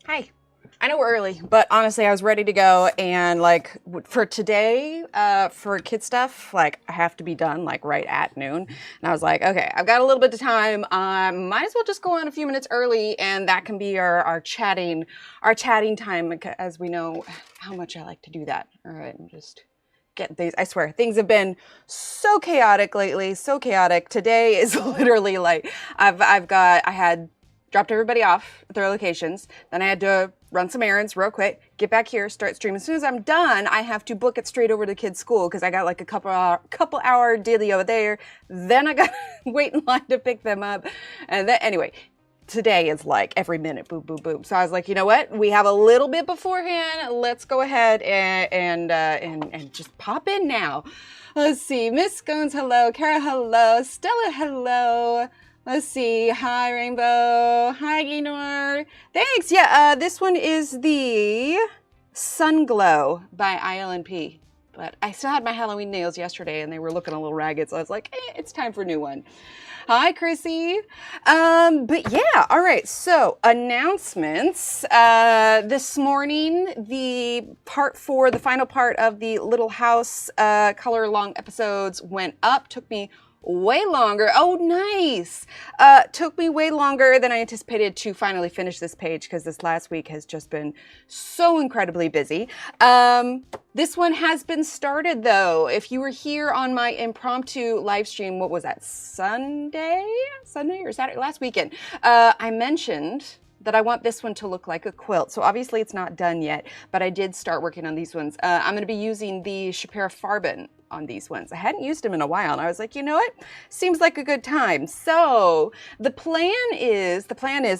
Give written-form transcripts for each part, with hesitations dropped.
Hi. I know we're early, but honestly, I was ready to go. And like for today, for kid stuff, like I have to be done like right at noon. And I was like, okay, I've got a little bit of time. Might as well just go on a few minutes early, and that can be our chatting time, as we know how much I like to do that. All right, I'm just getting things. I swear, things have been so chaotic lately, so chaotic. Today is literally like I had dropped everybody off at their locations. Then I had to run some errands real quick, get back here, start streaming. As soon as I'm done, I have to book it straight over to the kids' school because I got like a couple hour dealio there. Then I got to wait in line to pick them up. And then anyway, today is like every minute, boom, boom, boom. So I was like, you know what? We have a little bit beforehand. Let's go ahead and just pop in now. Let's see. Miss Scones, hello. Kara, hello. Stella, hello. Let's see. Hi, Rainbow. Hi, Ginor. Thanks. Yeah, this one is the Sun Glow by ILNP. But I still had my Halloween nails yesterday, and they were looking a little ragged, so I was like, it's time for a new one. Hi, Chrissy. But yeah, all right. So announcements. This morning, the part 4, the final part of the Little House color long episodes went up. Took me way longer. Oh, nice. Took me way longer than I anticipated to finally finish this page because this last week has just been so incredibly busy. This one has been started though. If you were here on my impromptu live stream, what was that? Sunday or Saturday? Last weekend. I mentioned that I want this one to look like a quilt. So obviously it's not done yet, but I did start working on these ones. I'm going to be using the Shapira Farben on these ones. I hadn't used them in a while, and I was like, you know what? Seems like a good time. So the plan is,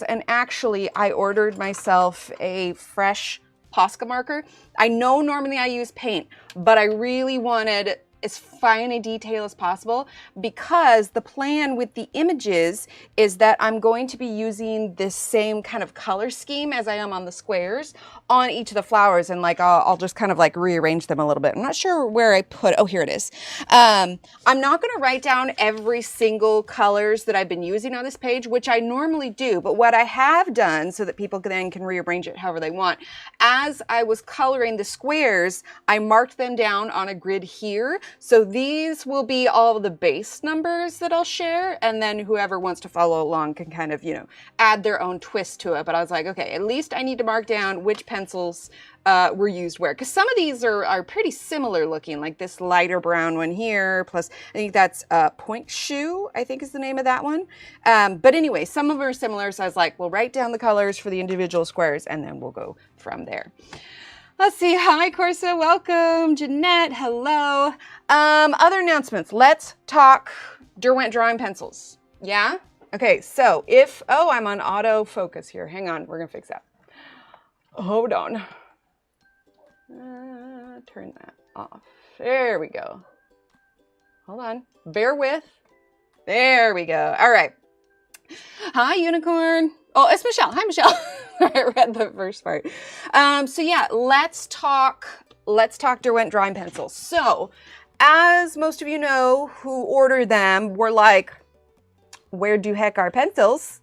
and actually I ordered myself a fresh Posca marker. I know normally I use paint, but I really wanted as fine a detail as possible because the plan with the images is that I'm going to be using this same kind of color scheme as I am on the squares on each of the flowers, and like I'll just kind of like rearrange them a little bit. I'm not sure where I put, oh, here it is. I'm not going to write down every single colors that I've been using on this page, which I normally do, but what I have done so that people then can rearrange it however they want, as I was coloring the squares, I marked them down on a grid here. So these will be all of the base numbers that I'll share, and then whoever wants to follow along can kind of, you know, add their own twist to it. But I was like, okay, at least I need to mark down which pencils were used where, because some of these are pretty similar looking, like this lighter brown one here, plus I think that's Point Shoe, I think is the name of that one. But anyway, some of them are similar, so I was like, we'll write down the colors for the individual squares, and then we'll go from there. Let's see. Hi, Corsa. Welcome. Jeanette. Hello. Other announcements. Let's talk Derwent drawing pencils. Yeah? Okay. So I'm on auto focus here. Hang on. We're going to fix that. Hold on. Turn that off. There we go. Hold on. Bear with. There we go. All right. Hi, Unicorn. Oh, it's Michelle. Hi, Michelle. I read the first part. So yeah, let's talk Derwent drawing pencils. So, as most of you know who ordered them, we're like, where do heck are pencils?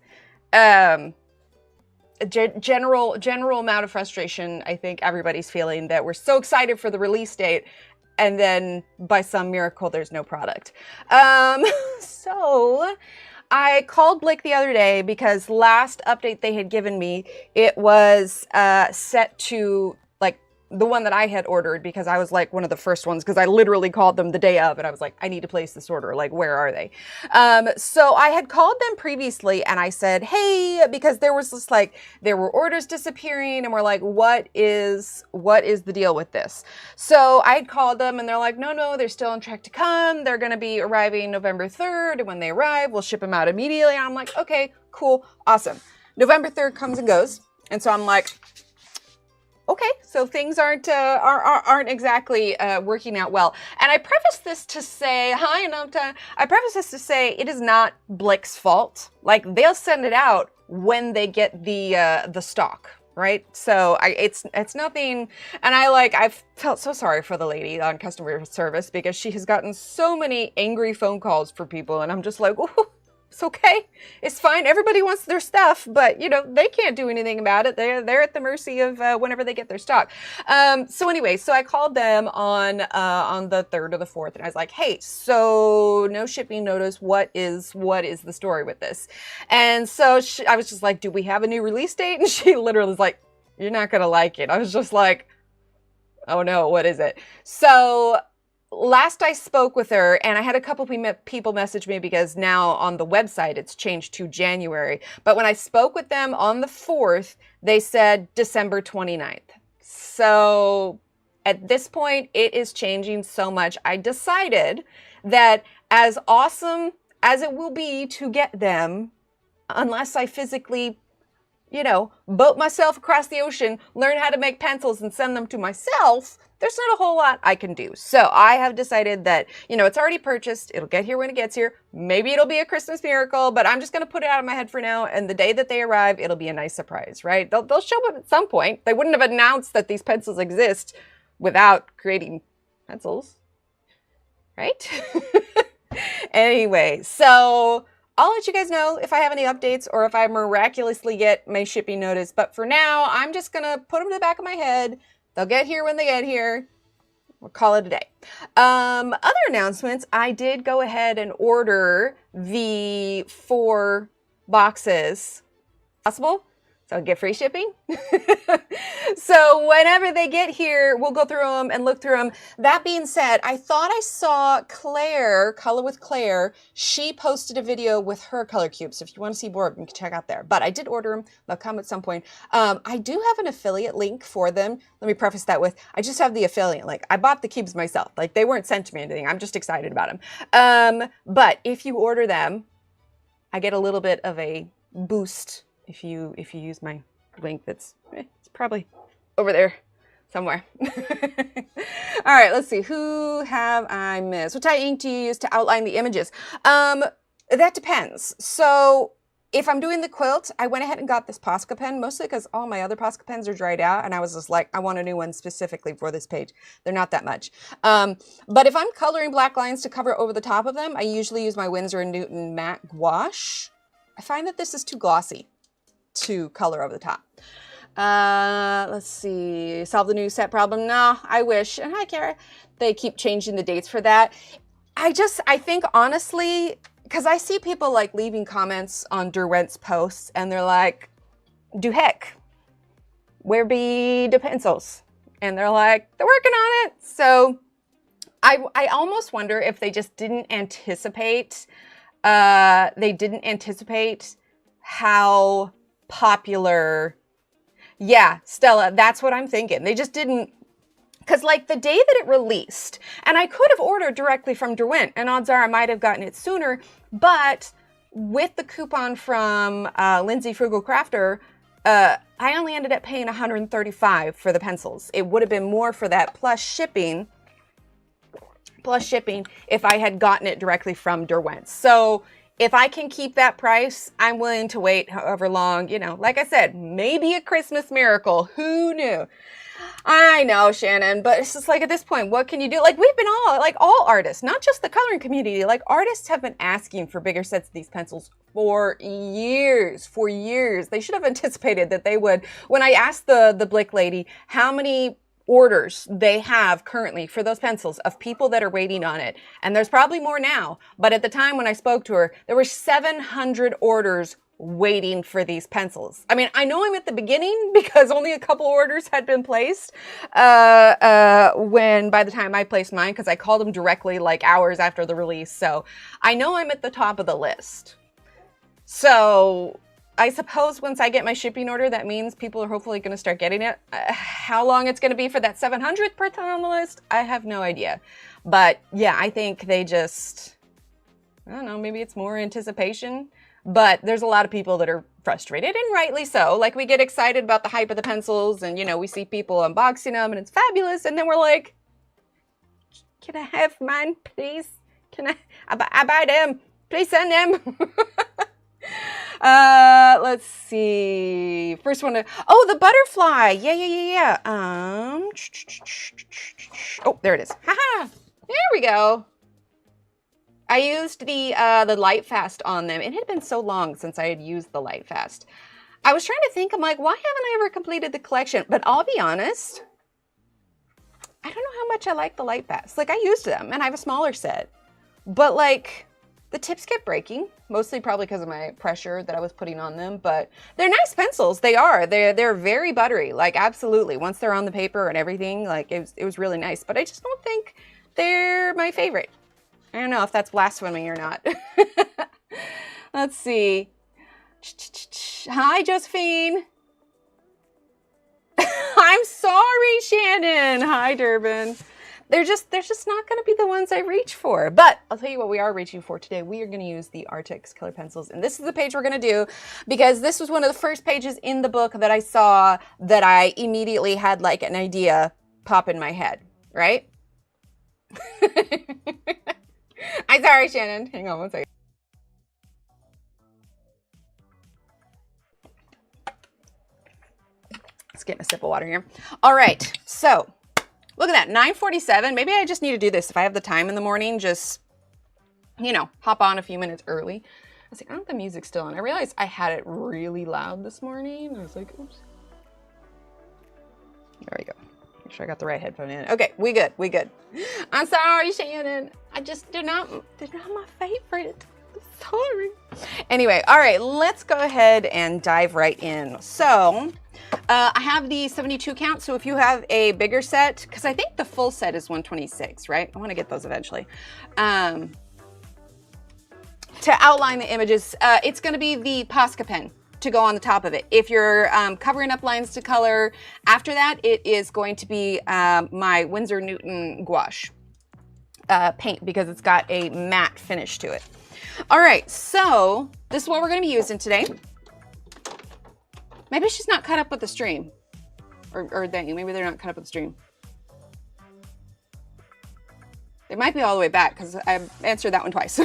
General amount of frustration. I think everybody's feeling that we're so excited for the release date, and then by some miracle, there's no product. So I called Blake the other day because last update they had given me, it was set to like the one that I had ordered, because I was like one of the first ones, because I literally called them the day of and I was like, I need to place this order. Like, where are they? So I had called them previously and I said, hey, because there was this like, there were orders disappearing and we're like, what is the deal with this? So I had called them and they're like, no, they're still on track to come. They're going to be arriving November 3rd. And when they arrive, we'll ship them out immediately. And I'm like, okay, cool. Awesome. November 3rd comes and goes. And so I'm like, okay, so things aren't exactly working out well. And I preface this to say, hi, Anamta. I preface this to say it is not Blake's fault. Like, they'll send it out when they get the stock, right? So it's nothing. And I've felt so sorry for the lady on customer service because she has gotten so many angry phone calls for people, and I'm just like, ooh, It's okay. It's fine. Everybody wants their stuff, but you know, they can't do anything about it. They're at the mercy of whenever they get their stock. So anyway, so I called them on the 3rd or the 4th, and I was like, hey, so no shipping notice. What is the story with this? And so I was just like, do we have a new release date? And she literally was like, you're not gonna like it. I was just like, oh no, what is it? So last I spoke with her, and I had a couple people message me because now on the website it's changed to January. But when I spoke with them on the 4th, they said December 29th. So at this point, it is changing so much. I decided that as awesome as it will be to get them, unless I physically, you know, boat myself across the ocean, learn how to make pencils and send them to myself, there's not a whole lot I can do. So I have decided that, you know, it's already purchased. It'll get here when it gets here. Maybe it'll be a Christmas miracle, but I'm just going to put it out of my head for now. And the day that they arrive, it'll be a nice surprise, right? They'll show up at some point. They wouldn't have announced that these pencils exist without creating pencils, right? Anyway, so I'll let you guys know if I have any updates or if I miraculously get my shipping notice. But for now, I'm just going to put them to the back of my head. They'll get here when they get here. We'll call it a day. Other announcements, I did go ahead and order the 4 boxes. Possible? So I'll get free shipping. So whenever they get here, we'll go through them and look through them. That being said, I thought I saw Claire, Color with Claire. She posted a video with her color cubes. So if you want to see more, you can check out there. But I did order them. They'll come at some point. I do have an affiliate link for them. Let me preface that with, I just have the affiliate link. I bought the cubes myself. Like, they weren't sent to me or anything. I'm just excited about them. But if you order them, I get a little bit of a boost if you use my link. That's it's probably over there somewhere. All right, let's see. Who have I missed? What type of ink do you use to outline the images? That depends. So if I'm doing the quilt, I went ahead and got this Posca pen, mostly because all my other Posca pens are dried out, and I was just like, I want a new one specifically for this page. They're not that much. But if I'm coloring black lines to cover over the top of them, I usually use my Winsor & Newton matte gouache. I find that this is too glossy to color over the top. Let's see. Solve the new set problem. No, I wish. And hi, Kara. They keep changing the dates for that. I think honestly, because I see people like leaving comments on Derwent's posts and they're like, do heck, where be the pencils? And they're like, they're working on it. So I almost wonder if they just didn't anticipate, how popular. Yeah, Stella, that's what I'm thinking. They just didn't, because like the day that it released, and I could have ordered directly from Derwent, and odds are I might have gotten it sooner, but with the coupon from Lindsay Frugal Crafter, I only ended up paying $135 for the pencils. It would have been more for that plus shipping if I had gotten it directly from Derwent. So if I can keep that price, I'm willing to wait however long, you know, like I said, maybe a Christmas miracle. Who knew? I know, Shannon, but it's just like at this point, what can you do? Like we've been all artists, not just the coloring community, like artists have been asking for bigger sets of these pencils for years, They should have anticipated that they would. When I asked the Blick lady how many orders they have currently for those pencils of people that are waiting on it, and there's probably more now, but at the time when I spoke to her, there were 700 orders waiting for these pencils. I mean, I know I'm at the beginning because only a couple orders had been placed when by the time I placed mine, because I called them directly like hours after the release. So I know I'm at the top of the list. So I suppose once I get my shipping order, that means people are hopefully going to start getting it. How long it's going to be for that 700th person on the list, I have no idea. But yeah, I think they just, I don't know, maybe it's more anticipation. But there's a lot of people that are frustrated, and rightly so. Like, we get excited about the hype of the pencils, and, you know, we see people unboxing them, and it's fabulous, and then we're like, can I have mine, please? Can I buy them. Please send them. Let's see. First one, oh, the butterfly. Yeah. Oh, there it is. Haha. There we go. I used the Light Fast on them. It had been so long since I had used the Light Fast. I was trying to think, I'm like, why haven't I ever completed the collection? But I'll be honest, I don't know how much I like the Light Fast. Like, I used them, and I have a smaller set. But, like, the tips kept breaking, mostly probably because of my pressure that I was putting on them. But they're nice pencils. They are. They're very buttery. Like, absolutely. Once they're on the paper and everything, like, it was really nice. But I just don't think they're my favorite. I don't know if that's blasphemy or not. Let's see. Hi, Josephine. I'm sorry, Shannon. Hi, Durbin. They're just not going to be the ones I reach for. But I'll tell you what we are reaching for today. We are going to use the Arrtx color pencils. And this is the page we're going to do because this was one of the first pages in the book that I saw that I immediately had like an idea pop in my head, right? I'm sorry, Shannon. Hang on one second. Let's get a sip of water here. All right, so look at that, 9:47. Maybe I just need to do this if I have the time in the morning. Just, you know, hop on a few minutes early. I was like, I don't have the music still on. I realized I had it really loud this morning. I was like, oops. There we go. Make sure I got the right headphone in. Okay, we good. We good. I'm sorry, Shannon. they're not my favorite. Sorry. Anyway, all right, let's go ahead and dive right in. So I have the 72 count. So if you have a bigger set, because I think the full set is 126, right? I want to get those eventually. To outline the images, it's going to be the Posca pen to go on the top of it. If you're covering up lines to color, after that, it is going to be my Winsor Newton gouache paint because it's got a matte finish to it. All right, so this is what we're going to be using today. Maybe she's not caught up with the stream. Or maybe they're not caught up with the stream. They might be all the way back because I answered that one twice.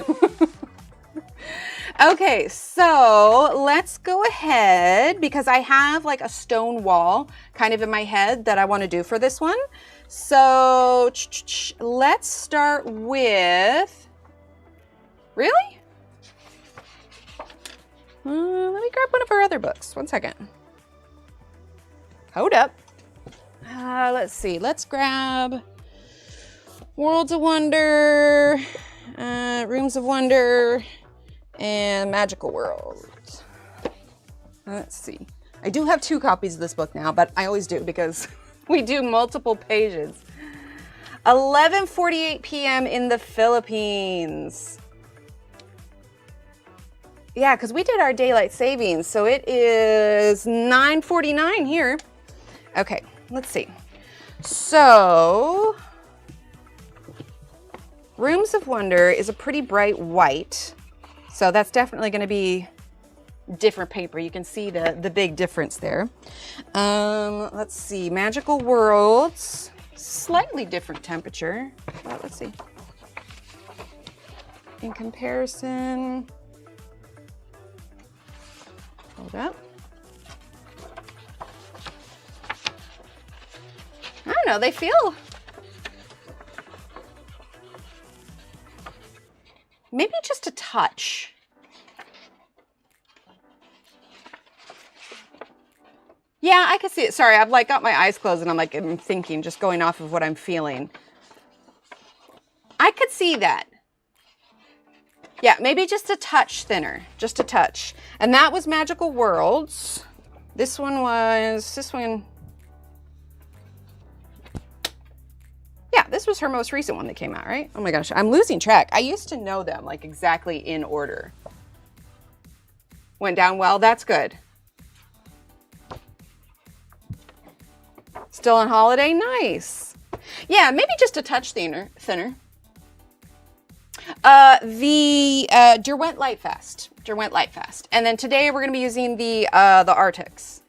Okay, so let's go ahead because I have like a stone wall kind of in my head that I want to do for this one. So let's start with, really? Let me grab one of our other books. One second. Hold up. Let's see. Let's grab Worlds of Wonder, Rooms of Wonder, and Magical World. Let's see. I do have 2 copies of this book now, but I always do because we do multiple pages. 11:48 p.m. in the Philippines. Yeah, because we did our daylight savings, so it is 9:49 here. Okay, let's see. So, Rooms of Wonder is a pretty bright white, so that's definitely going to be different paper. You can see the big difference there. Let's see, Magical Worlds, slightly different temperature. Well, let's see. In comparison, hold up. I don't know, they feel maybe just a touch. Yeah, I can see it. Sorry, I've like got my eyes closed and I'm thinking, just going off of what I'm feeling. I could see that. Yeah, maybe just a touch thinner, just a touch. And that was Magical Worlds. This one, yeah, this was her most recent one that came out, right? Oh my gosh, I'm losing track. I used to know them like exactly in order. Went down well, that's good. Still on holiday, nice. Yeah, maybe just a touch thinner. The Derwent Light Fast. And then today we're gonna be using the Arrtx.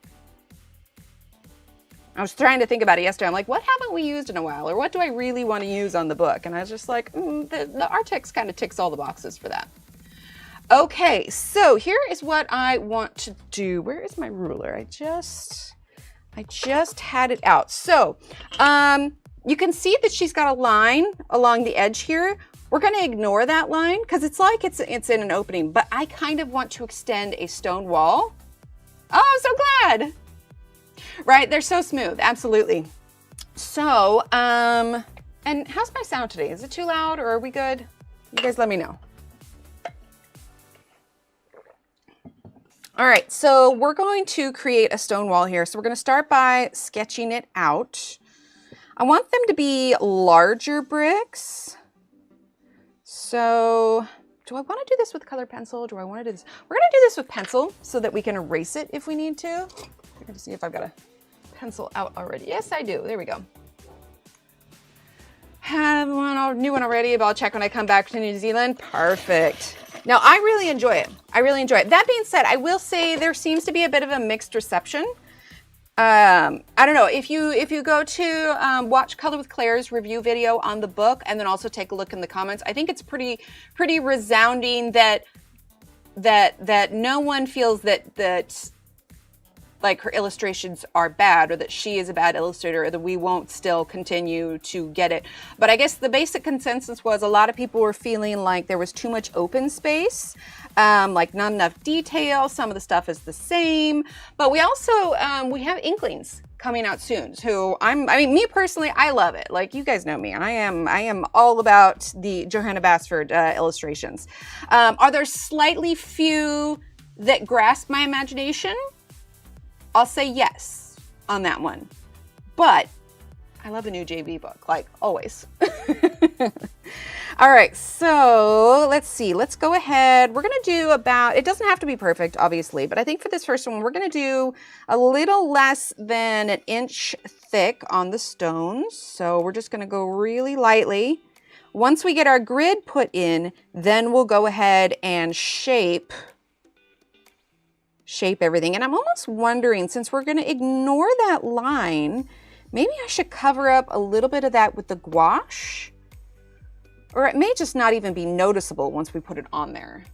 I was trying to think about it yesterday. I'm like, what haven't we used in a while? Or what do I really want to use on the book? And I was just like, the Arrtx kind of ticks all the boxes for that. Okay, so here is what I want to do. Where is my ruler? I just had it out. So you can see that she's got a line along the edge here. We're going to ignore that line because it's like it's in an opening, but I kind of want to extend a stone wall. Oh, I'm so glad. Right, they're so smooth, absolutely. So, and how's my sound today? Is it too loud or are we good? You guys let me know. All right, so we're going to create a stone wall here. So we're going to start by sketching it out. I want them to be larger bricks. So do I want to do this with colored pencil? Do I want to do this? We're going to do this with pencil so that we can erase it if we need to. I'm going to see if I've got a pencil out already. Yes, I do. There we go. Have one new one already, but I'll check when I come back to New Zealand. Perfect. Now, I really enjoy it. I really enjoy it. That being said, I will say there seems to be a bit of a mixed reception. I don't know, if you go to watch Color with Claire's review video on the book and then also take a look in the comments, I think it's pretty resounding that no one feels that like her illustrations are bad or that she is a bad illustrator or that we won't still continue to get it. But I guess the basic consensus was a lot of people were feeling like there was too much open space, like not enough detail. Some of the stuff is the same, but we also, we have Inklings coming out soon. So I mean, me personally, I love it. Like you guys know me, I am all about the Johanna Basford illustrations. Are there slightly few that grasp my imagination? I'll say yes on that one, but I love a new JV book, like always. All right, so let's see. Let's go ahead. We're going to do about, it doesn't have to be perfect, obviously, but I think for this first one, we're going to do a little less than an inch thick on the stones. So we're just going to go really lightly. Once we get our grid put in, then we'll go ahead and shape everything. And I'm almost wondering, since we're going to ignore that line, maybe I should cover up a little bit of that with the gouache, or it may just not even be noticeable once we put it on there.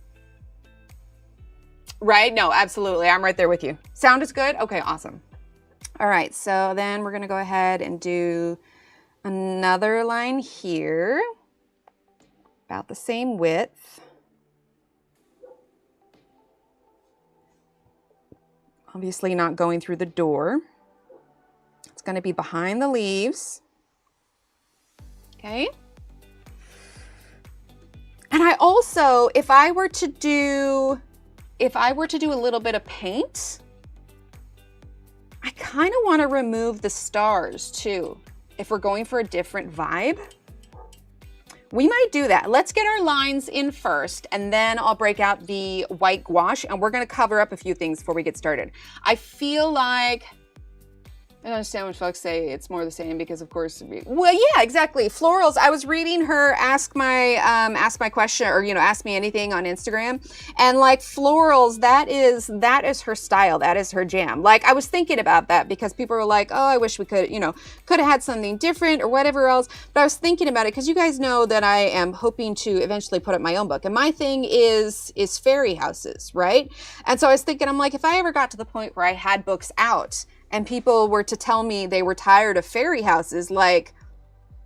Right? No, absolutely. I'm right there with you. Sound is good? Okay, awesome. All right, so then we're going to go ahead and do another line here, about the same width. Obviously not going through the door. It's going to be behind the leaves. Okay. And I also, if I were to do a little bit of paint, I kind of want to remove the stars too. If we're going for a different vibe, we might do that. Let's get our lines in first, and then I'll break out the white gouache, and we're gonna cover up a few things before we get started. I feel like, I don't understand when folks say it's more the same because of course, well, yeah, exactly. Florals, I was reading her ask my question, or, you know, ask me anything on Instagram. And like florals, that is her style. That is her jam. Like I was thinking about that because people were like, oh, I wish we could, you know, could have had something different or whatever else. But I was thinking about it because you guys know that I am hoping to eventually put up my own book. And my thing is fairy houses, right? And so I was thinking, I'm like, if I ever got to the point where I had books out and people were to tell me they were tired of fairy houses, like,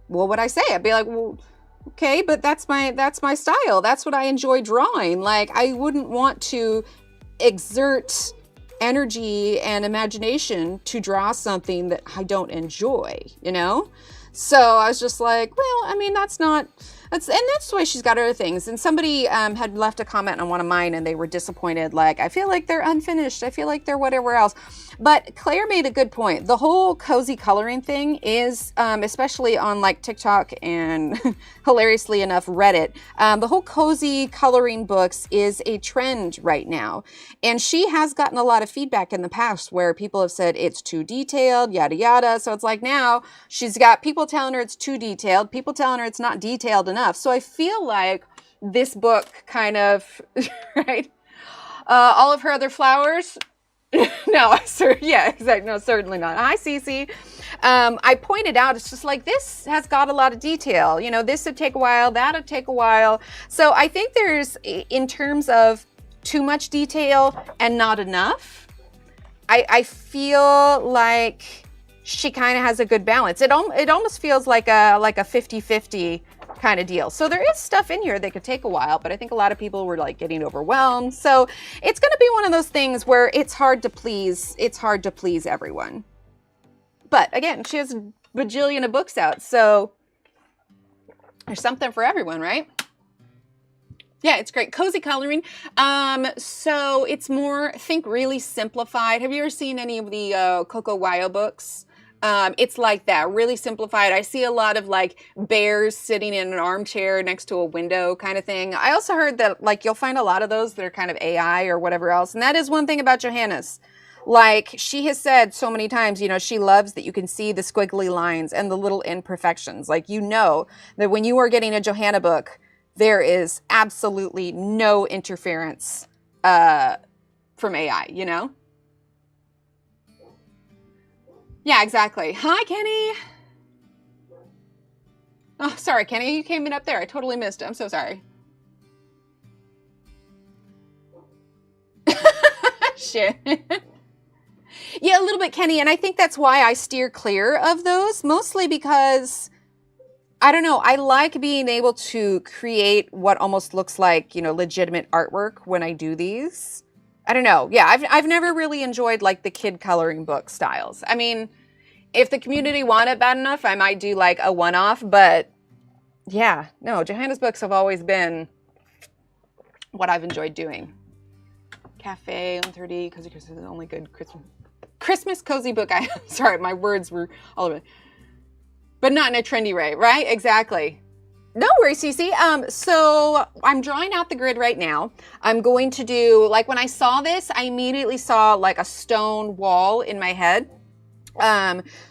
what would I say? I'd be like, well, okay, but that's my style. That's what I enjoy drawing. Like, I wouldn't want to exert energy and imagination to draw something that I don't enjoy, you know? So I was just like, well, I mean, that's the way she's got other things. And somebody had left a comment on one of mine and they were disappointed. Like, I feel like they're unfinished. I feel like they're whatever else. But Claire made a good point. The whole cozy coloring thing is, especially on like TikTok and hilariously enough, Reddit, the whole cozy coloring books is a trend right now. And she has gotten a lot of feedback in the past where people have said it's too detailed, yada, yada. So it's like now she's got people telling her it's too detailed, people telling her it's not detailed enough. So I feel like this book kind of, right? All of her other flowers. No, yeah, exactly. No, certainly not. Hi, Cece. I pointed out, it's just like, this has got a lot of detail. You know, this would take a while, that would take a while. So I think there's, in terms of too much detail and not enough, I feel like she kind of has a good balance. It almost feels like a 50-50 kind of deal. So there is stuff in here that could take a while, but I think a lot of people were like getting overwhelmed. So it's going to be one of those things where it's hard to please everyone. But again, she has a bajillion of books out, so there's something for everyone, right? Yeah, it's great. Cozy coloring. So it's more, think really simplified. Have you ever seen any of the Coco Wyo books? It's like that, really simplified. I see a lot of like bears sitting in an armchair next to a window kind of thing. I also heard that like you'll find a lot of those that are kind of AI or whatever else. And that is one thing about Johanna's. Like she has said so many times, you know, she loves that you can see the squiggly lines and the little imperfections. Like, you know, that when you are getting a Johanna book, there is absolutely no interference from AI, you know? Yeah, exactly. Hi, Kenny. Oh, sorry, Kenny. You came in up there. I totally missed it. I'm so sorry. Shit. Yeah, a little bit, Kenny. And I think that's why I steer clear of those, mostly because, I don't know, I like being able to create what almost looks like, you know, legitimate artwork when I do these. I don't know. Yeah, I've never really enjoyed like the kid coloring book styles. I mean, if the community want it bad enough, I might do like a one-off, but yeah, no, Johanna's books have always been what I've enjoyed doing. Cafe 130, Cozy Christmas is the only good Christmas cozy book I have. Sorry, my words were all over it. But not in a trendy way, right? Exactly. No worries, Cece. So I'm drawing out the grid right now. I'm going to do, like when I saw this, I immediately saw like a stone wall in my head.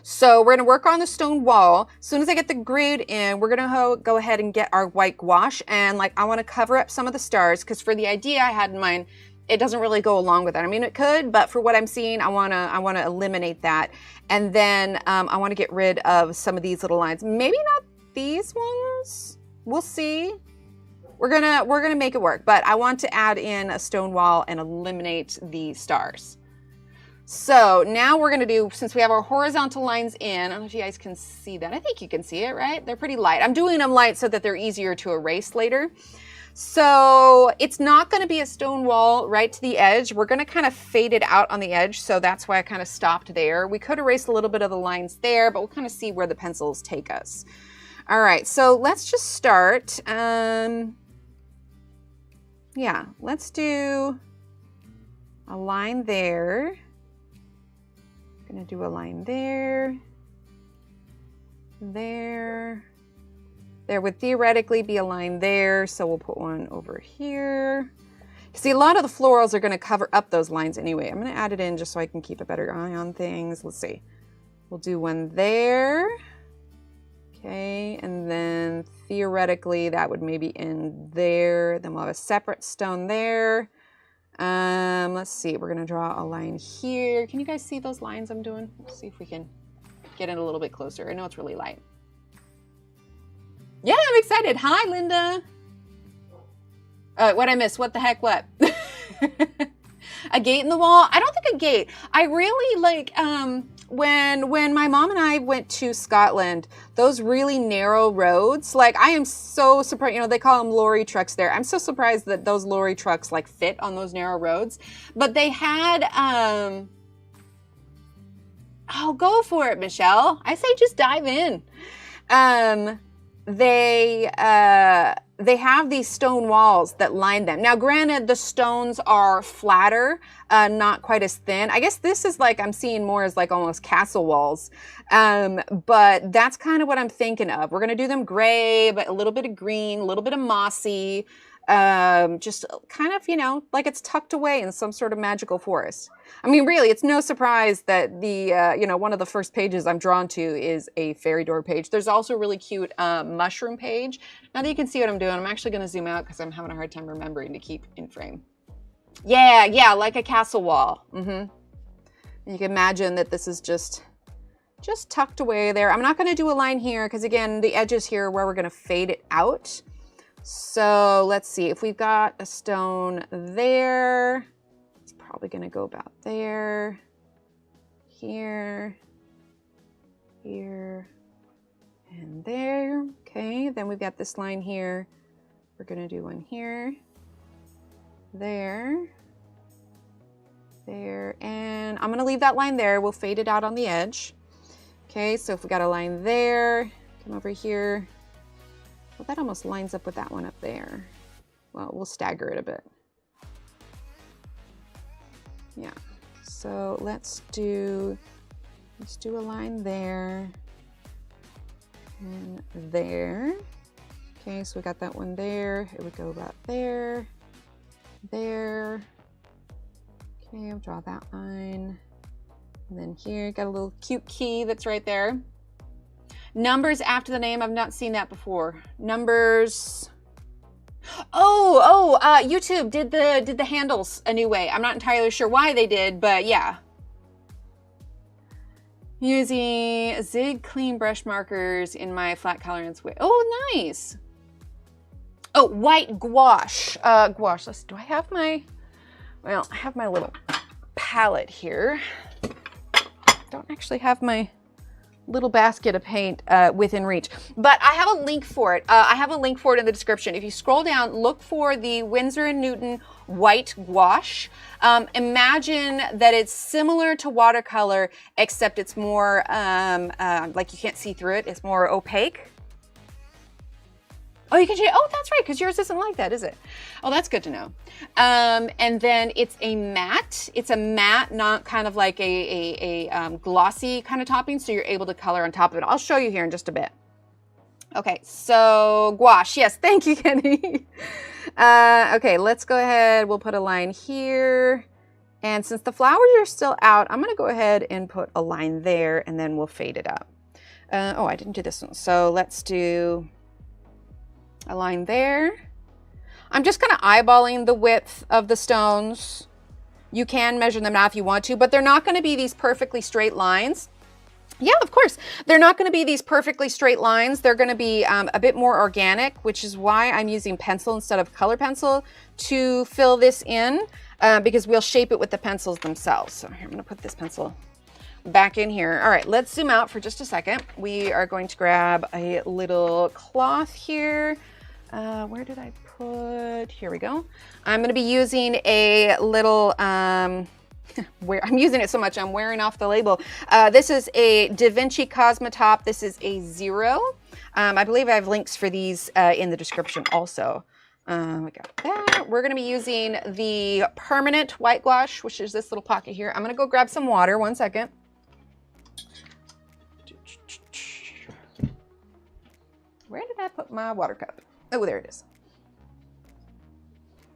So we're going to work on the stone wall. As soon as I get the grid in, we're going to go ahead and get our white gouache. And like, I want to cover up some of the stars because for the idea I had in mind, it doesn't really go along with that. I mean, it could, but for what I'm seeing, I want to eliminate that. And then, I want to get rid of some of these little lines. Maybe not these ones. We'll see. We're gonna make it work, but I want to add in a stone wall and eliminate the stars. So now we're gonna do, since we have our horizontal lines in, I don't know if you guys can see that. I think you can see it, right? They're pretty light. I'm doing them light so that they're easier to erase later. So it's not gonna be a stone wall right to the edge. We're gonna kind of fade it out on the edge. So that's why I kind of stopped there. We could erase a little bit of the lines there, but we'll kind of see where the pencils take us. All right, so let's just start. Yeah, let's do a line there. Gonna do a line there. There would theoretically be a line there, so we'll put one over here. See, a lot of the florals are gonna cover up those lines anyway. I'm gonna add it in just so I can keep a better eye on things. Let's see. We'll do one there. Okay, and then theoretically that would maybe end there. Then we'll have a separate stone there. Let's see, we're gonna draw a line here. Can you guys see those lines I'm doing? Let's see if we can get it a little bit closer. I know it's really light. Yeah, I'm excited. Hi, Linda. What I missed? What the heck? What? A gate in the wall? I don't think a gate. I really like, when my mom and I went to Scotland, those really narrow roads, like I am so surprised, you know, they call them lorry trucks there. I'm so surprised that those lorry trucks like fit on those narrow roads, but they had, oh, go for it, Michelle. I say just dive in. They have these stone walls that line them. Now, granted, the stones are flatter, not quite as thin. I guess this is like, I'm seeing more as like almost castle walls. But that's kind of what I'm thinking of. We're going to do them gray, but a little bit of green, a little bit of mossy, just kind of, you know, like it's tucked away in some sort of magical forest. I mean, really, it's no surprise that the, you know, one of the first pages I'm drawn to is a fairy door page. There's also a really cute mushroom page. Now that you can see what I'm doing, I'm actually going to zoom out because I'm having a hard time remembering to keep in frame. Yeah, like a castle wall. You can imagine that this is just tucked away there. I'm not going to do a line here because, again, the edges here are where we're going to fade it out. So let's see, if we've got a stone there, it's probably going to go about there, here, and there. Okay, then we've got this line here. We're gonna do one here, there, there, and I'm gonna leave that line there. We'll fade it out on the edge. Okay, so if we got a line there, come over here. Well, that almost lines up with that one up there. Well, we'll stagger it a bit. Yeah, so let's do a line there and there. Okay, so we got that one there. It would go about there, there. Okay, I'll draw that line. And then here, got a little cute key that's right there. Numbers after the name, I've not seen that before. Numbers. YouTube did the handles a new way. I'm not entirely sure why they did, but yeah. Using Zig Clean brush markers in my flat colorants way. Oh, nice. Oh, white gouache. Gouache. Do I have my? Well, I have my little palette here. Don't actually have my little basket of paint within reach, but I have a link for it. I have a link for it in the description. If you scroll down, look for the Winsor & Newton white gouache. Imagine that it's similar to watercolor, except it's more like you can't see through it. It's more opaque. Oh, you can see, oh, that's right, because yours isn't like that, is it? Oh, that's good to know. And then it's a matte. It's a matte, not kind of like a glossy kind of topping, so you're able to color on top of it. I'll show you here in just a bit. Okay, so gouache, yes, thank you, Kenny. Okay, let's go ahead. We'll put a line here. And since the flowers are still out, I'm gonna go ahead and put a line there, and then we'll fade it up. Oh, I didn't do this one. So let's do a line there. I'm just kind of eyeballing the width of the stones. You can measure them out if you want to, but they're not going to be these perfectly straight lines. Yeah, of course. They're not going to be these perfectly straight lines. They're going to be a bit more organic, which is why I'm using pencil instead of color pencil to fill this in, because we'll shape it with the pencils themselves. So here, I'm going to put this pencil back in here. All right, let's zoom out for just a second. We are going to grab a little cloth here. Where did I put? Here we go. I'm going to be using a little, where I'm using it so much, I'm wearing off the label. This is a Da Vinci Cosmetop. This is a 0. I believe I have links for these in the description also. We got that. We're going to be using the permanent white gouache, which is this little pocket here. I'm going to go grab some water. One second. Where did I put my water cup? Oh, there it is.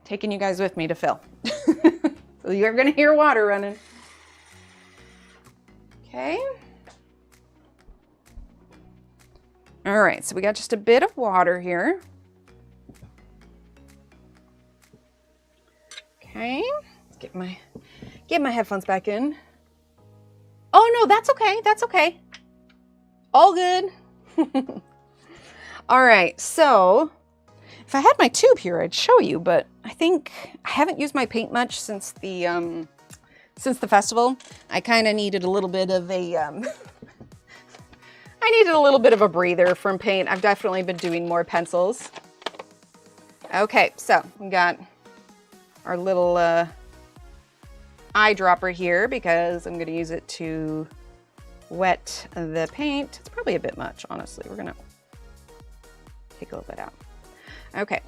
Taking you guys with me to fill. So you're gonna hear water running. Okay. All right, so we got just a bit of water here. Okay, let's get my headphones back in. Oh no, that's okay, that's okay. All good. All right, so if I had my tube here, I'd show you, but I think I haven't used my paint much since the festival. I kind of needed a little bit of a, I needed a little bit of a breather from paint. I've definitely been doing more pencils. Okay, so we got our little eyedropper here because I'm gonna use it to wet the paint. It's probably a bit much, honestly. We're gonna take a little bit out. Okay,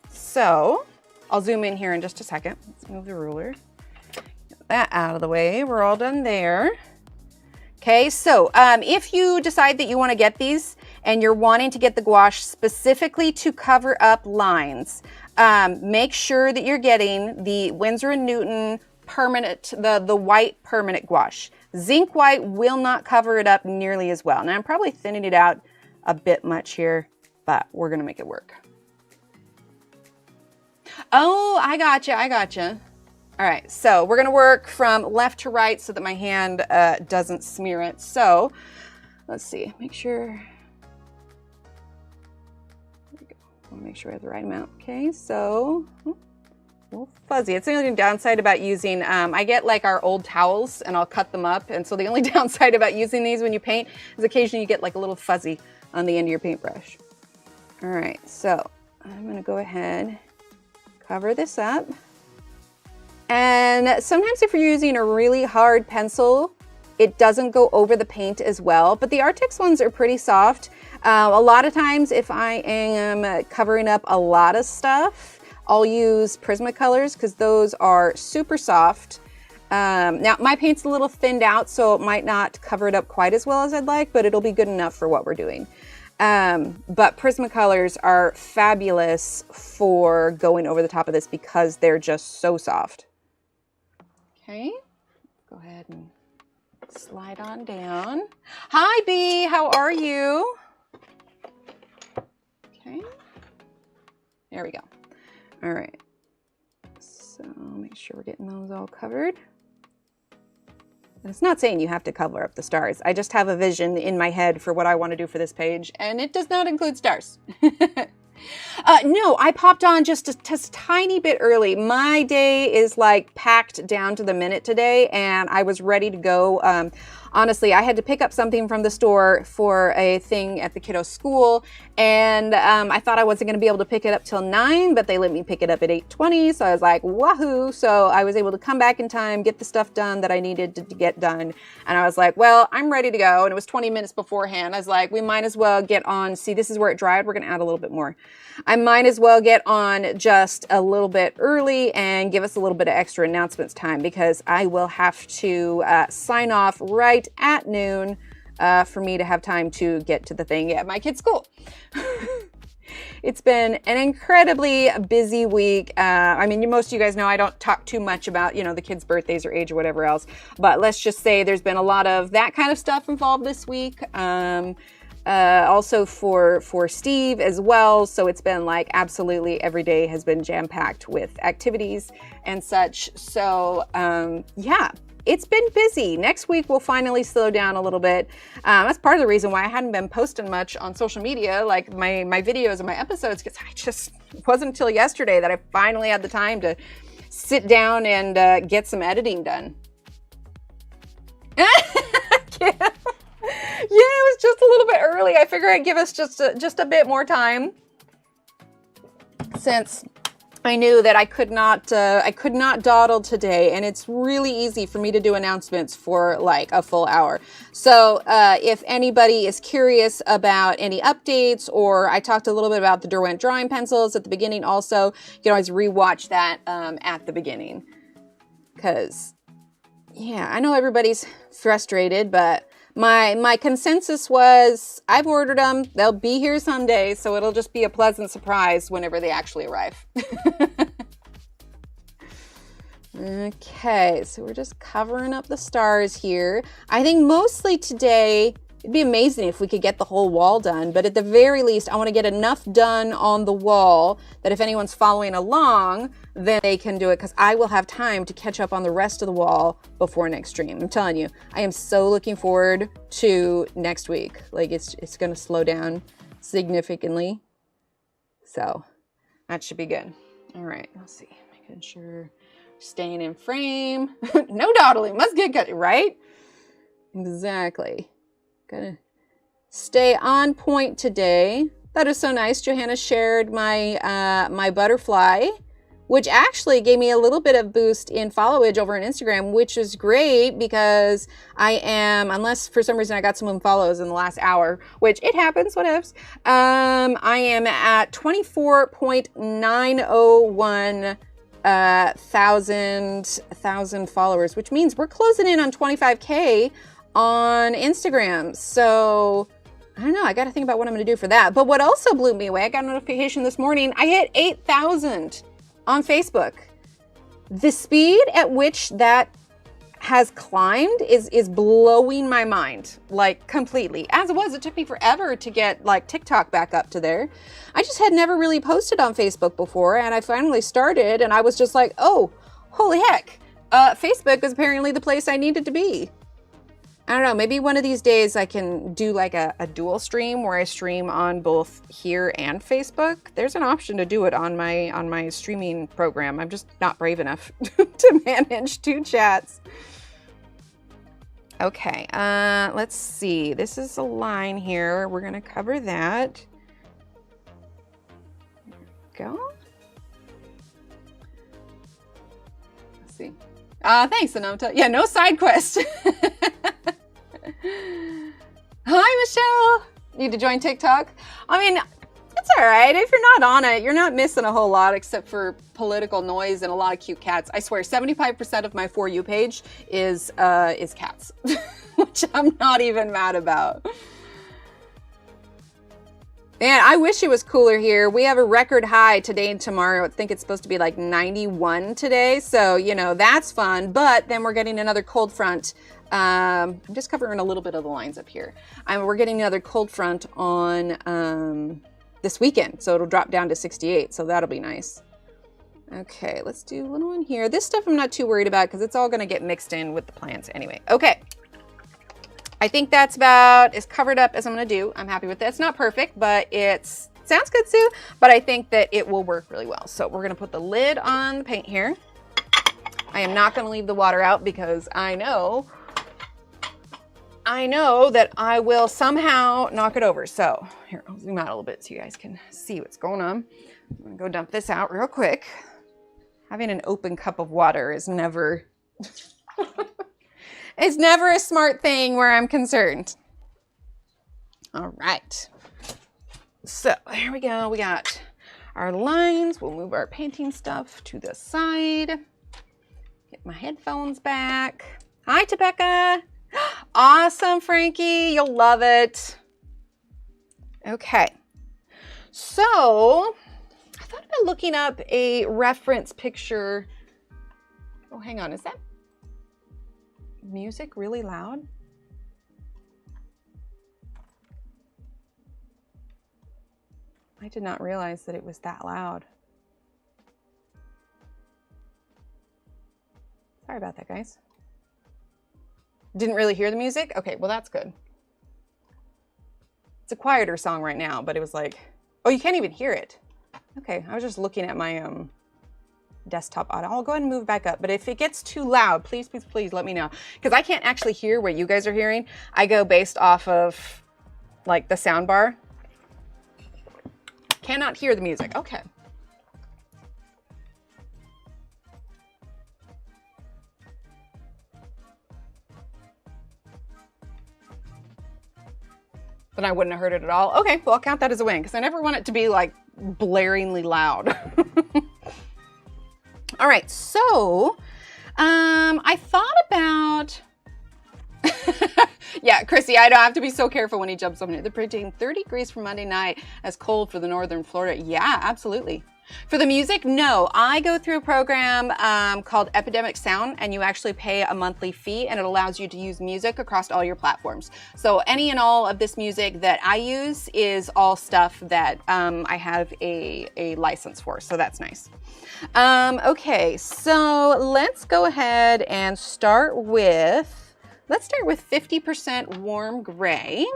so I'll zoom in here in just a second. Let's move the ruler. Get that out of the way. We're all done there. Okay, so if you decide that you want to get these and you're wanting to get the gouache specifically to cover up lines, make sure that you're getting the Winsor & Newton permanent, the white permanent gouache. Zinc white will not cover it up nearly as well. Now I'm probably thinning it out a bit much here, but we're gonna make it work. Oh, I gotcha. All right, so we're gonna work from left to right so that my hand doesn't smear it. So let's see, make sure, there we go. I wanna make sure I have the right amount. Okay, so, a little fuzzy. It's the only downside about using, I get like our old towels and I'll cut them up. And so the only downside about using these when you paint is occasionally you get like a little fuzzy on the end of your paintbrush. All right, so I'm gonna go ahead, cover this up. And sometimes if you're using a really hard pencil, it doesn't go over the paint as well, but the Arrtx ones are pretty soft. A lot of times if I am covering up a lot of stuff, I'll use Prismacolors because those are super soft. Now my paint's a little thinned out, so it might not cover it up quite as well as I'd like, but it'll be good enough for what we're doing. But Prismacolors are fabulous for going over the top of this because they're just so soft. Okay, go ahead and slide on down. Hi, Bee, how are you? Okay, there we go. All right, so make sure we're getting those all covered. And it's not saying you have to cover up the stars. I just have a vision in my head for what I want to do for this page, and it does not include stars. No, I popped on just a tiny bit early. My day is like packed down to the minute today, and I was ready to go. Honestly, I had to pick up something from the store for a thing at the kiddo's school, and I thought I wasn't going to be able to pick it up till 9, but they let me pick it up at 8:20, so I was like, wahoo! So I was able to come back in time, get the stuff done that I needed to get done, and I was like, well, I'm ready to go, and it was 20 minutes beforehand. I was like, we might as well get on. See, this is where it dried. We're going to add a little bit more. I might as well get on just a little bit early and give us a little bit of extra announcements time because I will have to sign off right at noon for me to have time to get to the thing at my kid's school. It's been an incredibly busy week. I mean, most of you guys know I don't talk too much about, you know, the kids' birthdays or age or whatever else, but let's just say there's been a lot of that kind of stuff involved this week. Also for Steve as well. So it's been like absolutely every day has been jam-packed with activities and such. So yeah, it's been busy. Next week we'll finally slow down a little bit. That's part of the reason why I hadn't been posting much on social media, like my videos and my episodes, because it wasn't until yesterday that I finally had the time to sit down and get some editing done. Yeah, it was just a little bit early. I figured I'd give us just a bit more time since I knew that I could not dawdle today, and it's really easy for me to do announcements for like a full hour. So if anybody is curious about any updates, or I talked a little bit about the Derwent drawing pencils at the beginning also, you can always rewatch that at the beginning. Because, yeah, I know everybody's frustrated, but my consensus was I've ordered them. They'll be here someday, so it'll just be a pleasant surprise whenever they actually arrive. Okay, so we're just covering up the stars here. I think mostly today, it'd be amazing if we could get the whole wall done, but at the very least, I want to get enough done on the wall that if anyone's following along, then they can do it, because I will have time to catch up on the rest of the wall before next stream. I'm telling you, I am so looking forward to next week. Like it's going to slow down significantly. So that should be good. All right, let's see. Making sure staying in frame. No dawdling, must get good, right? Exactly. Gonna stay on point today. That is so nice. Johanna shared my my butterfly, which actually gave me a little bit of boost in followage over on Instagram, which is great because I am, unless for some reason I got some unfollows in the last hour, which it happens, whatevs. I am at 24.901 thousand followers, which means we're closing in on 25K on Instagram. So I don't know, I got to think about what I'm going to do for that. But what also blew me away, I got a notification this morning, I hit 8,000 on Facebook. The speed at which that has climbed is blowing my mind, like completely. As it was, it took me forever to get like TikTok back up to there. I just had never really posted on Facebook before, and I finally started, and I was just like, oh, holy heck. Facebook is apparently the place I needed to be. I don't know, maybe one of these days I can do like a dual stream where I stream on both here and Facebook. There's an option to do it on my streaming program. I'm just not brave enough to manage 2 chats. Okay, let's see. This is a line here. We're gonna cover that. go. Let's see. Thanks, Anamta. Yeah, no side quest. Hi, Michelle. Need to join TikTok? I mean, it's all right. If you're not on it, you're not missing a whole lot except for political noise and a lot of cute cats. I swear, 75% of my For You page is cats, which I'm not even mad about. Man, I wish it was cooler here. We have a record high today and tomorrow. I think it's supposed to be like 91 today. So, you know, that's fun. But then we're getting another cold front. I'm just covering a little bit of the lines up here. We're getting another cold front on this weekend. So it'll drop down to 68. So that'll be nice. Okay, let's do a little one here. This stuff I'm not too worried about because it's all going to get mixed in with the plants anyway. Okay. I think that's about as covered up as I'm going to do. I'm happy with it. It's not perfect, but it sounds good, Sue. But I think that it will work really well. So we're going to put the lid on the paint here. I am not going to leave the water out because I know that I will somehow knock it over. So here, I'll zoom out a little bit so you guys can see what's going on. I'm going to go dump this out real quick. Having an open cup of water is never... It's never a smart thing where I'm concerned. All right. So here we go. We got our lines. We'll move our painting stuff to the side. Get my headphones back. Hi, Tebecca. Awesome, Frankie. You'll love it. Okay. So I thought about looking up a reference picture. Oh, hang on. Is that music really loud? I did not realize that it was that loud. Sorry about that, guys. Didn't really hear the music? Okay, well that's good. It's a quieter song right now, but it was like, oh, you can't even hear it. Okay, I was just looking at my desktop audio. I'll go ahead and move back up, but if it gets too loud, please, please, please let me know, because I can't actually hear what you guys are hearing. I go based off of like the sound bar. Cannot hear the music. Okay. Then I wouldn't have heard it at all. Okay, well I'll count that as a win because I never want it to be like blaringly loud. All right, so I thought about, yeah, Chrissy, I don't have to be so careful when he jumps on it. They're predicting 30 degrees for Monday night as cold for the northern Florida. Yeah, absolutely. For the music, no. I go through a program called Epidemic Sound, and you actually pay a monthly fee, and it allows you to use music across all your platforms. So any and all of this music that I use is all stuff that I have a license for, so that's nice. Okay, so let's go ahead and start with, let's start with 50% warm gray.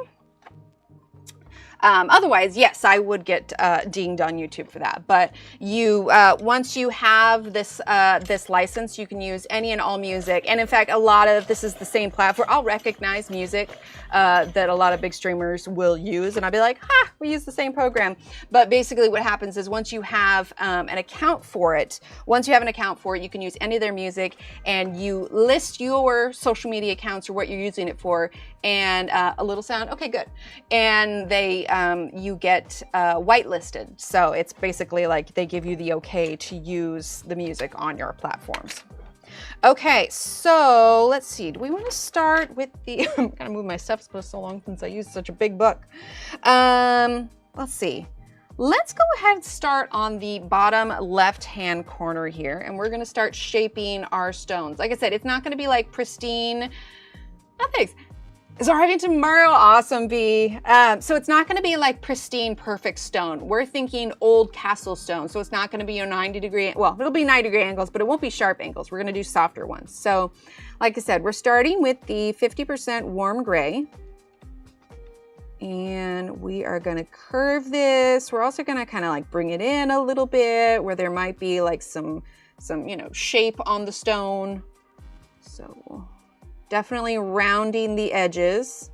Otherwise, yes, I would get dinged on YouTube for that. But you, once you have this this license, you can use any and all music. And in fact, a lot of this is the same platform. I'll recognize music that a lot of big streamers will use, and I'll be like, ha, we use the same program. But basically, what happens is once you have an account for it, you can use any of their music, and you list your social media accounts or what you're using it for, and a little sound. Okay, good. And they you get whitelisted. So it's basically like they give you the okay to use the music on your platforms. Okay, so let's see. Do we want to start with the, I'm gonna move my stuff. It's been so long since I used such a big book. Let's see. Let's go ahead and start on the bottom left-hand corner here, and we're gonna start shaping our stones. Like I said, it's not gonna be like pristine. Oh, thanks. Is arriving tomorrow. Awesome, B. So it's not going to be like pristine, perfect stone. We're thinking old castle stone. So it's not going to be your 90-degree, well, it'll be 90-degree angles, but it won't be sharp angles. We're going to do softer ones. So like I said, we're starting with the 50% warm gray. And we are going to curve this. We're also going to kind of like bring it in a little bit where there might be like some, you know, shape on the stone. So definitely rounding the edges.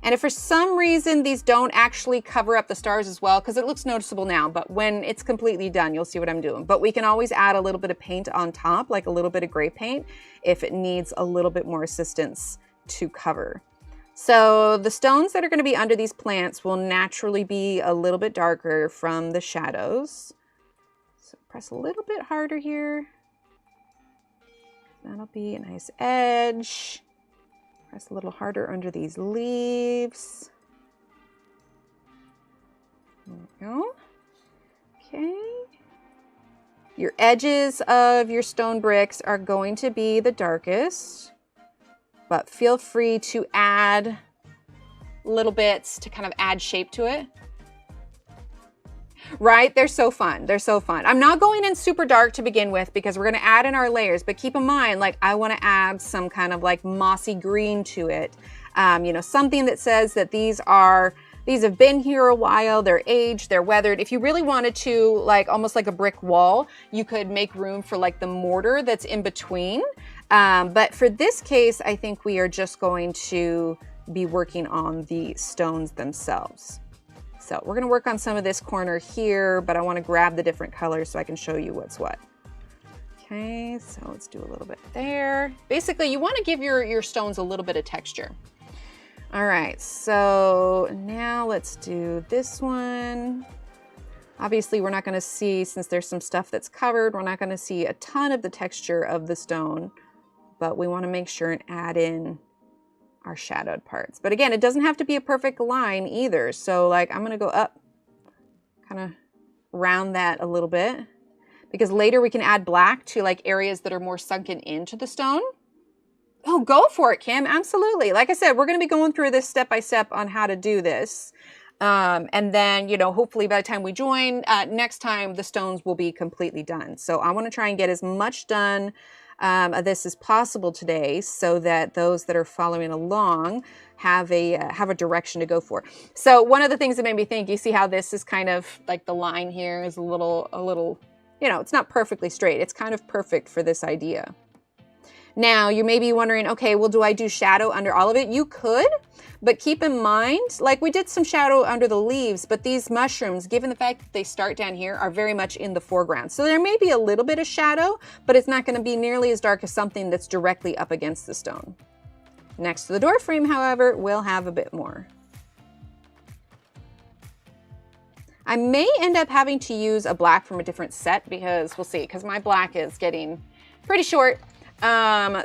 And if for some reason these don't actually cover up the stars as well, because it looks noticeable now, but when it's completely done, you'll see what I'm doing. But we can always add a little bit of paint on top, like a little bit of gray paint, if it needs a little bit more assistance to cover. So the stones that are going to be under these plants will naturally be a little bit darker from the shadows. So press a little bit harder here. That'll be a nice edge. Press a little harder under these leaves. There we go. Okay. Your edges of your stone bricks are going to be the darkest, but feel free to add little bits to kind of add shape to it. Right? They're so fun. They're so fun. I'm not going in super dark to begin with because we're going to add in our layers, but keep in mind, like I want to add some kind of like mossy green to it. You know, something that says that these have been here a while, they're aged, they're weathered. If you really wanted to, like almost like a brick wall, you could make room for like the mortar that's in between. But for this case, I think we are just going to be working on the stones themselves. So we're gonna work on some of this corner here, but I wanna grab the different colors so I can show you what's what. Okay, so let's do a little bit there. Basically, you wanna give your stones a little bit of texture. All right, so now let's do this one. Obviously, we're not gonna see, since there's some stuff that's covered, we're not gonna see a ton of the texture of the stone, but we wanna make sure and add in our shadowed parts. But again, it doesn't have to be a perfect line either. So like I'm gonna go up, kind of round that a little bit, because later we can add black to like areas that are more sunken into the stone. Oh, go for it, Kim, absolutely. Like I said, we're gonna be going through this step by step on how to do this. And then, you know, hopefully by the time we join, next time the stones will be completely done. So I wanna try and get as much done this as possible today so that those that are following along have a direction to go for. So one of the things that made me think, you see how this is kind of like the line here is a little, you know, it's not perfectly straight. It's kind of perfect for this idea. Now you may be wondering, okay, well, do I do shadow under all of it? You could, but keep in mind, like we did some shadow under the leaves, but these mushrooms, given the fact that they start down here, are very much in the foreground. So there may be a little bit of shadow, but it's not going to be nearly as dark as something that's directly up against the stone. Next to the door frame, however, we'll have a bit more. I may end up having to use a black from a different set because we'll see, because my black is getting pretty short.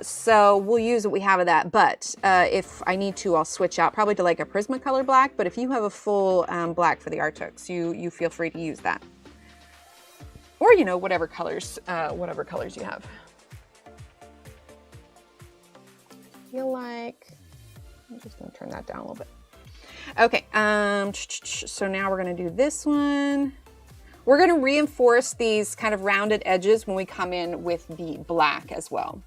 So we'll use what we have of that, but if I need to, I'll switch out probably to like a Prismacolor black, but if you have a full black for the Arrtx, you feel free to use that. Or, you know, whatever colors you have. I feel like, I'm just gonna turn that down a little bit. Okay, so now we're gonna do this one. We're going to reinforce these kind of rounded edges when we come in with the black as well.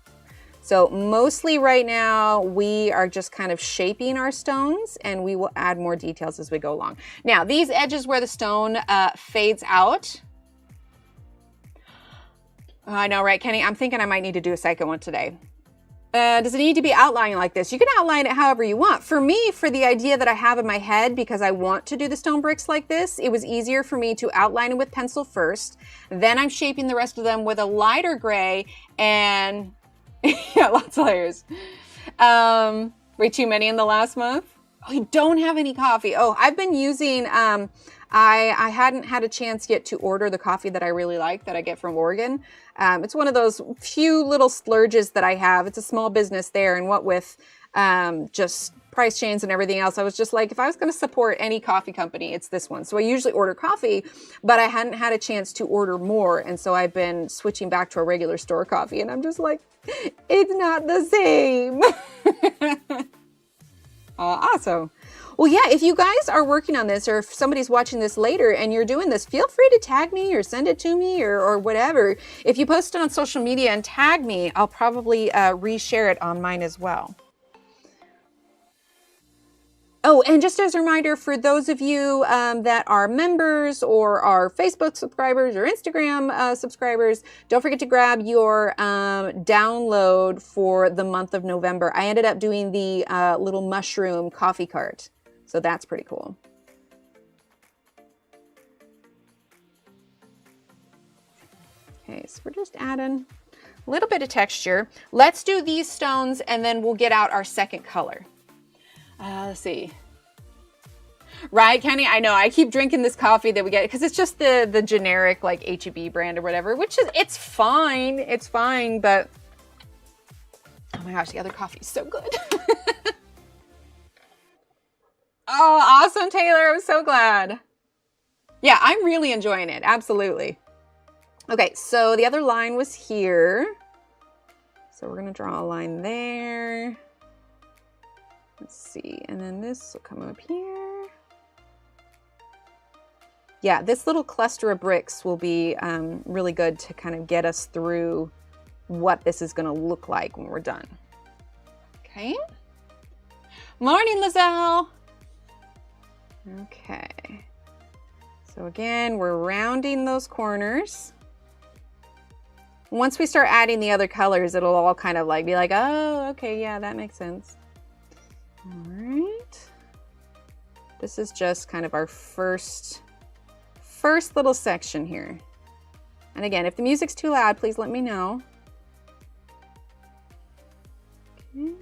So mostly right now, we are just kind of shaping our stones and we will add more details as we go along. Now, these edges where the stone fades out. I know, right, Kenny? I'm thinking I might need to do a second one today. Does it need to be outlined like this? You can outline it however you want. For me, for the idea that I have in my head, because I want to do the stone bricks like this, it was easier for me to outline it with pencil first. Then I'm shaping the rest of them with a lighter gray and yeah, lots of layers. Way too many in the last month. Oh, you don't have any coffee. Oh, I've been using, I hadn't had a chance yet to order the coffee that I really like that I get from Oregon. It's one of those few little splurges that I have. It's a small business there, and what with just price chains and everything else, I was just like, if I was going to support any coffee company, it's this one. So I usually order coffee, but I hadn't had a chance to order more, and so I've been switching back to a regular store coffee, and I'm just like, it's not the same. Awesome. Well, yeah, if you guys are working on this, or if somebody's watching this later and you're doing this, feel free to tag me or send it to me or whatever. If you post it on social media and tag me, I'll probably reshare it on mine as well. Oh, and just as a reminder, for those of you that are members or are Facebook subscribers or Instagram subscribers, don't forget to grab your download for the month of November. I ended up doing the little mushroom coffee cart. So that's pretty cool. Okay, so we're just adding a little bit of texture. Let's do these stones and then we'll get out our second color. Let's see. Right, Kenny? I know, I keep drinking this coffee that we get because it's just the generic like H-E-B brand or whatever, which is, it's fine, but oh my gosh, the other coffee is so good. Oh, awesome, Taylor. I'm so glad. Yeah, I'm really enjoying it. Absolutely. Okay, so the other line was here. So we're going to draw a line there. Let's see. And then this will come up here. Yeah, this little cluster of bricks will be really good to kind of get us through what this is going to look like when we're done. Okay. Morning, Lizelle. Okay. So again, we're rounding those corners. Once we start adding the other colors, it'll all kind of like be like, oh, okay, yeah, that makes sense. All right. This is just kind of our first little section here. And again, if the music's too loud, please let me know. Okay.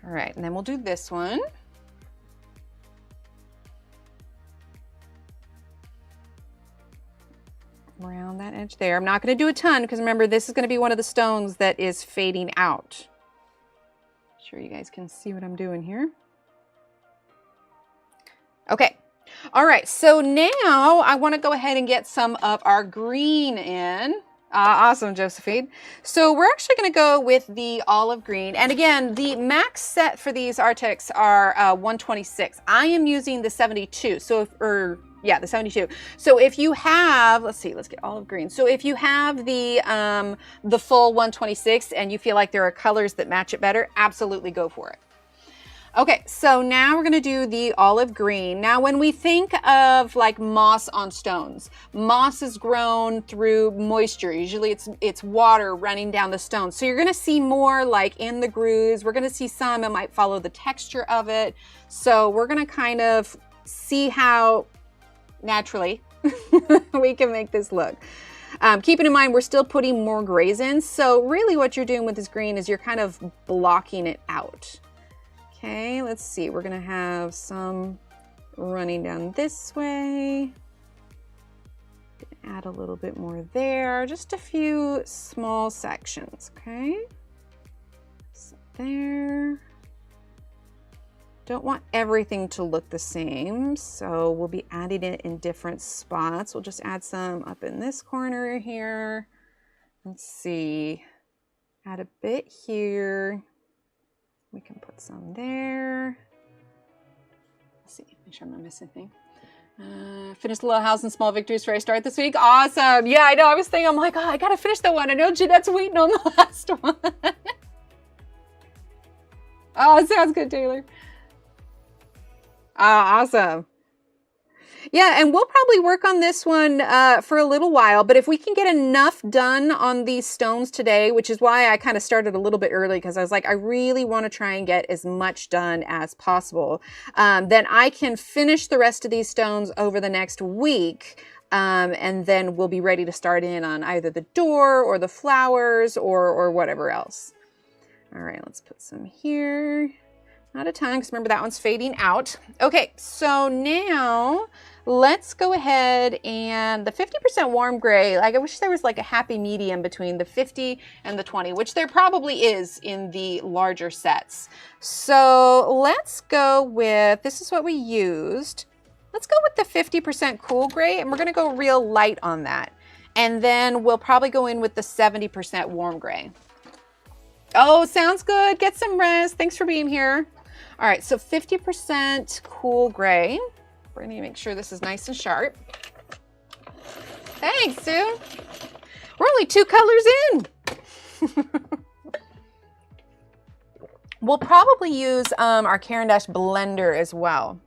All right, and then we'll do this one. Around that edge there. I'm not going to do a ton because remember, this is going to be one of the stones that is fading out. I'm sure you guys can see what I'm doing here. Okay. All right, so now I want to go ahead and get some of our green in. Awesome, Josephine. So we're actually going to go with the olive green. And again, the max set for these Arrtx are 126. I am using the 72. So, yeah, the 72. So if you have, let's see, let's get olive green. So if you have the full 126 and you feel like there are colors that match it better, absolutely go for it. Okay, so now we're gonna do the olive green. Now, when we think of like moss on stones, moss is grown through moisture. Usually it's water running down the stone. So you're gonna see more like in the grooves. We're gonna see some, it might follow the texture of it. So we're gonna kind of see how naturally we can make this look. Keeping in mind, we're still putting more grays in. So really what you're doing with this green is you're kind of blocking it out. Okay, let's see. We're gonna have some running down this way. Add a little bit more there, just a few small sections, okay? So there. Don't want everything to look the same, so we'll be adding it in different spots. We'll just add some up in this corner here. Let's see, add a bit here. We can put some there. Let's see, make sure I'm not missing anything. Finish the little house and small victories before I start this week. Awesome. Yeah, I know. I was thinking, I'm like, oh, I got to finish that one. I know Jeanette's waiting on the last one. Oh, it sounds good, Taylor. Awesome. Yeah, and we'll probably work on this one for a little while, but if we can get enough done on these stones today, which is why I kind of started a little bit early, because I was like, I really want to try and get as much done as possible, then I can finish the rest of these stones over the next week, and then we'll be ready to start in on either the door or the flowers or whatever else. All right, let's put some here. Not a ton, because remember that one's fading out. Okay, so now let's go ahead and the 50% warm gray, like I wish there was like a happy medium between the 50 and the 20, which there probably is in the larger sets. So let's go with, this is what we used. Let's go with the 50% cool gray, and we're gonna go real light on that. And then we'll probably go in with the 70% warm gray. Oh, sounds good. Get some rest. Thanks for being here. All right, so 50% cool gray. We're gonna make sure this is nice and sharp. Thanks, Sue. We're only 2 colors in. We'll probably use our Caran d'Ache blender as well.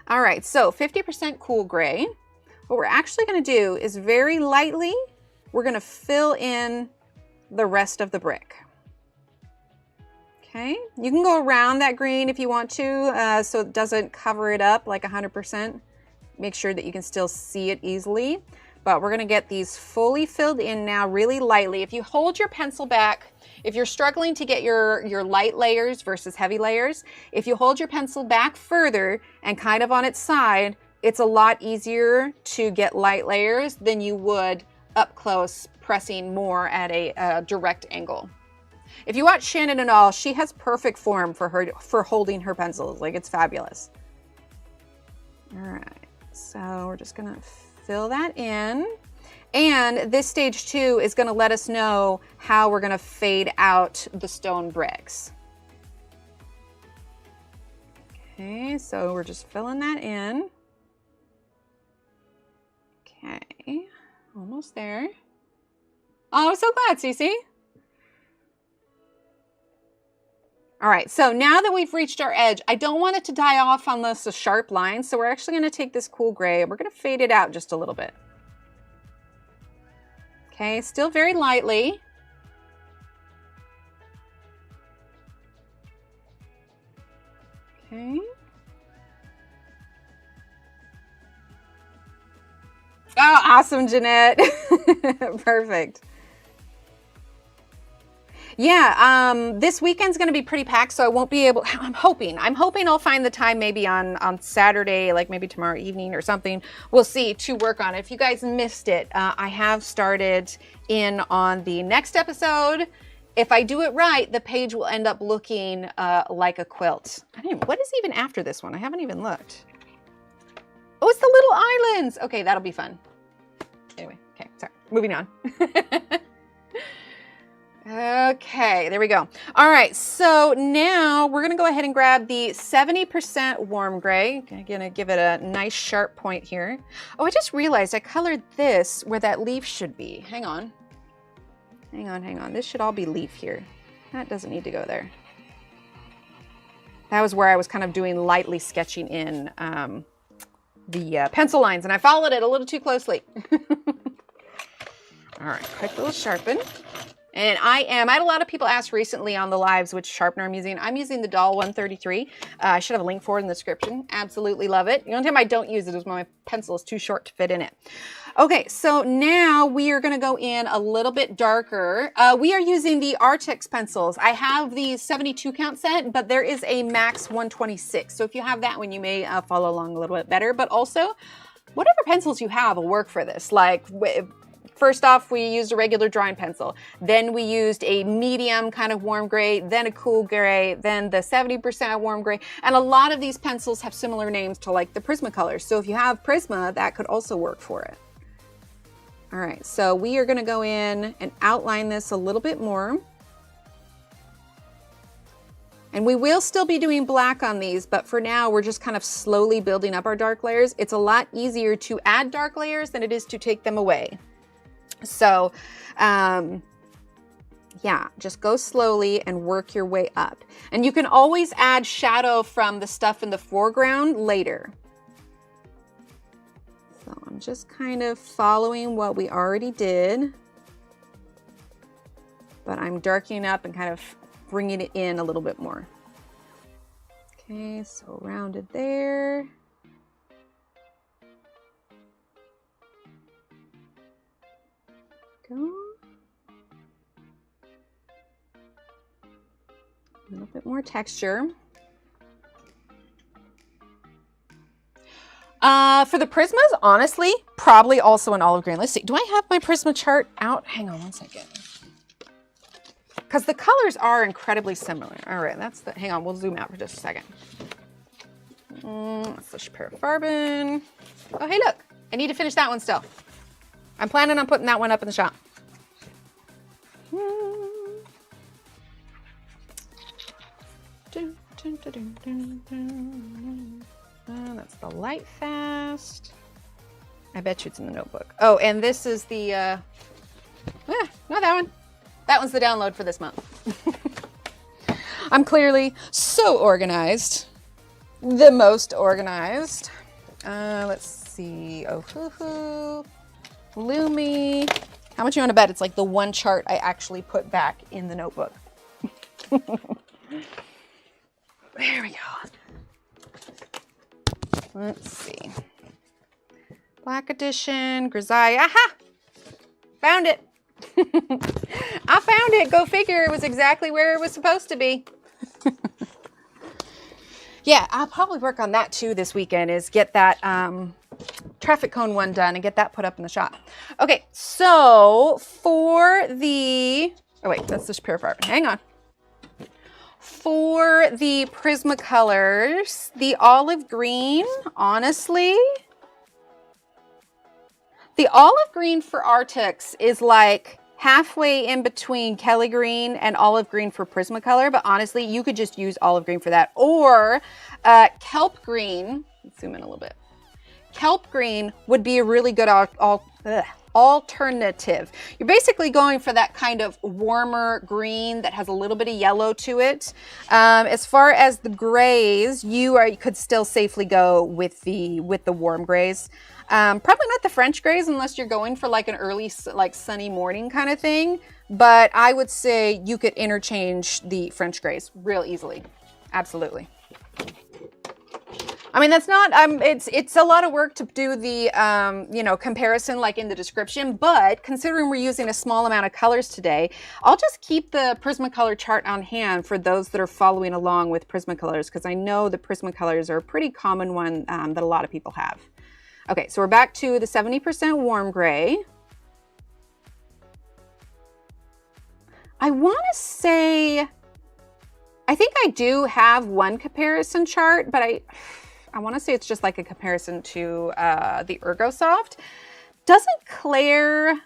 All right, so 50% cool gray. What we're actually gonna do is very lightly, we're gonna fill in the rest of the brick. Okay, you can go around that green if you want to, so it doesn't cover it up like 100%. Make sure that you can still see it easily. But we're gonna get these fully filled in now really lightly. If you hold your pencil back, if you're struggling to get your light layers versus heavy layers, if you hold your pencil back further and kind of on its side, it's a lot easier to get light layers than you would up close pressing more at a direct angle. If you watch Shannon and all, she has perfect form for holding her pencils. Like, it's fabulous. All right, so we're just gonna fill that in. And this stage 2 is gonna let us know how we're gonna fade out the stone bricks. Okay, so we're just filling that in. Okay, almost there. Oh, I'm so glad, Cece. All right, so now that we've reached our edge, I don't want it to die off on this a sharp line, so we're actually gonna take this cool gray and we're gonna fade it out just a little bit. Okay, still very lightly. Okay. Oh, awesome, Jeanette. Perfect. Yeah, this weekend's gonna be pretty packed, so I won't be able, I'm hoping I'll find the time maybe on Saturday, like maybe tomorrow evening or something. We'll see, to work on it. If you guys missed it, I have started in on the next episode. If I do it right, the page will end up looking like a quilt. What is even after this one? I haven't even looked. Oh, it's the little islands. Okay, that'll be fun. Anyway, okay, sorry, moving on. Okay, there we go. All right, so now we're gonna go ahead and grab the 70% warm gray. I'm gonna give it a nice sharp point here. Oh, I just realized I colored this where that leaf should be. Hang on. Hang on, hang on. This should all be leaf here. That doesn't need to go there. That was where I was kind of doing lightly sketching in the pencil lines, and I followed it a little too closely. All right, quick little sharpen. And I had a lot of people ask recently on the lives which sharpener I'm using. I'm using the Doll 133. I should have a link for it in the description. Absolutely love it. The only time I don't use it is when my pencil is too short to fit in it. Okay, so now we are gonna go in a little bit darker. We are using the Arrtx pencils. I have the 72 count set, but there is a max 126. So if you have that one, you may follow along a little bit better, but also whatever pencils you have will work for this. Like, first off, we used a regular drawing pencil. Then we used a medium kind of warm gray, then a cool gray, then the 70% warm gray. And a lot of these pencils have similar names to like the Prismacolors. So if you have Prisma, that could also work for it. All right, so we are gonna go in and outline this a little bit more. And we will still be doing black on these, but for now, we're just kind of slowly building up our dark layers. It's a lot easier to add dark layers than it is to take them away. So, yeah, just go slowly and work your way up. And you can always add shadow from the stuff in the foreground later. So I'm just kind of following what we already did, but I'm darkening up and kind of bringing it in a little bit more. Okay, so rounded there. Go. A little bit more texture. For the Prismas, honestly, probably also an olive green. Let's see, do I have my Prisma chart out? Hang on one second. Because the colors are incredibly similar. All right, that's the, hang on, we'll zoom out for just a second. Let's just Parafarben. Oh, hey, look, I need to finish that one still. I'm planning on putting that one up in the shop. That's the Light Fast. I bet you it's in the notebook. Oh, and this is the, not that one. That one's the download for this month. I'm clearly so organized. The most organized. Let's see. Oh, hoo-hoo. Lumi. How much you want to bet it's like the one chart I actually put back in the notebook? There we go. Let's see. Black Edition, Grisaille. Aha! Found it. I found it. Go figure. It was exactly where it was supposed to be. Yeah, I'll probably work on that too this weekend, is get that traffic cone one done and get that put up in the shop. Okay, so for the... Oh, wait, that's just Purifier. Hang on. For the Prismacolors, the olive green, honestly... The olive green for Arrtx is like halfway in between Kelly green and olive green for Prismacolor, but honestly, you could just use olive green for that. Or kelp green, let's zoom in a little bit. Kelp green would be a really good alternative. You're basically going for that kind of warmer green that has a little bit of yellow to it. As far as the grays, you could still safely go with the warm grays. Probably not the French grays unless you're going for like an early, like sunny morning kind of thing. But I would say you could interchange the French grays real easily. Absolutely. I mean, that's not, it's a lot of work to do the, you know, comparison like in the description, but considering we're using a small amount of colors today, I'll just keep the Prismacolor chart on hand for those that are following along with Prismacolors, because I know the Prismacolors are a pretty common one that a lot of people have. Okay, so we're back to the 70% warm gray. I want to say, I think I do have one comparison chart, but I want to say it's just like a comparison to the Ergosoft. Doesn't Claire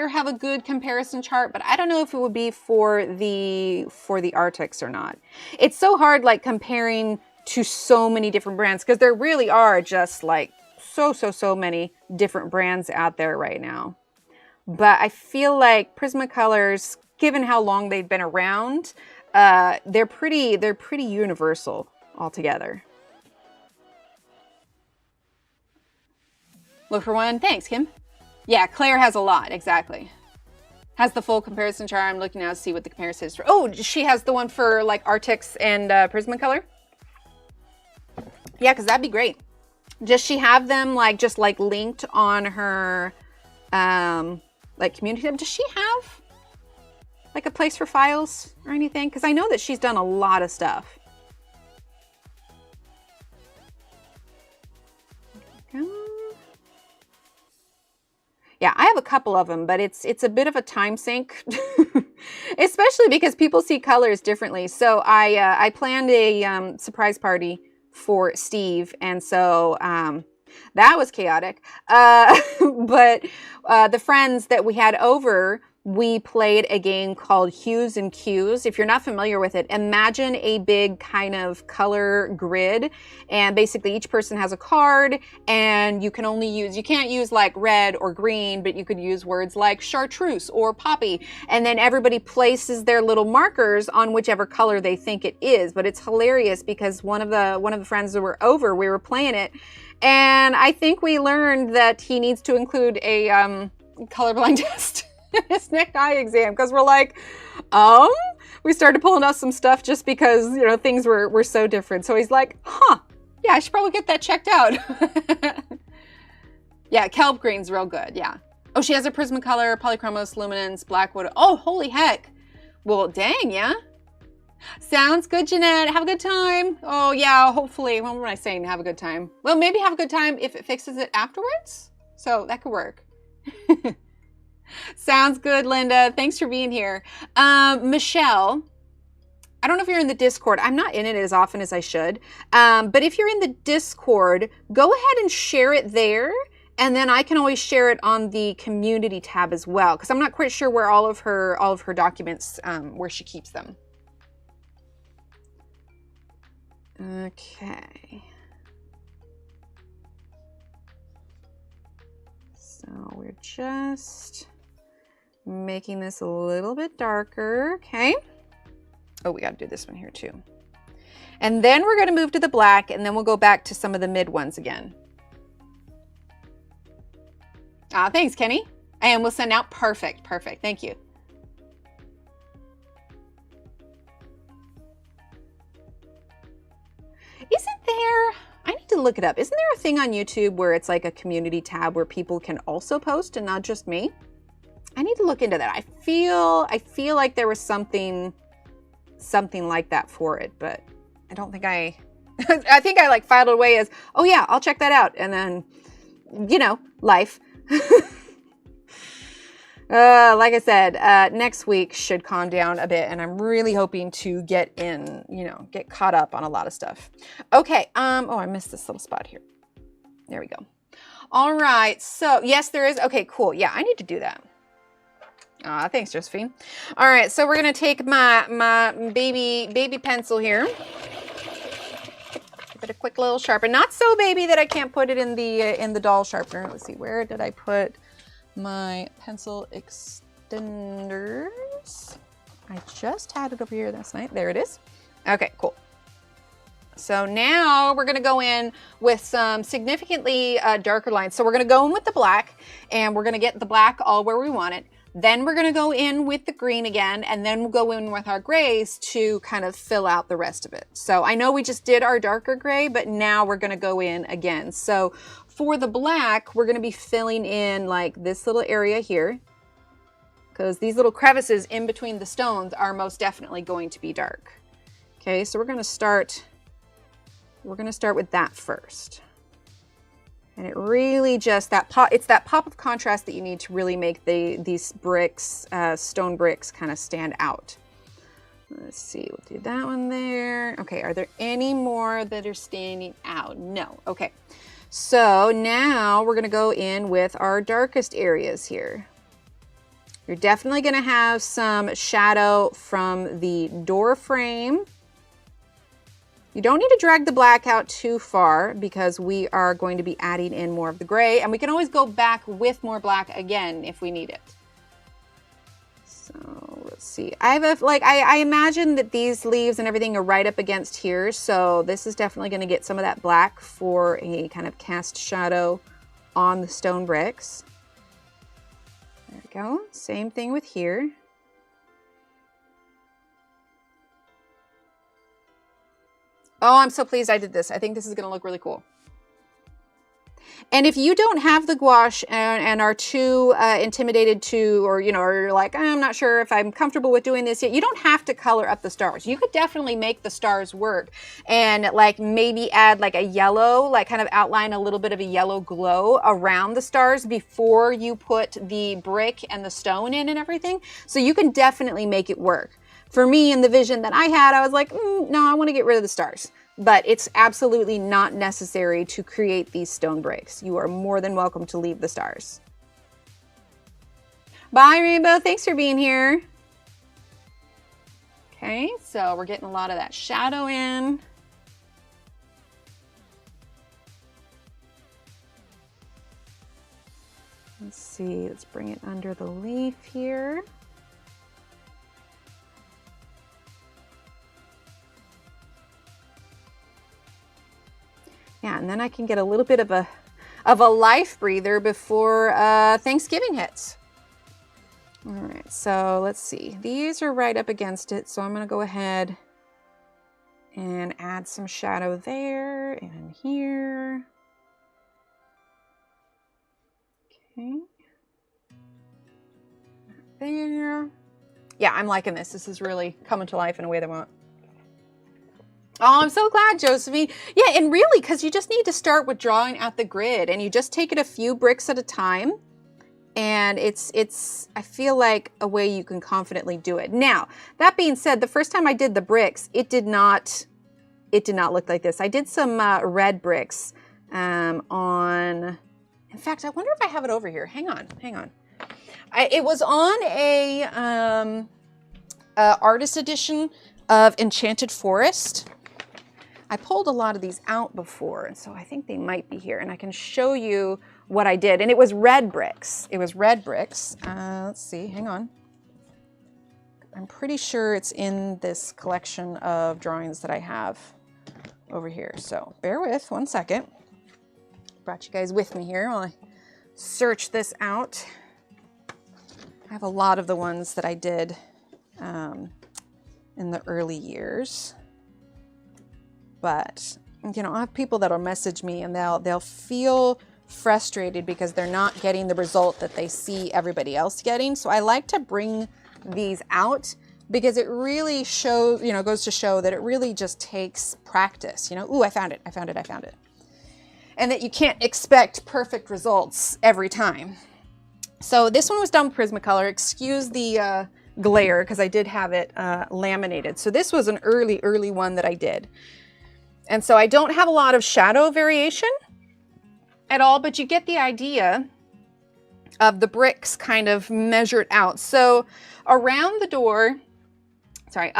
have a good comparison chart? But I don't know if it would be for the Arrtx or not. It's so hard like comparing to so many different brands, because there really are just like so many different brands out there right now. But I feel like Prismacolors, given how long they've been around, they're pretty universal altogether. Look for one. Thanks, Kim. Yeah, Claire has a lot, exactly. Has the full comparison chart. I'm looking now to see what the comparison is for. Oh, she has the one for like Arrtx and Prismacolor. Yeah, because that'd be great. Does she have them like just like linked on her like community tab? Does she have like a place for files or anything? Because I know that she's done a lot of stuff. Yeah, I have a couple of them, but it's a bit of a time sink, especially because people see colors differently. So I planned a surprise party for Steve, and so that was chaotic. But the friends that we had over, we played a game called Hues and Cues. If you're not familiar with it, imagine a big kind of color grid, and basically each person has a card, and you can't use like red or green, but you could use words like chartreuse or poppy, and then everybody places their little markers on whichever color they think it is. But it's hilarious because one of the friends that were over, we were playing it, and I think we learned that he needs to include a colorblind test. His neck eye exam, because we're like, we started pulling out some stuff just because, you know, things were so different. So he's like, yeah, I should probably get that checked out. Yeah, kelp green's real good. Yeah. Oh, she has a Prismacolor, Polychromos, Luminance, Blackwood. Oh, holy heck. Well, dang, yeah. Sounds good, Jeanette. Have a good time. Oh, yeah, hopefully. What am I saying? Have a good time. Well, maybe have a good time if it fixes it afterwards. So that could work. Sounds good, Linda. Thanks for being here. Michelle, I don't know if you're in the Discord. I'm not in it as often as I should. But if you're in the Discord, go ahead and share it there. And then I can always share it on the community tab as well, because I'm not quite sure where all of her documents, where she keeps them. Okay. So we're just making this a little bit darker. Okay. Oh, we got to do this one here too. And then we're going to move to the black, and then we'll go back to some of the mid ones again. Thanks, Kenny. And we'll send out perfect. Perfect. Thank you. look it up. Isn't there a thing on YouTube where it's like a community tab where people can also post and not just me? I need to look into that. I feel like there was something like that for it, but I don't think I think I like filed it away as, oh yeah, I'll check that out. And then, you know, life. Like I said, next week should calm down a bit, and I'm really hoping to get in, you know, get caught up on a lot of stuff. Okay. Oh, I missed this little spot here. There we go. All right. So yes, there is. Okay, cool. Yeah, I need to do that. Thanks, Josephine. All right. So we're going to take my baby pencil here. Give it a quick little sharpen. Not so baby that I can't put it in the doll sharpener. Let's see. Where did I put my pencil extenders? I just had it over here last night. There it is. Okay, cool. So now we're going to go in with some significantly darker lines. So we're going to go in with the black, and we're going to get the black all where we want it. Then we're going to go in with the green again, and then we'll go in with our grays to kind of fill out the rest of it. So I know we just did our darker gray, but now we're going to go in again. So for the black, we're going to be filling in like this little area here, because these little crevices in between the stones are most definitely going to be dark. Okay, so we're going to start with that first. And it really just, it's that pop of contrast that you need to really make these bricks, stone bricks, kind of stand out. Let's see, we'll do that one there. Okay, are there any more that are standing out? No, okay. So now we're gonna go in with our darkest areas here. You're definitely gonna have some shadow from the door frame. You don't need to drag the black out too far because we are going to be adding in more of the gray, and we can always go back with more black again if we need it. So let's see. I imagine that these leaves and everything are right up against here, so this is definitely going to get some of that black for a kind of cast shadow on the stone bricks. There we go. Same thing with here. Oh, I'm so pleased I did this. I think this is going to look really cool. And if you don't have the gouache and are too intimidated to, or, you know, or you're like, I'm not sure if I'm comfortable with doing this yet, you don't have to color up the stars. You could definitely make the stars work and like maybe add like a yellow, like kind of outline a little bit of a yellow glow around the stars before you put the brick and the stone in and everything. So you can definitely make it work. For me, in the vision that I had, I was like, no, I want to get rid of the stars. But it's absolutely not necessary to create these stone bricks. You are more than welcome to leave the stars. Bye, Rainbow. Thanks for being here. Okay, so we're getting a lot of that shadow in. Let's see, let's bring it under the leaf here. Yeah, and then I can get a little bit of a life breather before Thanksgiving hits. All right, so let's see. These are right up against it, so I'm going to go ahead and add some shadow there and here. Okay. There. Yeah, I'm liking this. This is really coming to life in a way that I want. Oh, I'm so glad, Josephine. Yeah, and really, because you just need to start with drawing out the grid, and you just take it a few bricks at a time, and it's I feel like a way you can confidently do it. Now, that being said, the first time I did the bricks, it did not look like this. I did some red bricks on. In fact, I wonder if I have it over here. Hang on. It was on a artist edition of Enchanted Forest. I pulled a lot of these out before, and so I think they might be here, and I can show you what I did. And it was red bricks. It was red bricks. Let's see, hang on. I'm pretty sure it's in this collection of drawings that I have over here. So bear with 1 second. Brought you guys with me here while I search this out. I have a lot of the ones that I did in the early years. But you know, I have people that'll message me and they'll feel frustrated because they're not getting the result that they see everybody else getting. So I like to bring these out because it really shows, you know, goes to show that it really just takes practice. You know, ooh, I found it. And that you can't expect perfect results every time. So this one was done with Prismacolor. Excuse the glare because I did have it laminated. So this was an early one that I did. And so I don't have a lot of shadow variation at all, but you get the idea of the bricks kind of measured out. So around the door, hang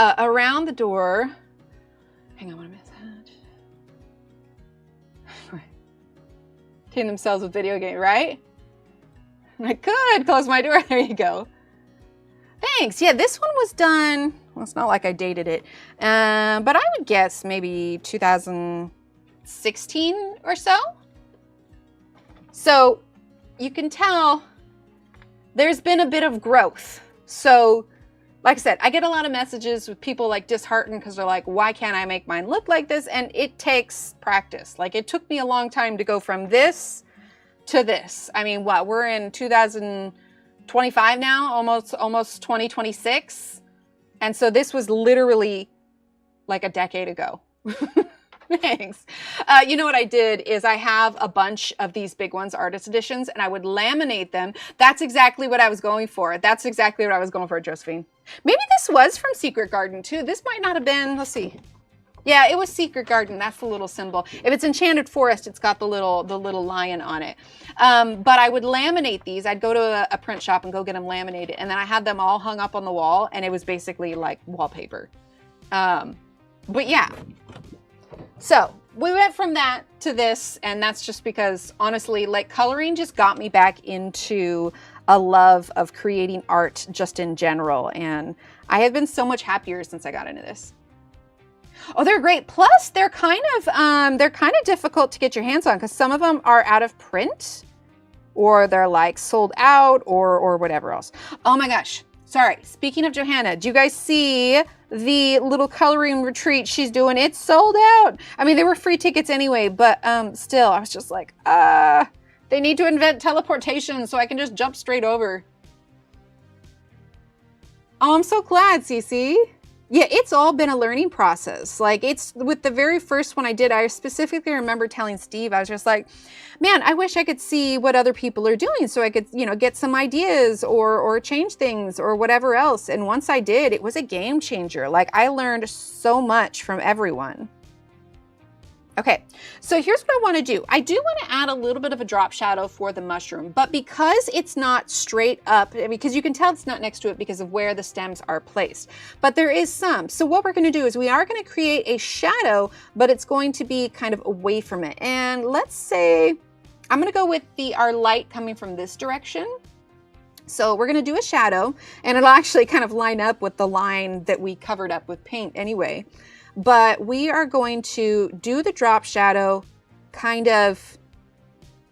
on, what I missed that. Team themselves with video game, right? I could close my door. There you go. Thanks. Yeah, this one was done. Well, it's not like I dated it, but I would guess maybe 2016 or so. So you can tell there's been a bit of growth. So like I said, I get a lot of messages with people like disheartened because they're like, why can't I make mine look like this? And it takes practice. Like it took me a long time to go from this to this. I mean, what, we're in 2025 now, almost 2026. And so this was literally like a decade ago. Thanks. You know what I did is I have a bunch of these big ones, artist editions, and I would laminate them. That's exactly what I was going for. That's exactly what I was going for, Josephine. Maybe this was from Secret Garden too. This might not have been, let's see. Yeah, it was Secret Garden. That's the little symbol. If it's Enchanted Forest, it's got the little lion on it. But I would laminate these. I'd go to a print shop and go get them laminated. And then I had them all hung up on the wall, and it was basically like wallpaper. But yeah. So we went from that to this, and that's just because honestly, like coloring just got me back into a love of creating art just in general. And I have been so much happier since I got into this. Oh, they're great. Plus they're kind of difficult to get your hands on because some of them are out of print or they're like sold out or whatever else. Oh my gosh. Sorry. Speaking of Johanna, do you guys see the little coloring retreat she's doing? It's sold out. I mean, they were free tickets anyway, but still, I was just like, they need to invent teleportation so I can just jump straight over. Oh, I'm so glad, Cece. Yeah, it's all been a learning process. Like it's with the very first one I did, I specifically remember telling Steve, I was just like, man, I wish I could see what other people are doing so I could, you know, get some ideas or change things or whatever else. And once I did, it was a game changer. Like I learned so much from everyone. Okay, so here's what I want to do. I do want to add a little bit of a drop shadow for the mushroom, but because it's not straight up, because you can tell it's not next to it because of where the stems are placed, but there is some. So what we're going to do is we are going to create a shadow, but it's going to be kind of away from it. And let's say, I'm going to go with our light coming from this direction. So we're going to do a shadow, and it'll actually kind of line up with the line that we covered up with paint anyway. But we are going to do the drop shadow kind of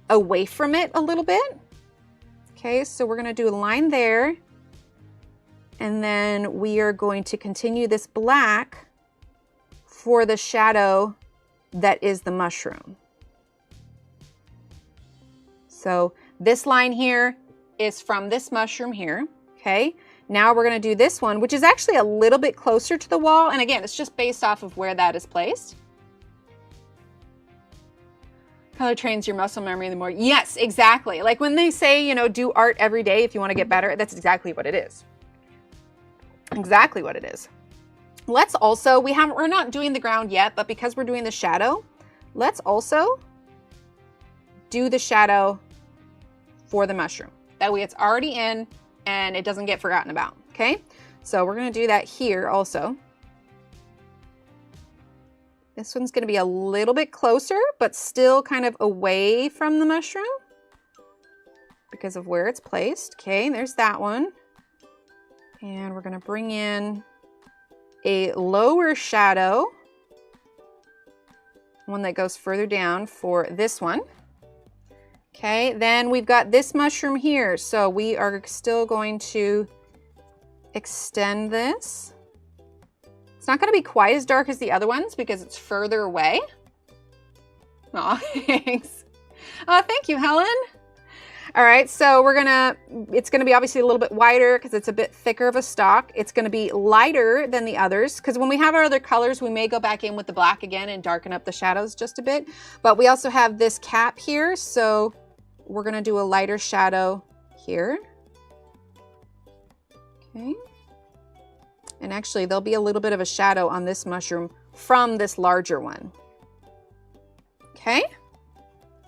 away from it a little bit. Okay, so we're going to do a line there. And then we are going to continue this black for the shadow that is the mushroom. So this line here is from this mushroom here, okay? Now we're going to do this one, which is actually a little bit closer to the wall. And again, it's just based off of where that is placed. Color trains your muscle memory the more. Yes, exactly. Like when they say, you know, do art every day if you want to get better, that's exactly what it is. Exactly what it is. Let's also, we're not doing the ground yet, but because we're doing the shadow, let's also do the shadow for the mushroom. That way it's already in and it doesn't get forgotten about, okay? So we're gonna do that here also. This one's gonna be a little bit closer, but still kind of away from the mushroom because of where it's placed. Okay, there's that one. And we're gonna bring in a lower shadow, one that goes further down for this one. Okay, then we've got this mushroom here. So we are still going to extend this. It's not going to be quite as dark as the other ones because it's further away. Aw, thanks. Oh, thank you, Helen. All right, so it's gonna be obviously a little bit wider because it's a bit thicker of a stock. It's gonna be lighter than the others because when we have our other colors, we may go back in with the black again and darken up the shadows just a bit. But we also have this cap here, so we're gonna do a lighter shadow here. Okay. And actually, there'll be a little bit of a shadow on this mushroom from this larger one. Okay.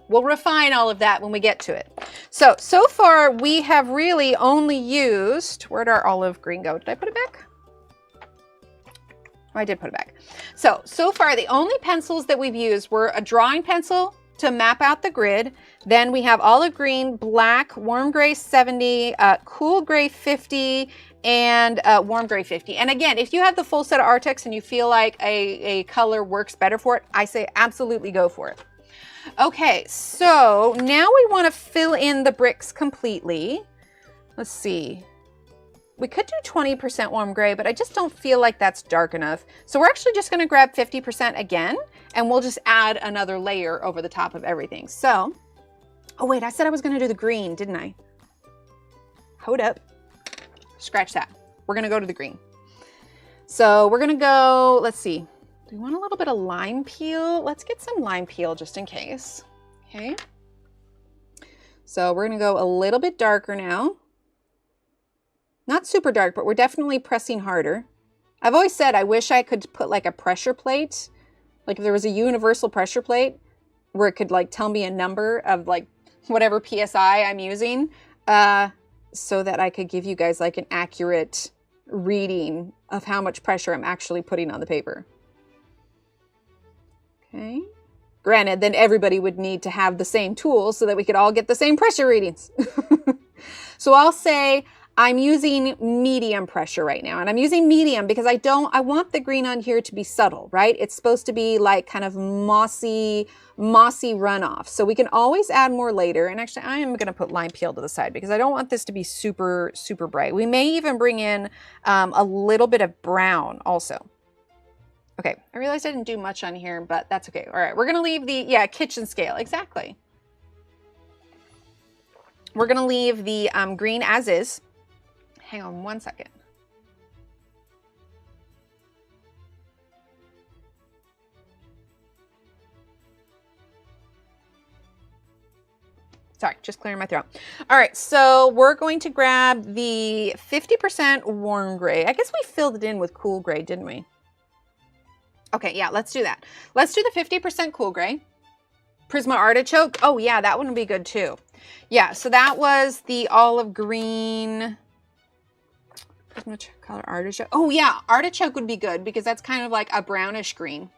We'll refine all of that when we get to it. So far we have really only used, where'd our olive green go? Did I put it back? Oh, I did put it back. So far the only pencils that we've used were a drawing pencil to map out the grid. Then we have olive green, black, warm gray 70, cool gray 50, and warm gray 50. And again, if you have the full set of Arrtx and you feel like a color works better for it, I say absolutely go for it. Okay, so now we want to fill in the bricks completely. Let's see. We could do 20% warm gray, but I just don't feel like that's dark enough. So we're actually just going to grab 50% again, and we'll just add another layer over the top of everything. So, oh wait, I said I was going to do the green, didn't I? Hold up. Scratch that. We're going to go to the green. So we're going to go, let's see. Do we want a little bit of lime peel? Let's get some lime peel just in case. Okay. So we're going to go a little bit darker now. Not super dark, but we're definitely pressing harder. I've always said I wish I could put like a pressure plate. Like if there was a universal pressure plate where it could like tell me a number of like whatever PSI I'm using, so that I could give you guys like an accurate reading of how much pressure I'm actually putting on the paper. Okay. Granted, then everybody would need to have the same tools so that we could all get the same pressure readings. So I'll say I'm using medium pressure right now. And I'm using medium because I want the green on here to be subtle, right? It's supposed to be like kind of mossy runoff. So we can always add more later. And actually I am going to put lime peel to the side because I don't want this to be super, super bright. We may even bring in a little bit of brown also. Okay, I realized I didn't do much on here, but that's okay. All right, we're gonna leave the, yeah, kitchen scale, exactly. We're gonna leave the green as is. Hang on one second. Sorry, just clearing my throat. All right, so we're going to grab the 50% warm gray. I guess we filled it in with cool gray, didn't we? Okay, yeah, let's do that. Let's do the 50% cool gray. Prisma Artichoke. Oh yeah, that one would be good too. Yeah, so that was the olive green. Prisma color artichoke. Oh yeah, artichoke would be good because that's kind of like a brownish green.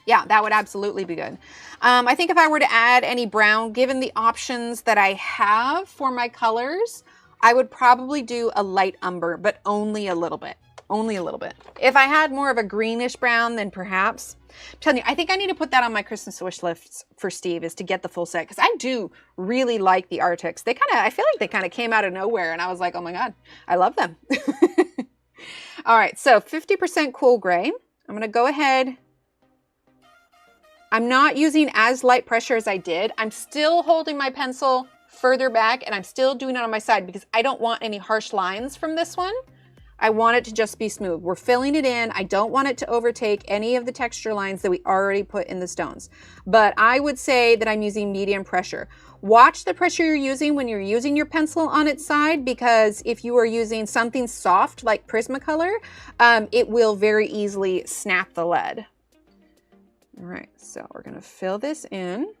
Yeah, that would absolutely be good. I think if I were to add any brown, given the options that I have for my colors, I would probably do a light umber, but only a little bit. Only a little bit. If I had more of a greenish brown, then perhaps. I'm telling you, I think I need to put that on my Christmas wish list for Steve, is to get the full set, because I do really like the Arrtx. They kind of, I feel like they kind of came out of nowhere, and I was like, oh my God, I love them. All right, so 50% cool gray. I'm gonna go ahead. I'm not using as light pressure as I did. I'm still holding my pencil further back, and I'm still doing it on my side because I don't want any harsh lines from this one. I want it to just be smooth. We're filling it in. I don't want it to overtake any of the texture lines that we already put in the stones. But I would say that I'm using medium pressure. Watch the pressure you're using when you're using your pencil on its side, because if you are using something soft like Prismacolor, it will very easily snap the lead. All right, so we're gonna fill this in.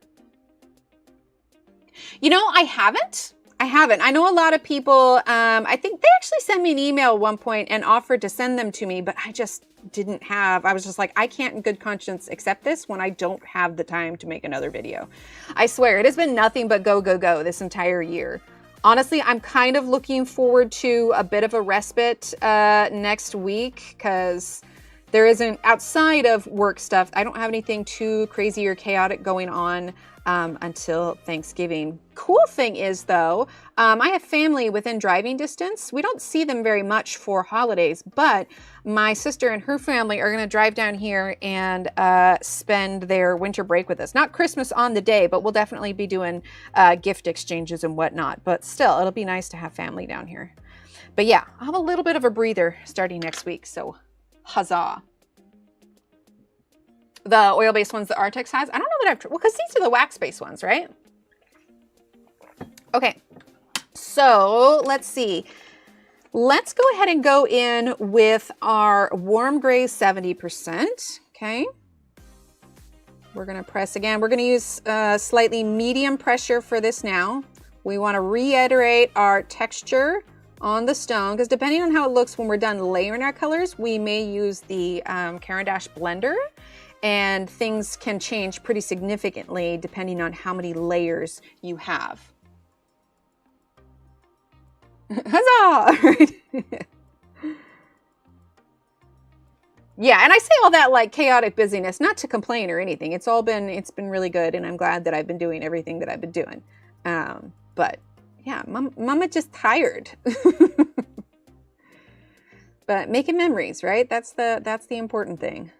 You know, I haven't. I know a lot of people, I think they actually sent me an email at one point and offered to send them to me, but I just didn't have, I was just like, I can't in good conscience accept this when I don't have the time to make another video. I swear, it has been nothing but go, go, go this entire year. Honestly, I'm kind of looking forward to a bit of a respite next week, because there isn't, outside of work stuff, I don't have anything too crazy or chaotic going on. until Thanksgiving. Cool thing is though, I have family within driving distance. We don't see them very much for holidays, but my sister and her family are gonna drive down here and spend their winter break with us. Not Christmas on the day, but we'll definitely be doing gift exchanges and whatnot. But still, it'll be nice to have family down here. But yeah, I'll have a little bit of a breather starting next week, so huzzah. The oil-based ones that Arrtx has, I don't know that I've, well, because these are the wax-based ones, right? Okay, so let's see. Let's go ahead and go in with our warm gray 70%, okay? We're gonna press again. We're gonna use slightly medium pressure for this now. We wanna reiterate our texture on the stone, because depending on how it looks when we're done layering our colors, we may use the Caran d'Ache blender, and things can change pretty significantly depending on how many layers you have. Huzzah! Yeah, and I say all that like chaotic busyness, not to complain or anything. It's been really good, and I'm glad that I've been doing everything that I've been doing. But yeah, mama just tired. But making memories, right? That's the important thing.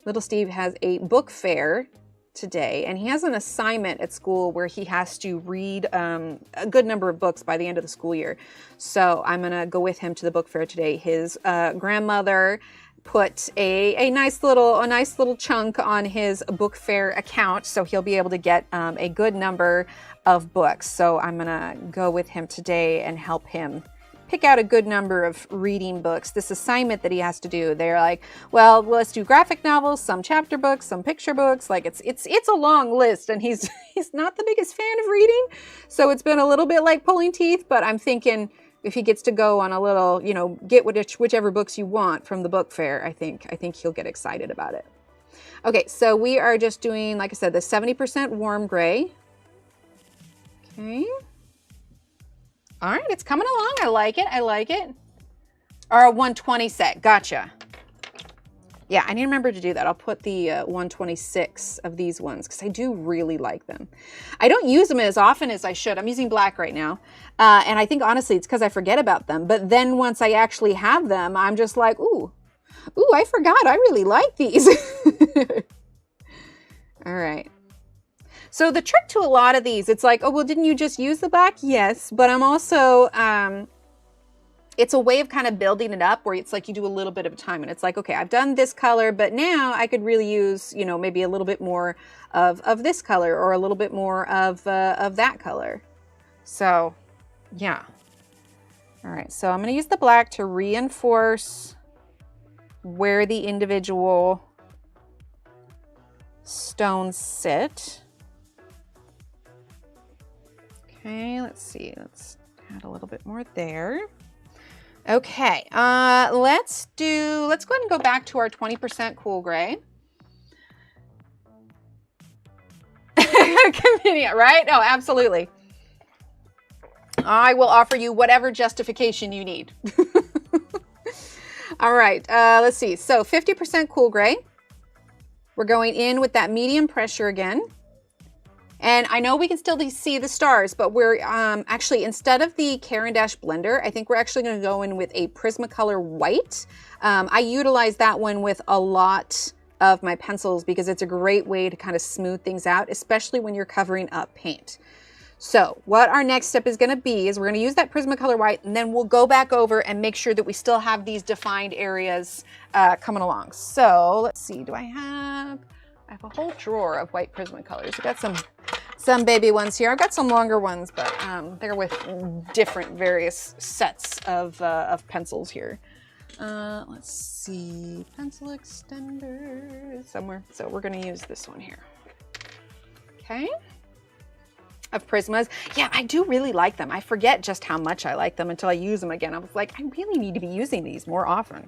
Little Steve has a book fair today, and he has an assignment at school where he has to read a good number of books by the end of the school year. So I'm gonna go with him to the book fair today. His grandmother put a nice little chunk on his book fair account, so he'll be able to get a good number of books. So I'm gonna go with him today and help him pick out a good number of reading books. This assignment that he has to do, they're like, well, let's do graphic novels, some chapter books, some picture books. Like it's a long list, and he's not the biggest fan of reading, so it's been a little bit like pulling teeth. But I'm thinking if he gets to go on a little, you know, get whichever books you want from the book fair, I think he'll get excited about it. Okay, so we are just doing, like I said, the 70% warm gray. Okay. All right, it's coming along. I like it. I like it. Or a 120 set. Gotcha. Yeah, I need to remember to do that. I'll put the 126 of these ones because I do really like them. I don't use them as often as I should. I'm using black right now. And I think, honestly, it's because I forget about them. But then once I actually have them, I'm just like, ooh, I forgot. I really like these. All right. So the trick to a lot of these, it's like, oh, well, didn't you just use the black? Yes, but I'm also, it's a way of kind of building it up where it's like you do a little bit of time, and it's like, okay, I've done this color, but now I could really use, you know, maybe a little bit more of this color, or a little bit more of that color. So yeah. All right, so I'm gonna use the black to reinforce where the individual stones sit. Okay, let's see. Let's add a little bit more there. Okay, let's go ahead and go back to our 20% cool gray. Convenient, right? No, absolutely. I will offer you whatever justification you need. All right, let's see. So 50% cool gray. We're going in with that medium pressure again. And I know we can still see the stars, but we're actually, instead of the Caran d'Ache blender, I think we're actually going to go in with a Prismacolor white. I utilize that one with a lot of my pencils because it's a great way to kind of smooth things out, especially when you're covering up paint. So what our next step is going to be is we're going to use that Prismacolor white, and then we'll go back over and make sure that we still have these defined areas coming along. So let's see, I have a whole drawer of white Prismacolors. I've got some baby ones here. I've got some longer ones, but they're with different various sets of pencils here. Let's see, pencil extender somewhere. So we're going to use this one here. Okay. Of Prismas. Yeah, I do really like them. I forget just how much I like them until I use them again. I was like, I really need to be using these more often.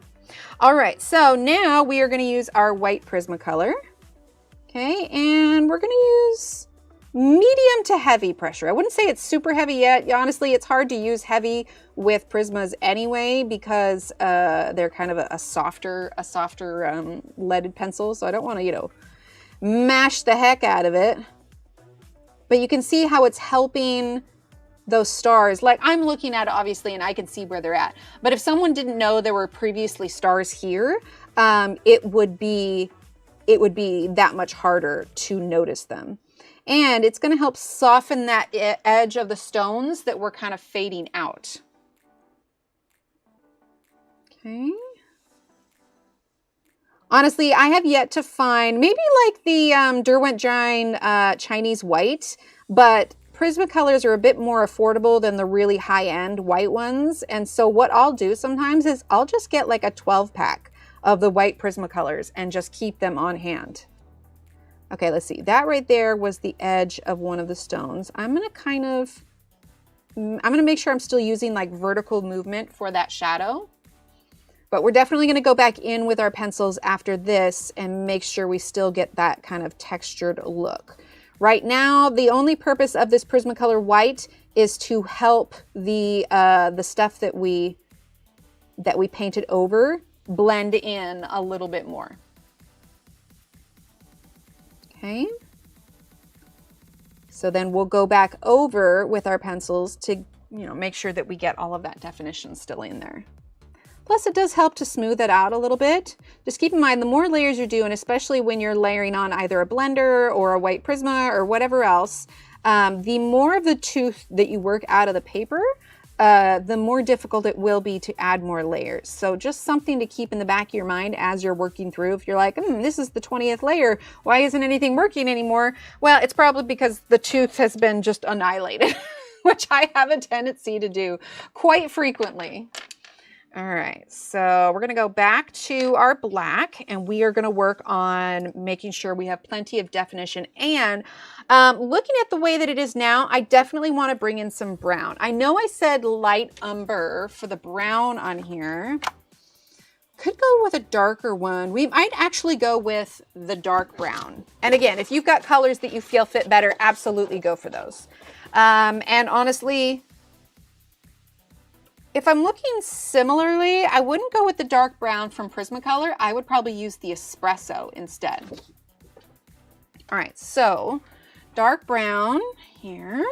All right, so now we are going to use our white Prismacolor. Okay, and we're going to use medium to heavy pressure. I wouldn't say it's super heavy yet. Honestly, it's hard to use heavy with Prismas anyway because they're kind of a softer leaded pencil. So I don't want to, you know, mash the heck out of it. but you can see how it's helping those stars. Like I'm looking at it obviously and I can see where they're at. But if someone didn't know there were previously stars here, it would be that much harder to notice them. And it's going to help soften that edge of the stones that were kind of fading out. Okay. Honestly, I have yet to find, maybe like the Derwent Chinese white, but Prismacolors are a bit more affordable than the really high-end white ones. And so what I'll do sometimes is I'll just get like a 12-pack of the white Prismacolors and just keep them on hand. Okay, let's see. That right there was the edge of one of the stones. I'm going to make sure I'm still using like vertical movement for that shadow. But we're definitely going to go back in with our pencils after this and make sure we still get that kind of textured look. Right now, the only purpose of this Prismacolor white is to help the stuff that we painted over blend in a little bit more. Okay. So then we'll go back over with our pencils to, make sure that we get all of that definition still in there. Plus it does help to smooth it out a little bit. Just keep in mind, the more layers you do, and especially when you're layering on either a blender or a white Prisma or whatever else, the more of the tooth that you work out of the paper, the more difficult it will be to add more layers. So just something to keep in the back of your mind as you're working through. If you're like, this is the 20th layer, why isn't anything working anymore? Well, it's probably because the tooth has been just annihilated, which I have a tendency to do quite frequently. All right, so we're gonna go back to our black and we are gonna work on making sure we have plenty of definition. And looking at the way that it is now, I definitely wanna bring in some brown. I know I said light umber for the brown on here. Could go with a darker one. We might actually go with the dark brown. And again, if you've got colors that you feel fit better, absolutely go for those. And honestly, if I'm looking similarly, I wouldn't go with the dark brown from Prismacolor. I would probably use the espresso instead. All right, so dark brown here.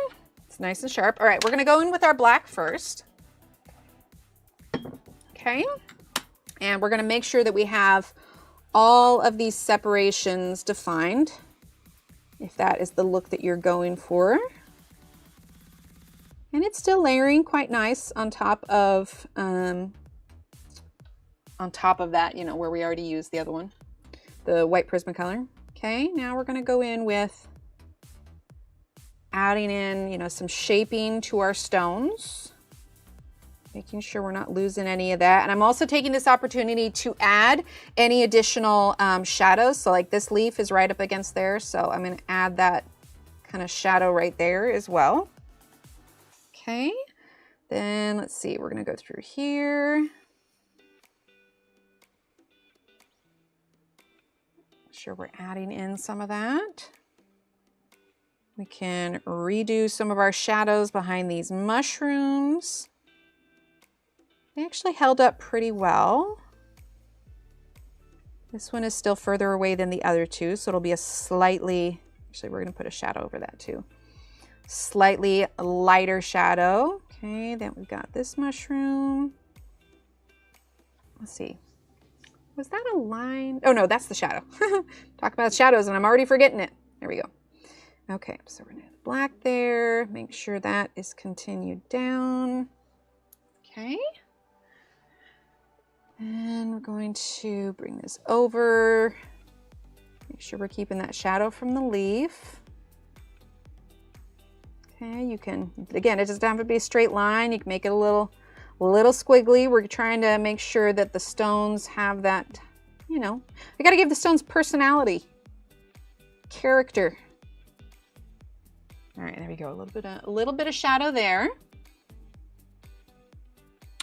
It's nice and sharp. All right, we're gonna go in with our black first. Okay, and we're gonna make sure that we have all of these separations defined, if that is the look that you're going for. And it's still layering quite nice on top of that, where we already used the other one, the white Prismacolor. Okay, now we're gonna go in with adding in, some shaping to our stones, making sure we're not losing any of that. And I'm also taking this opportunity to add any additional shadows. So like this leaf is right up against there. So I'm gonna add that kind of shadow right there as well. Okay, then let's see, we're gonna go through here. Make sure we're adding in some of that. We can redo some of our shadows behind these mushrooms. They actually held up pretty well. This one is still further away than the other two, so it'll be a slightly, actually we're gonna put a shadow over that too. Slightly lighter shadow. Okay, then we've got this mushroom. Let's see. Was that a line? Oh no, that's the shadow. Talk about shadows and I'm already forgetting it. There we go. Okay, so we're gonna add black there. Make sure that is continued down. Okay. And we're going to bring this over. Make sure we're keeping that shadow from the leaf. Okay, you can, again, it doesn't have to be a straight line. You can make it a little squiggly. We're trying to make sure that the stones have that, we got to give the stones personality, character. All right, there we go. A little bit of shadow there.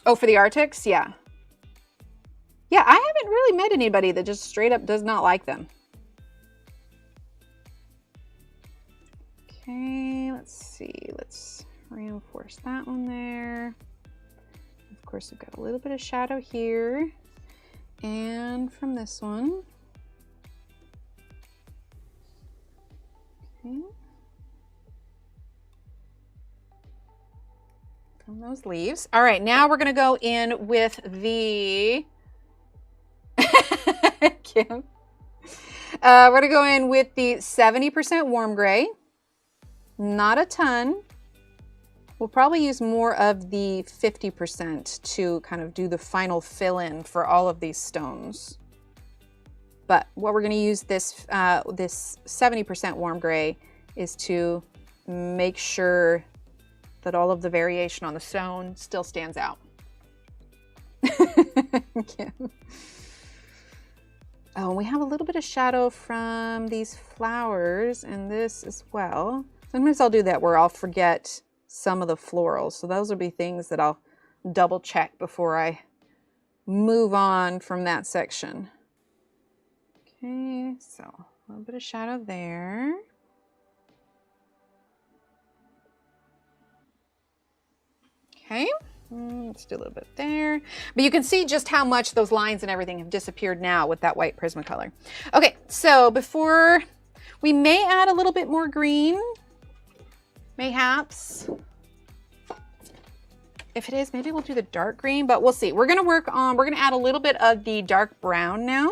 Oh, for the Arrtx, yeah. Yeah, I haven't really met anybody that just straight up does not like them. Okay, let's see. Let's reinforce that one there. Of course, we've got a little bit of shadow here. And from this one. Okay. tone those leaves. All right, now we're gonna go in with the Kim. We're gonna go in with the 70% warm gray. Not a ton. We'll probably use more of the 50% to kind of do the final fill in for all of these stones. But what we're gonna use this 70% warm gray is to make sure that all of the variation on the stone still stands out. Yeah. Oh, we have a little bit of shadow from these flowers and this as well. Sometimes I'll do that where I'll forget some of the florals. So those will be things that I'll double check before I move on from that section. Okay, so a little bit of shadow there. Okay, let's do a little bit there. But you can see just how much those lines and everything have disappeared now with that white Prismacolor. Okay, so before we may add a little bit more green, mayhaps. If it is, maybe we'll do the dark green, but we'll see. We're gonna add a little bit of the dark brown now.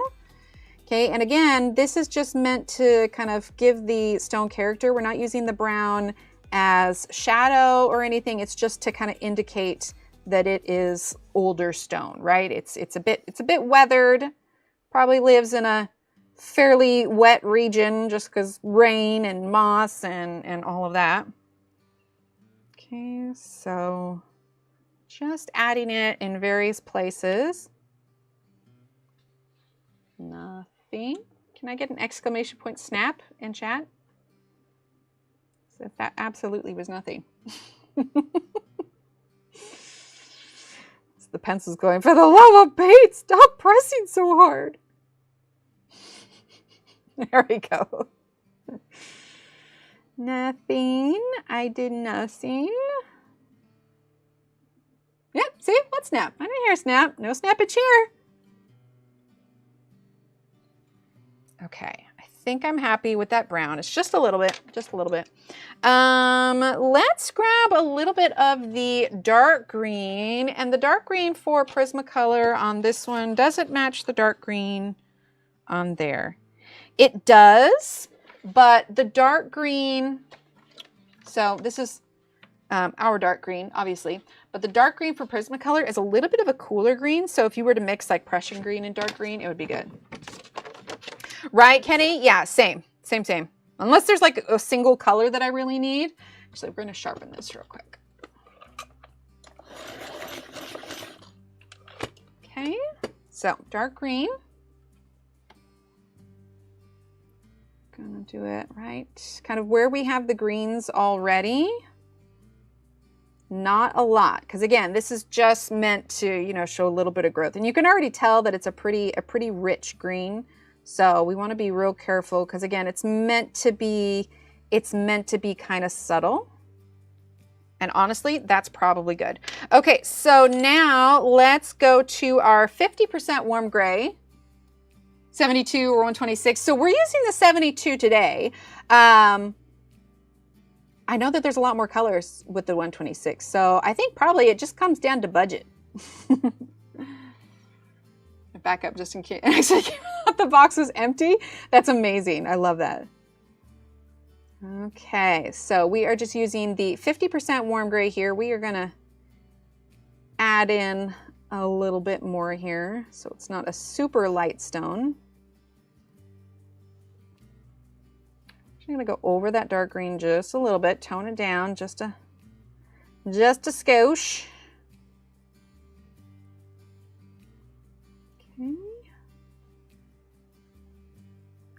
Okay, and again, this is just meant to kind of give the stone character. We're not using the brown as shadow or anything. It's just to kind of indicate that it is older stone, right? It's a bit weathered, probably lives in a fairly wet region just because rain and moss and all of that. Okay, so just adding it in various places. Nothing. Can I get an exclamation point snap in chat? So that absolutely was nothing. The pencil's going, for the love of Pete, stop pressing so hard. There we go. Nothing. I did nothing. Yep, see? What snap? I didn't hear a snap. No snappage here. Okay, I think I'm happy with that brown. It's just a little bit, just a little bit. Let's grab a little bit of the dark green, and the dark green for Prismacolor on this one doesn't match the dark green on there. It does, but the dark green, so this is our dark green, obviously, but the dark green for Prismacolor is a little bit of a cooler green, so if you were to mix like Prussian green and dark green, it would be good. Right, Kenny? Yeah, same. Unless there's like a single color that I really need. Actually, we're going to sharpen this real quick. Okay, so dark green. Gonna do it right kind of where we have the greens already. Not a lot, because again, this is just meant to, you know, show a little bit of growth. And you can already tell that it's a pretty rich green. So we want to be real careful because again, it's meant to be kind of subtle. And honestly, that's probably good. Okay, so now let's go to our 50% warm gray, 72 or 126. So we're using the 72 today. I know that there's a lot more colors with the 126. So I think probably it just comes down to budget. Back up just in case. Actually, the box was empty. That's amazing. I love that. Okay, so we are just using the 50% warm gray here. We are gonna add in a little bit more here, so it's not a super light stone. I'm gonna go over that dark green just a little bit, tone it down just a skosh. Okay.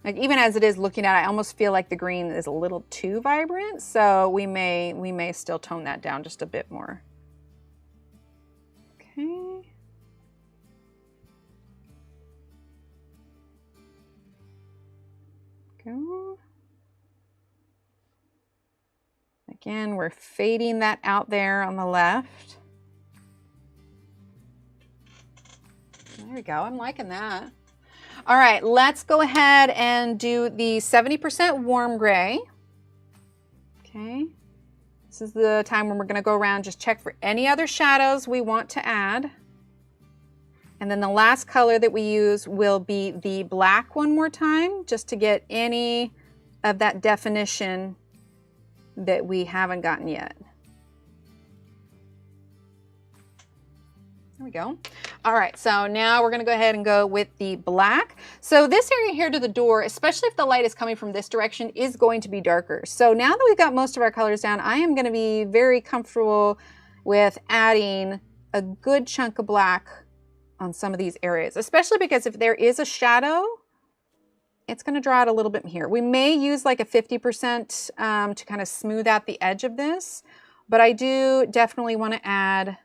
Like even as it is looking at it, I almost feel like the green is a little too vibrant, so we may still tone that down just a bit more. Okay. Go. Again, we're fading that out there on the left. There we go. I'm liking that. All right, let's go ahead and do the 70% warm gray. Okay. This is the time when we're gonna go around, just check for any other shadows we want to add. And then the last color that we use will be the black one more time, just to get any of that definition that we haven't gotten yet. There we go. All right, so now we're gonna go ahead and go with the black. So this area here to the door, especially if the light is coming from this direction, is going to be darker. So now that we've got most of our colors down, I am gonna be very comfortable with adding a good chunk of black on some of these areas, especially because if there is a shadow, it's gonna draw it a little bit here. We may use like a 50% to kind of smooth out the edge of this, but I do definitely wanna add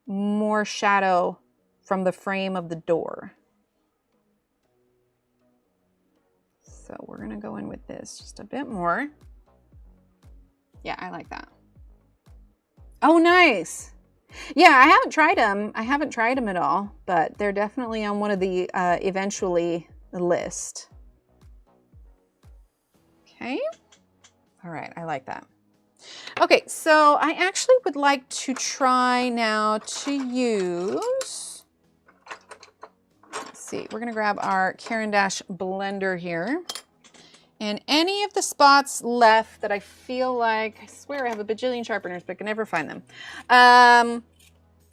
more shadow from the frame of the door. So we're gonna go in with this just a bit more. Yeah, I like that. Oh, nice. Yeah, I haven't tried them. I haven't tried them at all, but they're definitely on one of the eventually list. Okay. All right, I like that. Okay, so I actually would like to try now to use, let's see, we're gonna grab our Caran d'Ache blender here. And any of the spots left that I feel like, I swear I have a bajillion sharpeners, but I can never find them.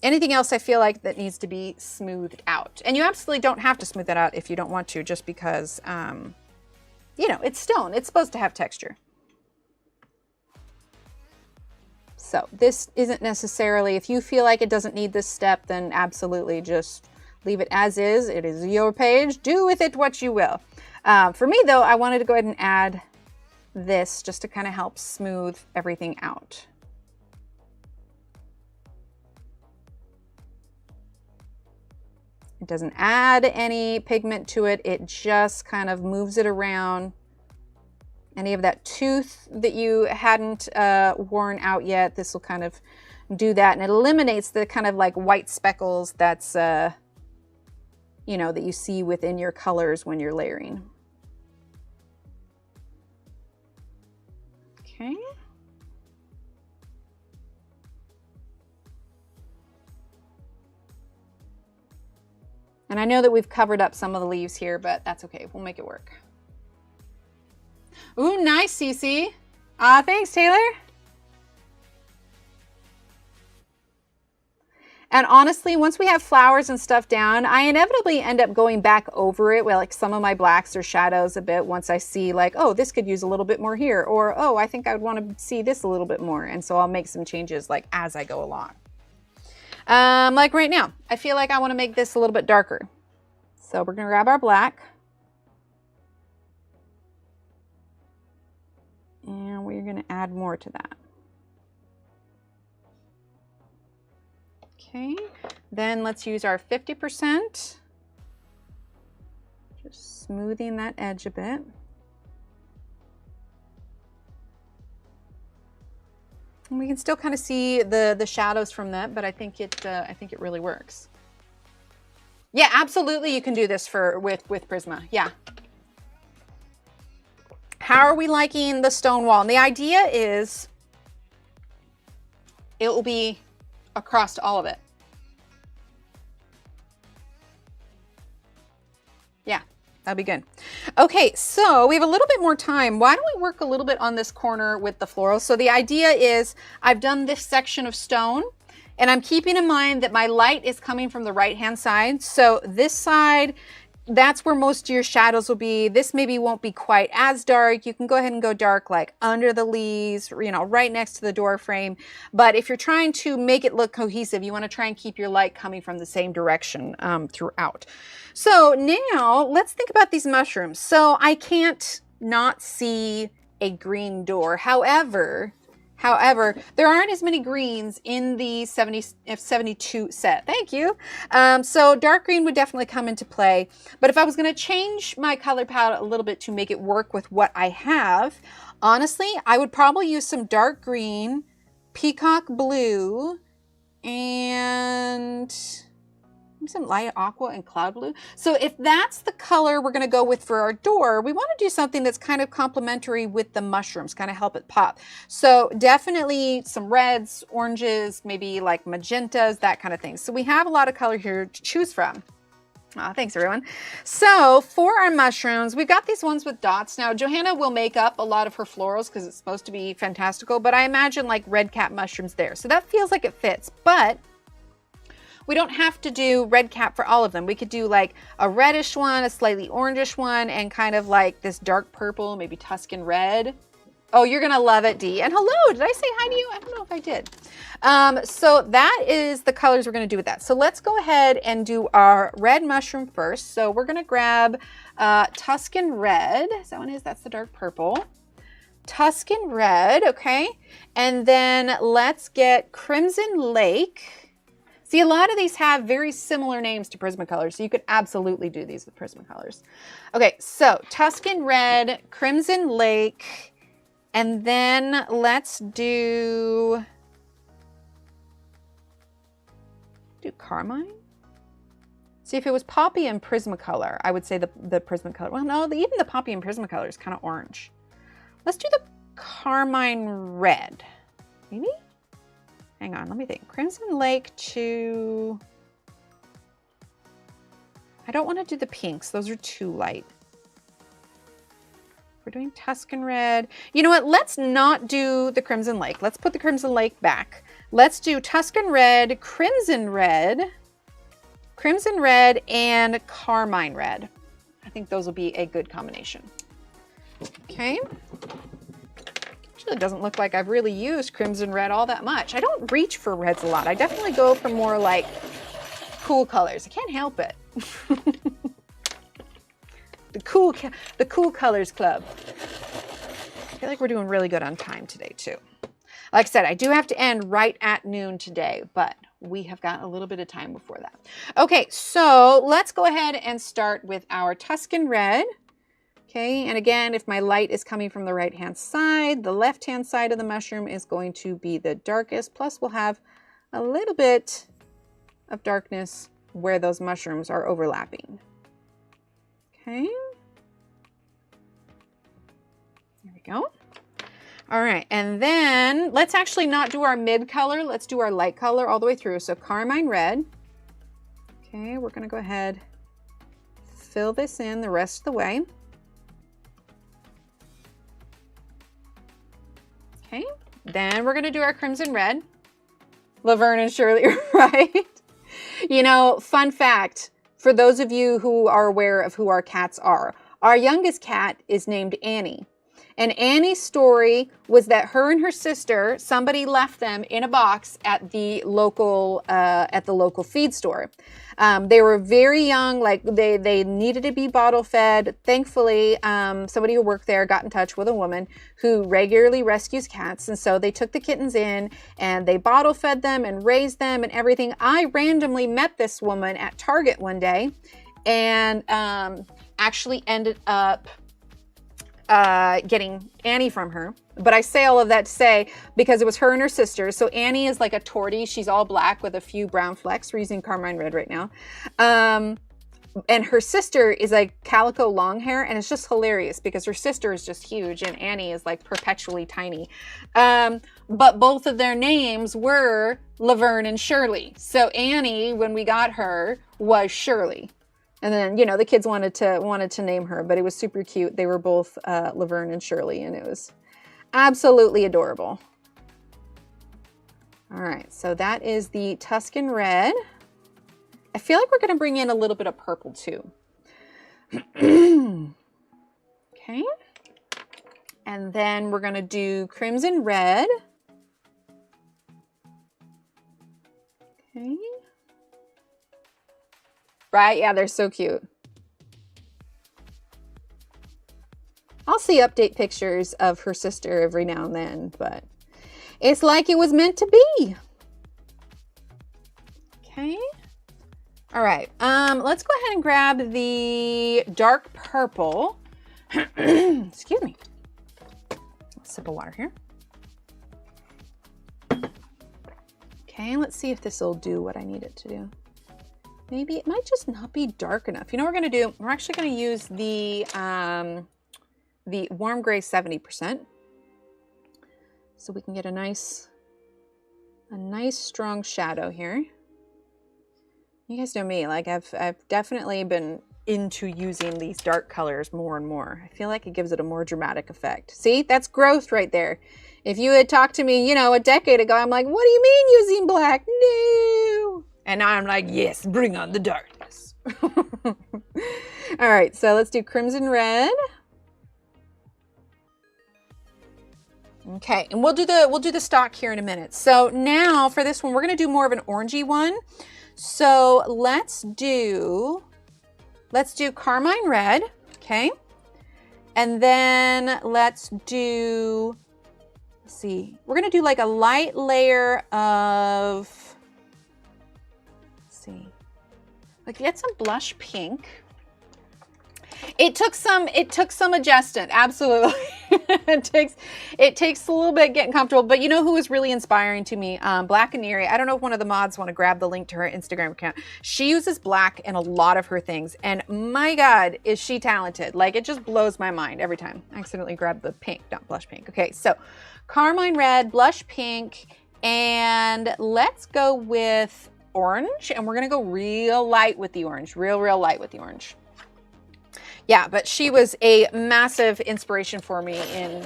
Anything else I feel like that needs to be smoothed out. And you absolutely don't have to smooth that out if you don't want to, just because, you know, it's stone. It's supposed to have texture. So this isn't necessarily, if you feel like it doesn't need this step, then absolutely just leave it as is. It is your page. Do with it what you will. For me though, I wanted to go ahead and add this just to kind of help smooth everything out. It doesn't add any pigment to it. It just kind of moves it around. Any of that tooth that you hadn't worn out yet, this will kind of do that, and it eliminates the kind of like white speckles that's, you know, that you see within your colors when you're layering. Okay. And I know that we've covered up some of the leaves here, but that's okay. We'll make it work. Ooh, nice, Cece. Thanks, Taylor. And honestly, once we have flowers and stuff down, I inevitably end up going back over it with like some of my blacks or shadows a bit once I see like, oh, this could use a little bit more here, or oh, I think I would want to see this a little bit more. And so I'll make some changes like as I go along. Like right now, I feel like I want to make this a little bit darker. So we're going to grab our black. And we're going to add more to that. Okay, then let's use our 50%. Just smoothing that edge a bit. And we can still kind of see the shadows from that, but I think it really works. Yeah, absolutely, you can do this with Prisma. Yeah. How are we liking the stone wall? And the idea is it will be across all of it. Yeah, that'll be good. Okay, so we have a little bit more time. Why don't we work a little bit on this corner with the florals? So the idea is I've done this section of stone, and I'm keeping in mind that my light is coming from the right-hand side. So this side, that's where most of your shadows will be. This maybe won't be quite as dark. You can go ahead and go dark like under the leaves, you know, right next to the door frame. But if you're trying to make it look cohesive, you want to try and keep your light coming from the same direction throughout. So now let's think about these mushrooms. So I can't not see a green door. However, there aren't as many greens in the 72 set. Thank you. So dark green would definitely come into play. But if I was going to change my color palette a little bit to make it work with what I have, honestly, I would probably use some dark green, peacock blue, and some light aqua and cloud blue. So if that's the color we're going to go with for our door, we want to do something that's kind of complementary with the mushrooms, kind of help it pop. So definitely some reds, oranges, maybe like magentas, that kind of thing. So we have a lot of color here to choose from. Thanks everyone. So for our mushrooms, we've got these ones with dots. Now Johanna will make up a lot of her florals because it's supposed to be fantastical, but I imagine like red cap mushrooms there. So that feels like it fits, but we don't have to do red cap for all of them. We could do like a reddish one, a slightly orangish one, and kind of like this dark purple, maybe Tuscan red. Oh, you're gonna love it, Dee. And hello, did I say hi to you? I don't know if I did. So that is the colors we're gonna do with that. So let's go ahead and do our red mushroom first. So we're gonna grab Tuscan red. Is that what it is? That's the dark purple. Tuscan red, okay. And then let's get Crimson Lake. See, a lot of these have very similar names to Prismacolors, so you could absolutely do these with Prismacolors. Okay, so Tuscan Red, Crimson Lake, and then let's do Carmine? See, if it was Poppy and Prismacolor, I would say the Prismacolor. Well, no, even the Poppy and Prismacolor is kind of orange. Let's do the Carmine Red, maybe? Hang on, let me think. Crimson Lake to... I don't want to do the pinks. Those are too light. We're doing Tuscan Red. You know what? Let's not do the Crimson Lake. Let's put the Crimson Lake back. Let's do Tuscan Red, Crimson Red, and Carmine Red. I think those will be a good combination. Okay. Actually, it doesn't look like I've really used Crimson Red all that much. I don't reach for reds a lot. I definitely go for more like cool colors. I can't help it. The cool colors club. I feel like we're doing really good on time today too. Like I said, I do have to end right at noon today, but we have got a little bit of time before that. Okay, so let's go ahead and start with our Tuscan Red. Okay, and again, if my light is coming from the right-hand side, the left-hand side of the mushroom is going to be the darkest, plus we'll have a little bit of darkness where those mushrooms are overlapping. Okay. There we go. All right, and then let's actually not do our mid color. Let's do our light color all the way through. So Carmine Red. Okay, we're gonna go ahead, fill this in the rest of the way. Okay, then we're gonna do our Crimson Red. Laverne and Shirley, right? You know, fun fact, for those of you who are aware of who our cats are, our youngest cat is named Annie. And Annie's story was that her and her sister, somebody left them in a box at the local feed store. They were very young, like they needed to be bottle fed. Thankfully, somebody who worked there got in touch with a woman who regularly rescues cats. And so they took the kittens in and they bottle fed them and raised them and everything. I randomly met this woman at Target one day and actually ended up getting Annie from her. But I say all of that to say, because it was her and her sister. So Annie is like a tortie. She's all black with a few brown flecks. We're using Carmine Red right now. And her sister is like calico long hair. And it's just hilarious because her sister is just huge and Annie is like perpetually tiny. But both of their names were Laverne and Shirley. So Annie, when we got her, was Shirley. And then, you know, the kids wanted to name her, but it was super cute. They were both Laverne and Shirley, and it was absolutely adorable. All right, so that is the Tuscan Red. I feel like we're going to bring in a little bit of purple too. Okay. And then we're going to do Crimson Red. Okay. Right? Yeah, they're so cute. I'll see update pictures of her sister every now and then, but it's like it was meant to be. Okay. All right. Let's go ahead and grab the dark purple. Excuse me. Sip of water here. Okay, let's see if this will do what I need it to do. maybe it might just not be dark enough. You know what we're gonna do? We're actually gonna use the warm gray 70%. So we can get a nice strong shadow here. You guys know me, like I've definitely been into using these dark colors more and more. I feel like it gives it a more dramatic effect. See, that's growth right there. If you had talked to me, you know, a decade ago, I'm like, what do you mean using black? No. And now I'm like, yes, bring on the darkness. All right, so let's do crimson red. Okay, and we'll do the stock here in a minute. So now for this one, we're gonna do more of an orangey one. So let's do carmine red, okay? And then let's see, we're gonna do like a light layer of, let's see, like get some blush pink. It took some adjustment, absolutely. it takes a little bit getting comfortable, but you know who was really inspiring to me? Black and Eerie. I don't know if one of the mods want to grab the link to her Instagram account. She uses black in a lot of her things, and my God, is she talented. Like, it just blows my mind every time. I accidentally grabbed the pink, not blush pink. Okay, so carmine red, blush pink, and let's go with orange, and we're gonna go real light with the orange, real light with the orange. Yeah, but she was a massive inspiration for me in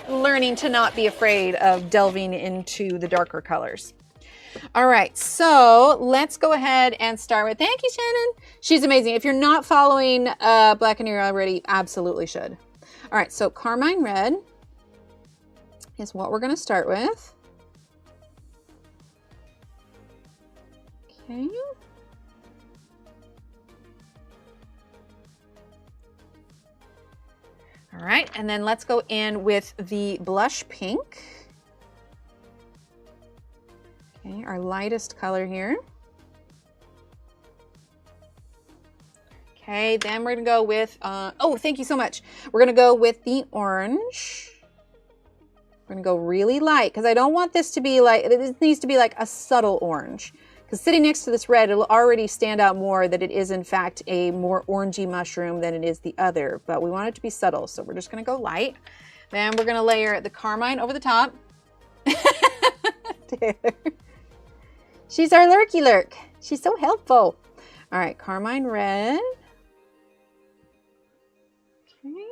learning to not be afraid of delving into the darker colors. All right, so let's go ahead and start with, thank you, Shannon. She's amazing. If you're not following Black and Eerie already, absolutely should. All right, so carmine red is what we're gonna start with. Okay. All right, and then let's go in with the blush pink. Okay, our lightest color here. Okay, then we're gonna go with, oh, thank you so much. We're gonna go with the orange. We're gonna go really light, because I don't want this to be like, it needs to be like a subtle orange. Because sitting next to this red, it'll already stand out more that it is in fact a more orangey mushroom than it is the other, but we want it to be subtle, so we're just gonna go light. Then we're gonna layer the carmine over the top. She's our lurky lurk. She's so helpful. All right, carmine red. Okay.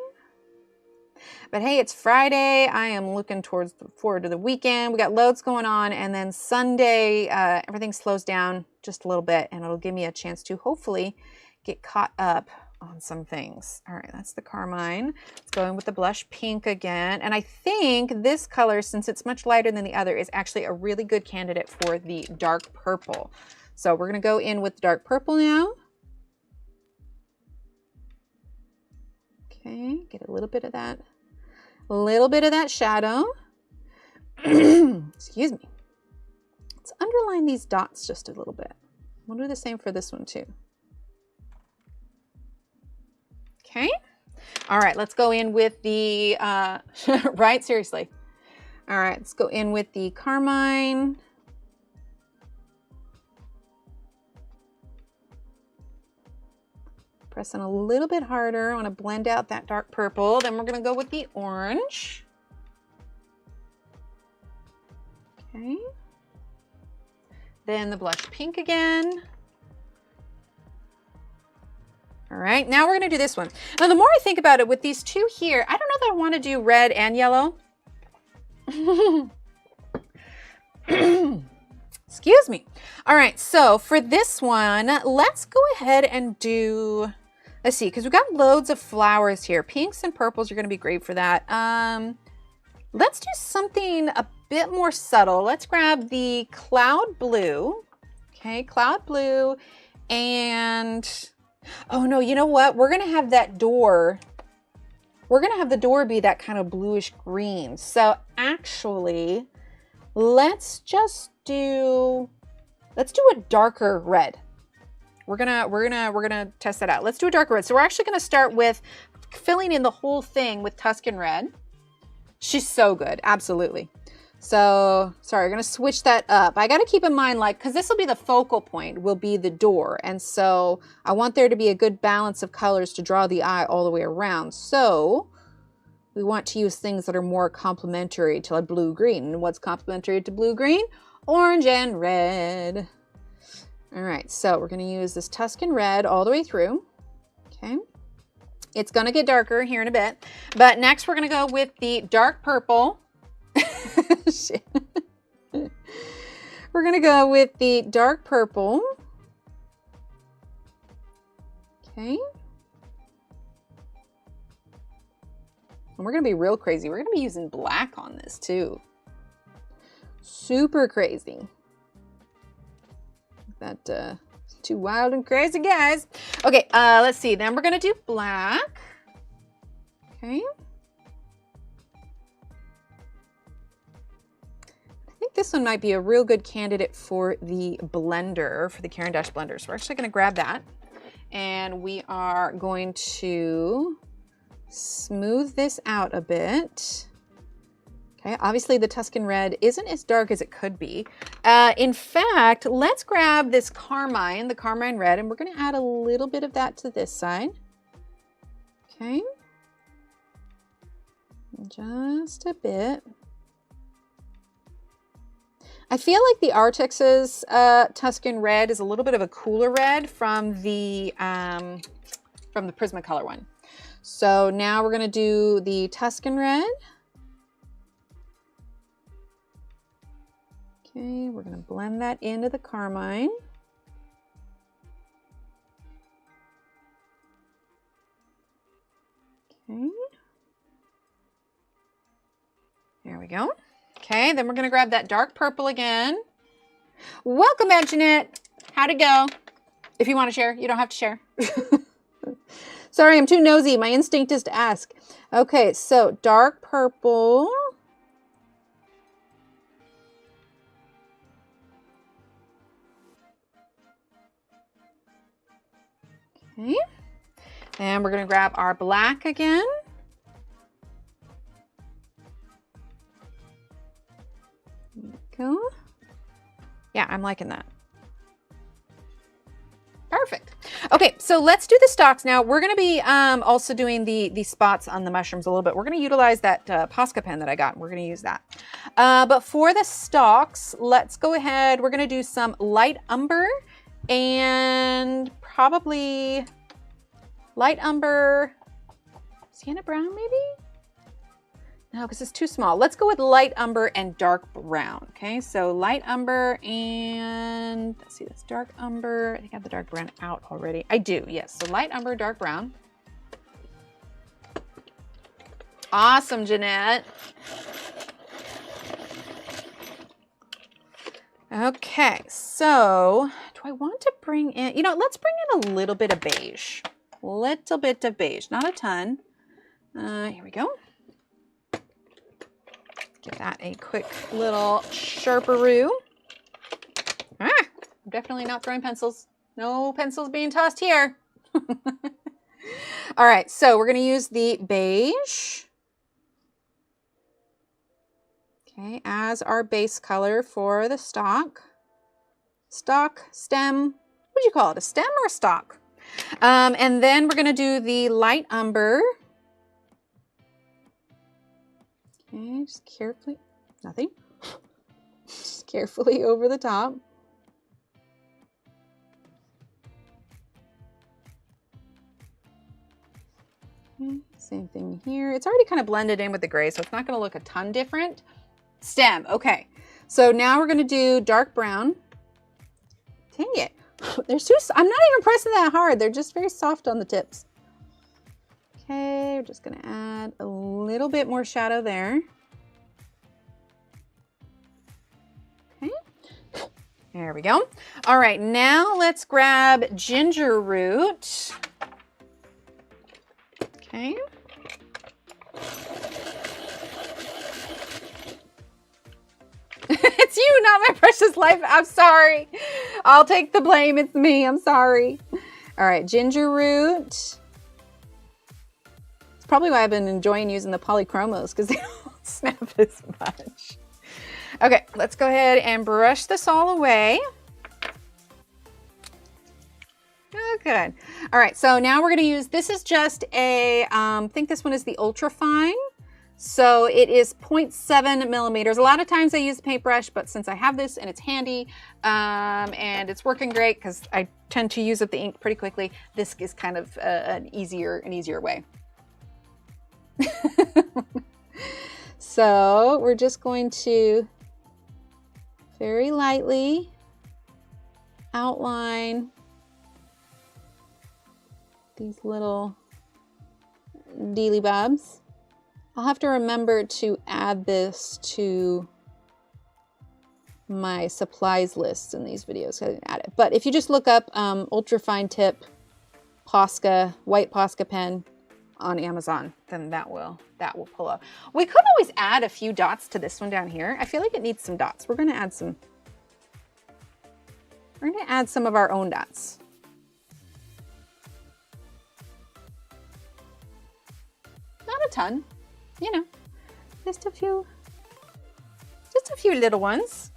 But hey, it's Friday. I am looking forward to the weekend. We got loads going on, and then Sunday, everything slows down just a little bit, and it'll give me a chance to hopefully get caught up on some things. All right, that's the carmine. Let's go in with the blush pink again. And I think this color, since it's much lighter than the other, is actually a really good candidate for the dark purple. So we're gonna go in with dark purple now. Okay, get a little bit of that. A little bit of that shadow. Excuse me. Let's underline these dots just a little bit. We'll do the same for this one too. Okay. All right, let's go in with the, right, seriously. All right, let's go in with the carmine. Pressing a little bit harder. I want to blend out that dark purple. Then we're going to go with the orange. Okay. Then the blush pink again. All right, now we're going to do this one. Now, the more I think about it with these two here, I don't know that I want to do red and yellow. Excuse me. All right, so for this one, let's go ahead and do, let's see, because we've got loads of flowers here. Pinks and purples are going to be great for that. Let's do something a bit more subtle. Let's grab the cloud blue. Okay, cloud blue. And, oh no, you know what? We're going to have that door. We're going to have the door be that kind of bluish green. So actually, let's do a darker red. We're gonna test that out. Let's do a darker red. So we're actually gonna start with filling in the whole thing with Tuscan red. She's so good, absolutely. So, sorry, I'm gonna switch that up. I gotta keep in mind, like, because this will be the focal point, will be the door. And so I want there to be a good balance of colors to draw the eye all the way around. So we want to use things that are more complementary to a blue-green. And what's complementary to blue-green? Orange and red. All right, so we're gonna use this Tuscan red all the way through, okay? It's gonna get darker here in a bit, but next we're gonna go with the dark purple. Shit. We're gonna go with the dark purple. Okay. And we're gonna be real crazy. We're gonna be using black on this too. Super crazy. That too wild and crazy, guys. Okay, let's see. Then we're gonna do black. Okay. I think this one might be a real good candidate for the blender, for the Caran d'Ache blender. So we're actually going to grab that and we are going to smooth this out a bit. Okay, obviously the Tuscan red isn't as dark as it could be. In fact, let's grab this carmine, the carmine red, and we're going to add a little bit of that to this side. Okay. Just a bit. I feel like the Arrtx's Tuscan red is a little bit of a cooler red from the Prismacolor one. So now we're going to do the Tuscan red. Okay, we're going to blend that into the carmine. Okay. There we go. Okay, then we're going to grab that dark purple again. Welcome back, Jeanette. How'd it go? If you want to share, you don't have to share. Sorry, I'm too nosy. My instinct is to ask. Okay, so dark purple. Okay, and we're going to grab our black again. Go. Yeah, I'm liking that. Perfect. Okay, so let's do the stalks now. We're going to be also doing the spots on the mushrooms a little bit. We're going to utilize that Posca pen that I got. We're going to use that. But for the stalks, let's go ahead. We're going to do some light umber and probably light umber, sienna brown maybe? No, because it's too small. Let's go with light umber and dark brown. Okay, so light umber and let's see, that's dark umber. I think I have the dark brown out already. I do, yes. So light umber, dark brown. Awesome, Jeanette. Okay, so do I want to bring in, let's bring in a little bit of beige. Little bit of beige, not a ton. Here we go. Give that a quick little sharperoo. I'm definitely not throwing pencils. No pencils being tossed here. All right, so we're going to use the beige. Okay, as our base color for the stalk. Stalk, stem, what do you call it? A stem or a stalk? And then we're going to do the light umber. Okay, just carefully, nothing. Just carefully over the top. Okay, same thing here. It's already kind of blended in with the gray, so it's not going to look a ton different. Stem, okay. So now we're going to do dark brown. Dang it. I'm not even pressing that hard. They're just very soft on the tips. Okay, we're just going to add a little bit more shadow there. Okay, there we go. All right, now let's grab ginger root. Okay. It's you, not my precious life. I'm sorry. I'll take the blame. It's me. I'm sorry. All right, ginger root. It's probably why I've been enjoying using the polychromos because they don't snap as much. Okay, let's go ahead and brush this all away. Oh, good. All right, so now we're gonna use, this is just a, I think this one is the ultra fine. So it is 0.7 millimeters. A lot of times I use a paintbrush, but since I have this and it's handy and it's working great because I tend to use up the ink pretty quickly, this is kind of an easier way. So we're just going to very lightly outline these little dealy bobs. I'll have to remember to add this to my supplies lists in these videos. I didn't add it. But if you just look up ultra fine tip Posca, white Posca pen on Amazon, then that will pull up. We could always add a few dots to this one down here. I feel like it needs some dots. We're gonna add some of our own dots. Not a ton. You know, just a few little ones.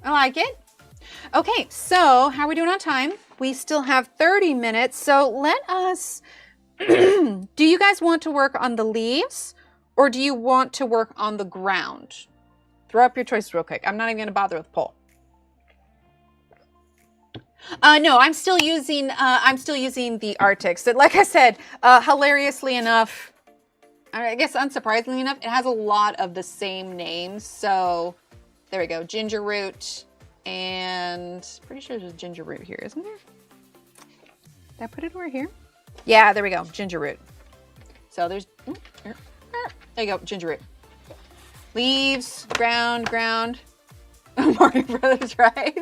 I like it. Okay, so how are we doing on time? We still have 30 minutes. So let us, do you guys want to work on the leaves or do you want to work on the ground? Throw up your choices real quick. I'm not even gonna bother with the poll. No, I'm still using the Arrtx. Like I said, hilariously enough, I guess unsurprisingly enough, it has a lot of the same names. So there we go, ginger root, and pretty sure there's ginger root here, isn't there? Did I put it over here? Yeah, there we go, ginger root. So there's, there you go, ginger root. Leaves, ground. Mario Brothers, right?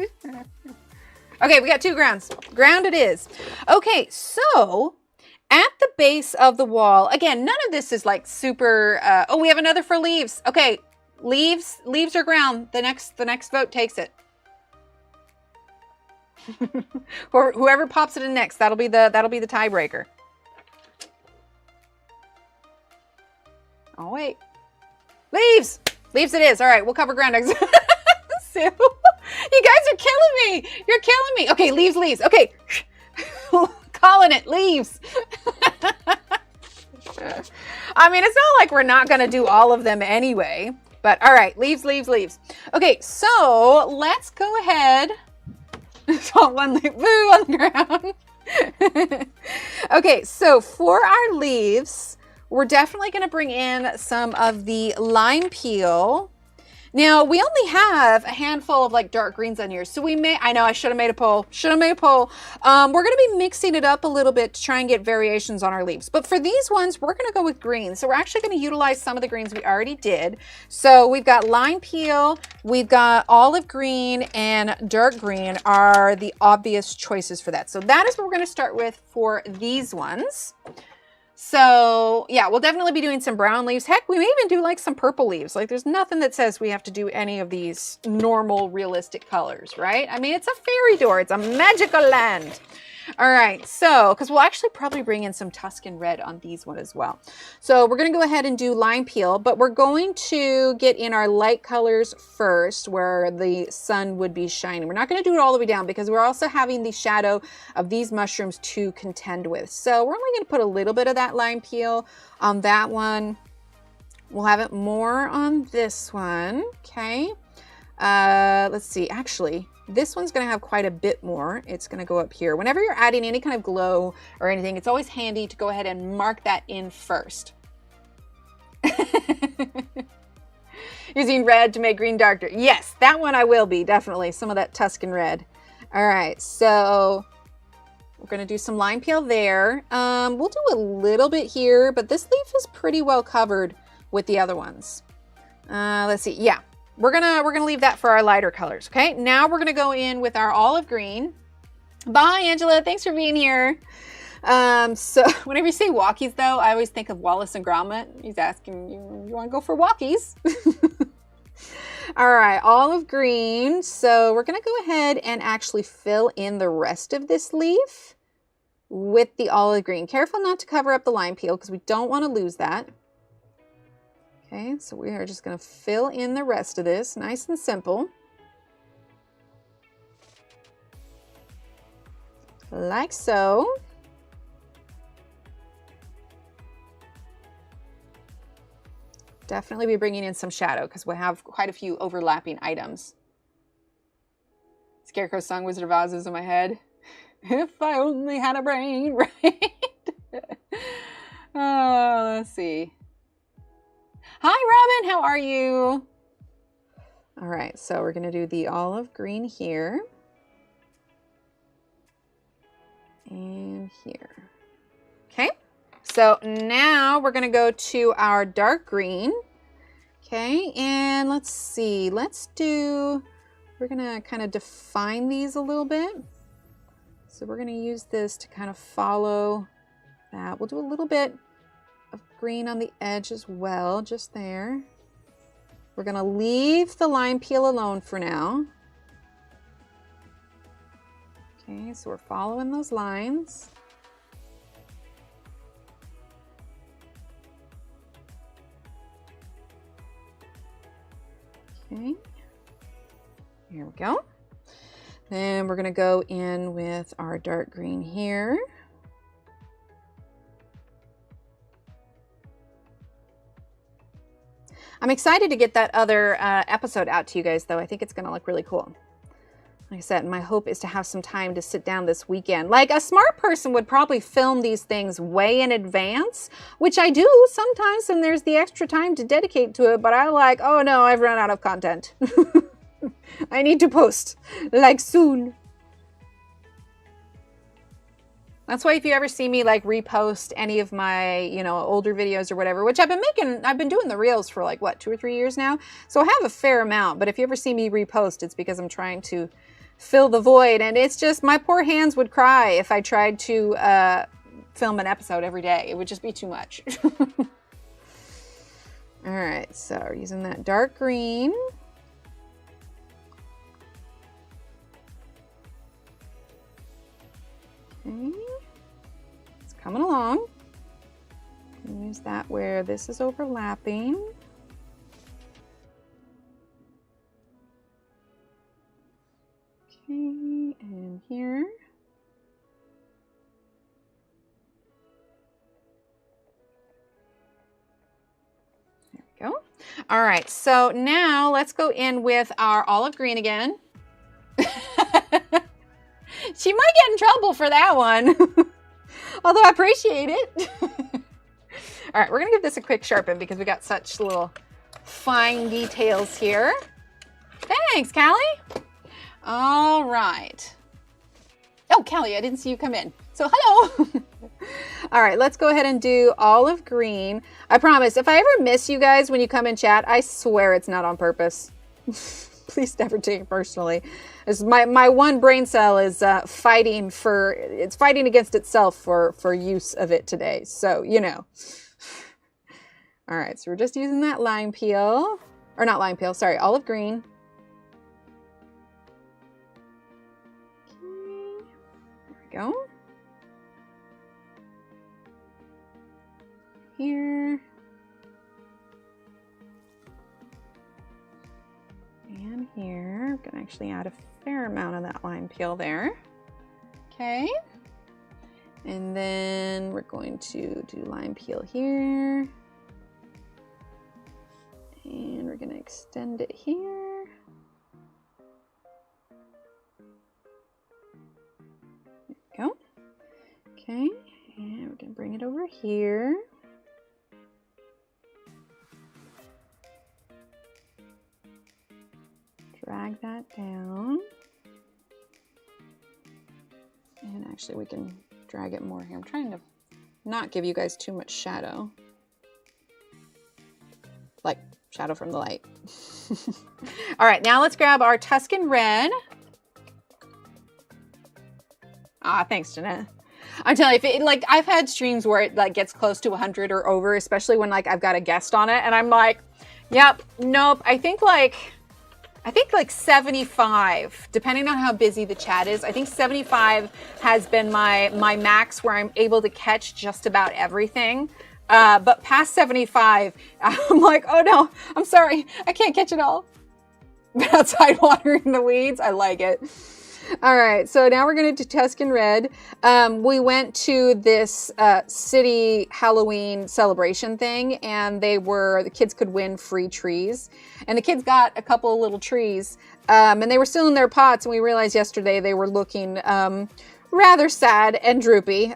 Okay, we got 2 grounds. Ground it is. Okay, so at the base of the wall, again, none of this is like super, oh, we have another for leaves. Okay, leaves or ground. The next vote takes it. Or whoever pops it in next, that'll be the tiebreaker. Oh, wait. Leaves it is. All right, we'll cover ground next. Sue, you guys are killing me. You're killing me. Okay, leaves. Okay. Calling it, leaves. I mean, it's not like we're not going to do all of them anyway, but all right, leaves. Okay, so let's go ahead. Saw one leaf, boo, on the ground. Okay, so for our leaves, we're definitely going to bring in some of the lime peel. Now, we only have a handful of like dark greens on here, so we may, I know I should have made a poll, We're going to be mixing it up a little bit to try and get variations on our leaves. But for these ones, we're going to go with green. So we're actually going to utilize some of the greens we already did. So we've got lime peel, we've got olive green, and dark green are the obvious choices for that. So that is what we're going to start with for these ones. So yeah, we'll definitely be doing some brown leaves. Heck, we may even do like some purple leaves. Like there's nothing that says we have to do any of these normal realistic colors, right? I mean, it's a fairy door. It's a magical land. All right, so, because we'll actually probably bring in some Tuscan red on these one as well. So we're gonna go ahead and do lime peel, but we're going to get in our light colors first where the sun would be shining. We're not gonna do it all the way down because we're also having the shadow of these mushrooms to contend with. So we're only gonna put a little bit of that lime peel on that one. We'll have it more on this one, okay? Let's see, actually, this one's going to have quite a bit more. It's going to go up here. Whenever you're adding any kind of glow or anything, it's always handy to go ahead and mark that in first. Using red to make green darker. Yes, that one I will be, definitely. Some of that Tuscan red. All right, so we're going to do some lime peel there. We'll do a little bit here, but this leaf is pretty well covered with the other ones. Let's see. Yeah. We're gonna leave that for our lighter colors, okay? Now we're gonna go in with our olive green. Bye, Angela, thanks for being here. So whenever you say walkies though, I always think of Wallace and Gromit. He's asking you wanna go for walkies? All right, olive green. So we're gonna go ahead and actually fill in the rest of this leaf with the olive green. Careful not to cover up the lime peel because we don't wanna lose that. Okay, so we are just going to fill in the rest of this, nice and simple. Like so. Definitely be bringing in some shadow because we have quite a few overlapping items. Scarecrow's song, Wizard of Oz, is in my head. If I only had a brain, right? Oh, let's see. Hi, Robin, how are you? All right, so we're gonna do the olive green here. And here. Okay, so now we're gonna go to our dark green. Okay, and let's see, we're gonna kind of define these a little bit. So we're gonna use this to kind of follow that. We'll do a little bit of green on the edge as well, just there. We're gonna leave the lime peel alone for now. Okay, so we're following those lines. Okay, here we go. Then we're gonna go in with our dark green here. I'm excited to get that other episode out to you guys, though. I think it's gonna look really cool. Like I said, my hope is to have some time to sit down this weekend. Like, a smart person would probably film these things way in advance, which I do sometimes, and there's the extra time to dedicate to it, but I'm like, oh no, I've run out of content. I need to post, like, soon. That's why if you ever see me like repost any of my, you know, older videos or whatever, which I've been doing the reels for like, what, 2 or 3 years now? So I have a fair amount, but if you ever see me repost, it's because I'm trying to fill the void. And it's just, my poor hands would cry if I tried to film an episode every day. It would just be too much. All right, so we're using that dark green. Okay. Coming along. Use that where this is overlapping. Okay, and here. There we go. All right, so now let's go in with our olive green again. She might get in trouble for that one. Although I appreciate it. All right, we're gonna give this a quick sharpen because we got such little fine details here. Thanks, Callie. All right. Oh, Callie, I didn't see you come in. So hello. All right, let's go ahead and do olive green. I promise, if I ever miss you guys when you come in chat, I swear it's not on purpose. Please never take it personally. My one brain cell is fighting against itself for use of it today. So, you know. All right, so we're just using that lime peel, or not lime peel, sorry, olive green. Okay, there we go. Here. And here, I'm gonna actually add a fair amount of that lime peel there. Okay. And then we're going to do lime peel here. And we're gonna extend it here. There we go. Okay, and we're gonna bring it over here. Drag that down. And actually we can drag it more here. I'm trying to not give you guys too much shadow. Like shadow from the light. All right, now let's grab our Tuscan red. Ah, thanks, Jeanette. I'm telling you, if it, like, I've had streams where it like gets close to 100 or over, especially when like I've got a guest on it, and I'm like, yep, nope. I think like 75, depending on how busy the chat is. I think 75 has been my max where I'm able to catch just about everything. But past 75, I'm like, oh no, I'm sorry. I can't catch it all. But outside watering the weeds, I like it. All right, so now we're going to do Tuscan Red. We went to this city Halloween celebration thing, and the kids could win free trees. And the kids got a couple of little trees, and they were still in their pots, and we realized yesterday they were looking rather sad and droopy.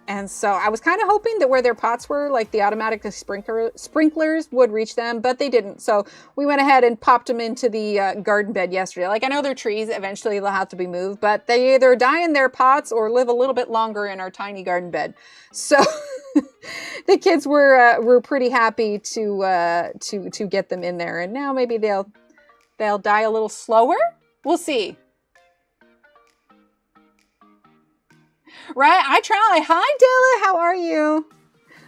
And so I was kind of hoping that where their pots were, like the automatic sprinklers would reach them, but they didn't. So we went ahead and popped them into the garden bed yesterday. Like, I know they're trees, eventually they'll have to be moved, but they either die in their pots or live a little bit longer in our tiny garden bed. So the kids were pretty happy to get them in there. And now maybe they'll die a little slower. We'll see. Right? I try. Hi, Dilla. How are you?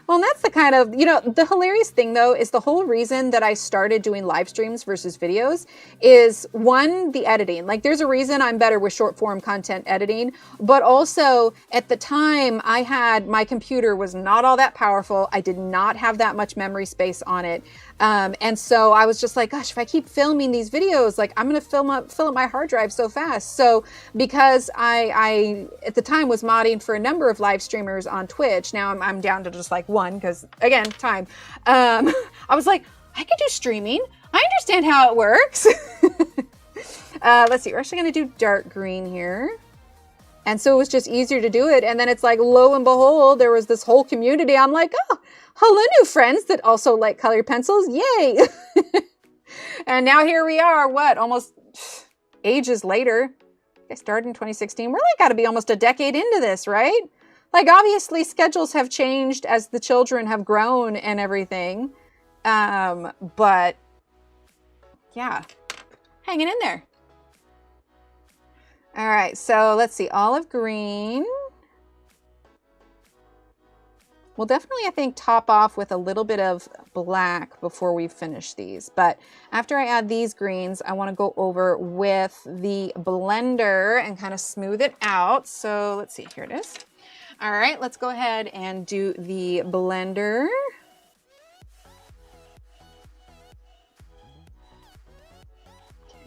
Well, that's the kind of, the hilarious thing, though, is the whole reason that I started doing live streams versus videos is, one, the editing. Like, there's a reason I'm better with short form content editing, but also at the time my computer was not all that powerful. I did not have that much memory space on it. And so I was just like, gosh, if I keep filming these videos, like, I'm going to fill up my hard drive so fast. So because I at the time was modding for a number of live streamers on Twitch, now I'm down to just like one, because again, time. I was like, I could do streaming. I understand how it works. Let's see. We're actually going to do dark green here. And so it was just easier to do it. And then it's like, lo and behold, there was this whole community. I'm like, oh, hello, new friends that also like colored pencils. Yay. And now here we are, almost ages later. I started in 2016. We're like got to be almost a decade into this, right? Like, obviously schedules have changed as the children have grown and everything. But yeah, hanging in there. All right, so let's see, olive green. We'll definitely, I think, top off with a little bit of black before we finish these. But after I add these greens, I want to go over with the blender and kind of smooth it out. So let's see, here it is. All right, let's go ahead and do the blender.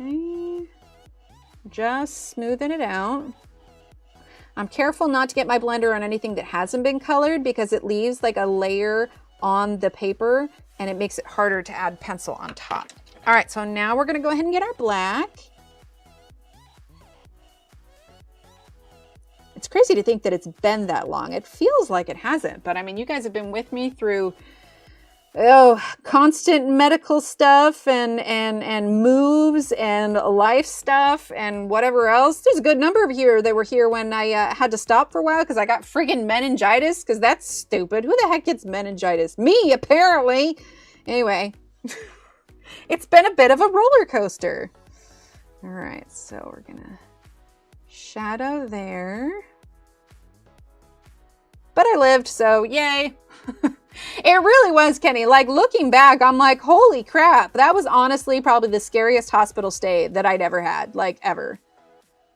Okay. Just smoothing it out. I'm careful not to get my blender on anything that hasn't been colored because it leaves like a layer on the paper and it makes it harder to add pencil on top. All right, so now we're gonna go ahead and get our black. It's crazy to think that it's been that long. It feels like it hasn't, but I mean, you guys have been with me through constant medical stuff and moves and life stuff and whatever else. There's a good number of you that were here when I had to stop for a while because I got friggin' meningitis, because that's stupid. Who the heck gets meningitis? Me, apparently. Anyway, it's been a bit of a roller coaster. All right, so we're gonna shadow there. But I lived, so yay. It really was, Kenny. Like, looking back, I'm like, holy crap. That was honestly probably the scariest hospital stay that I'd ever had, like, ever.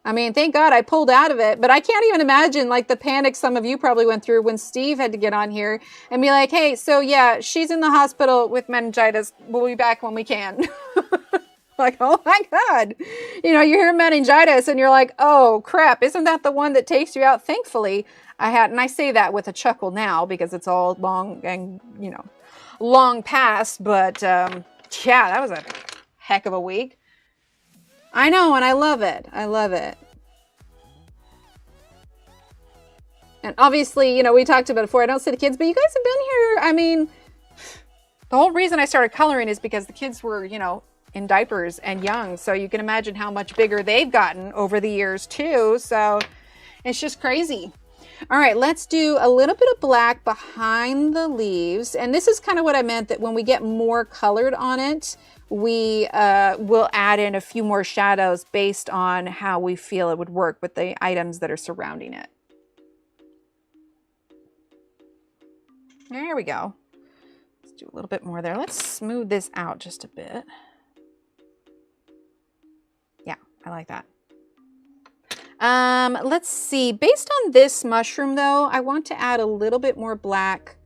I mean, thank God I pulled out of it, but I can't even imagine, like, the panic some of you probably went through when Steve had to get on here and be like, hey, so yeah, she's in the hospital with meningitis. We'll be back when we can. Like, oh my God. You know, you hear meningitis and you're like, oh crap, isn't that the one that takes you out? Thankfully, I had, and I say that with a chuckle now because it's all long and, you know, long past, but yeah, that was a heck of a week. I know, and I love it. I love it. And obviously, you know, we talked about it before, I don't see the kids, but you guys have been here. I mean, the whole reason I started coloring is because the kids were, you know, in diapers and young. So you can imagine how much bigger they've gotten over the years too. So it's just crazy. All right, let's do a little bit of black behind the leaves. And this is kind of what I meant, that when we get more colored on it, we will add in a few more shadows based on how we feel it would work with the items that are surrounding it. There we go. Let's do a little bit more there. Let's smooth this out just a bit. Yeah, I like that. Let's see. Based on this mushroom, though, I want to add a little bit more black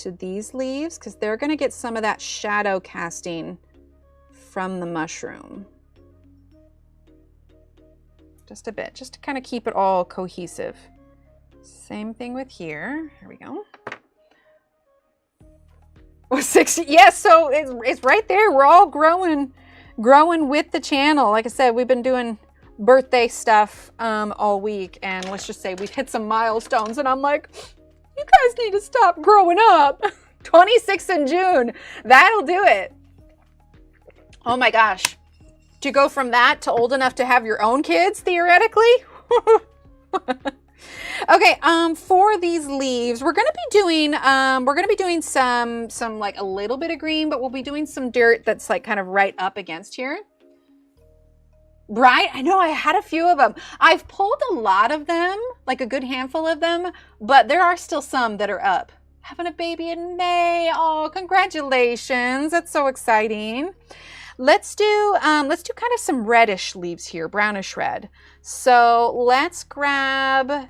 to these leaves because they're going to get some of that shadow casting from the mushroom. Just a bit, just to kind of keep it all cohesive. Same thing with here. Here we go. Oh, 60. Yes, so it's right there. We're all growing with the channel. Like I said, we've been doing birthday stuff all week, and let's just say we've hit some milestones, and I'm like, you guys need to stop growing up. 26 in June. That'll do it. Oh my gosh. To go from that to old enough to have your own kids, theoretically. Okay, for these leaves, we're gonna be doing some like a little bit of green, but we'll be doing some dirt that's like kind of right up against here. Right? I know I had a few of them. I've pulled a lot of them, like a good handful of them, but there are still some that are up. Having a baby in May. Oh, congratulations. That's so exciting. Let's do kind of some reddish leaves here, brownish red. So let's grab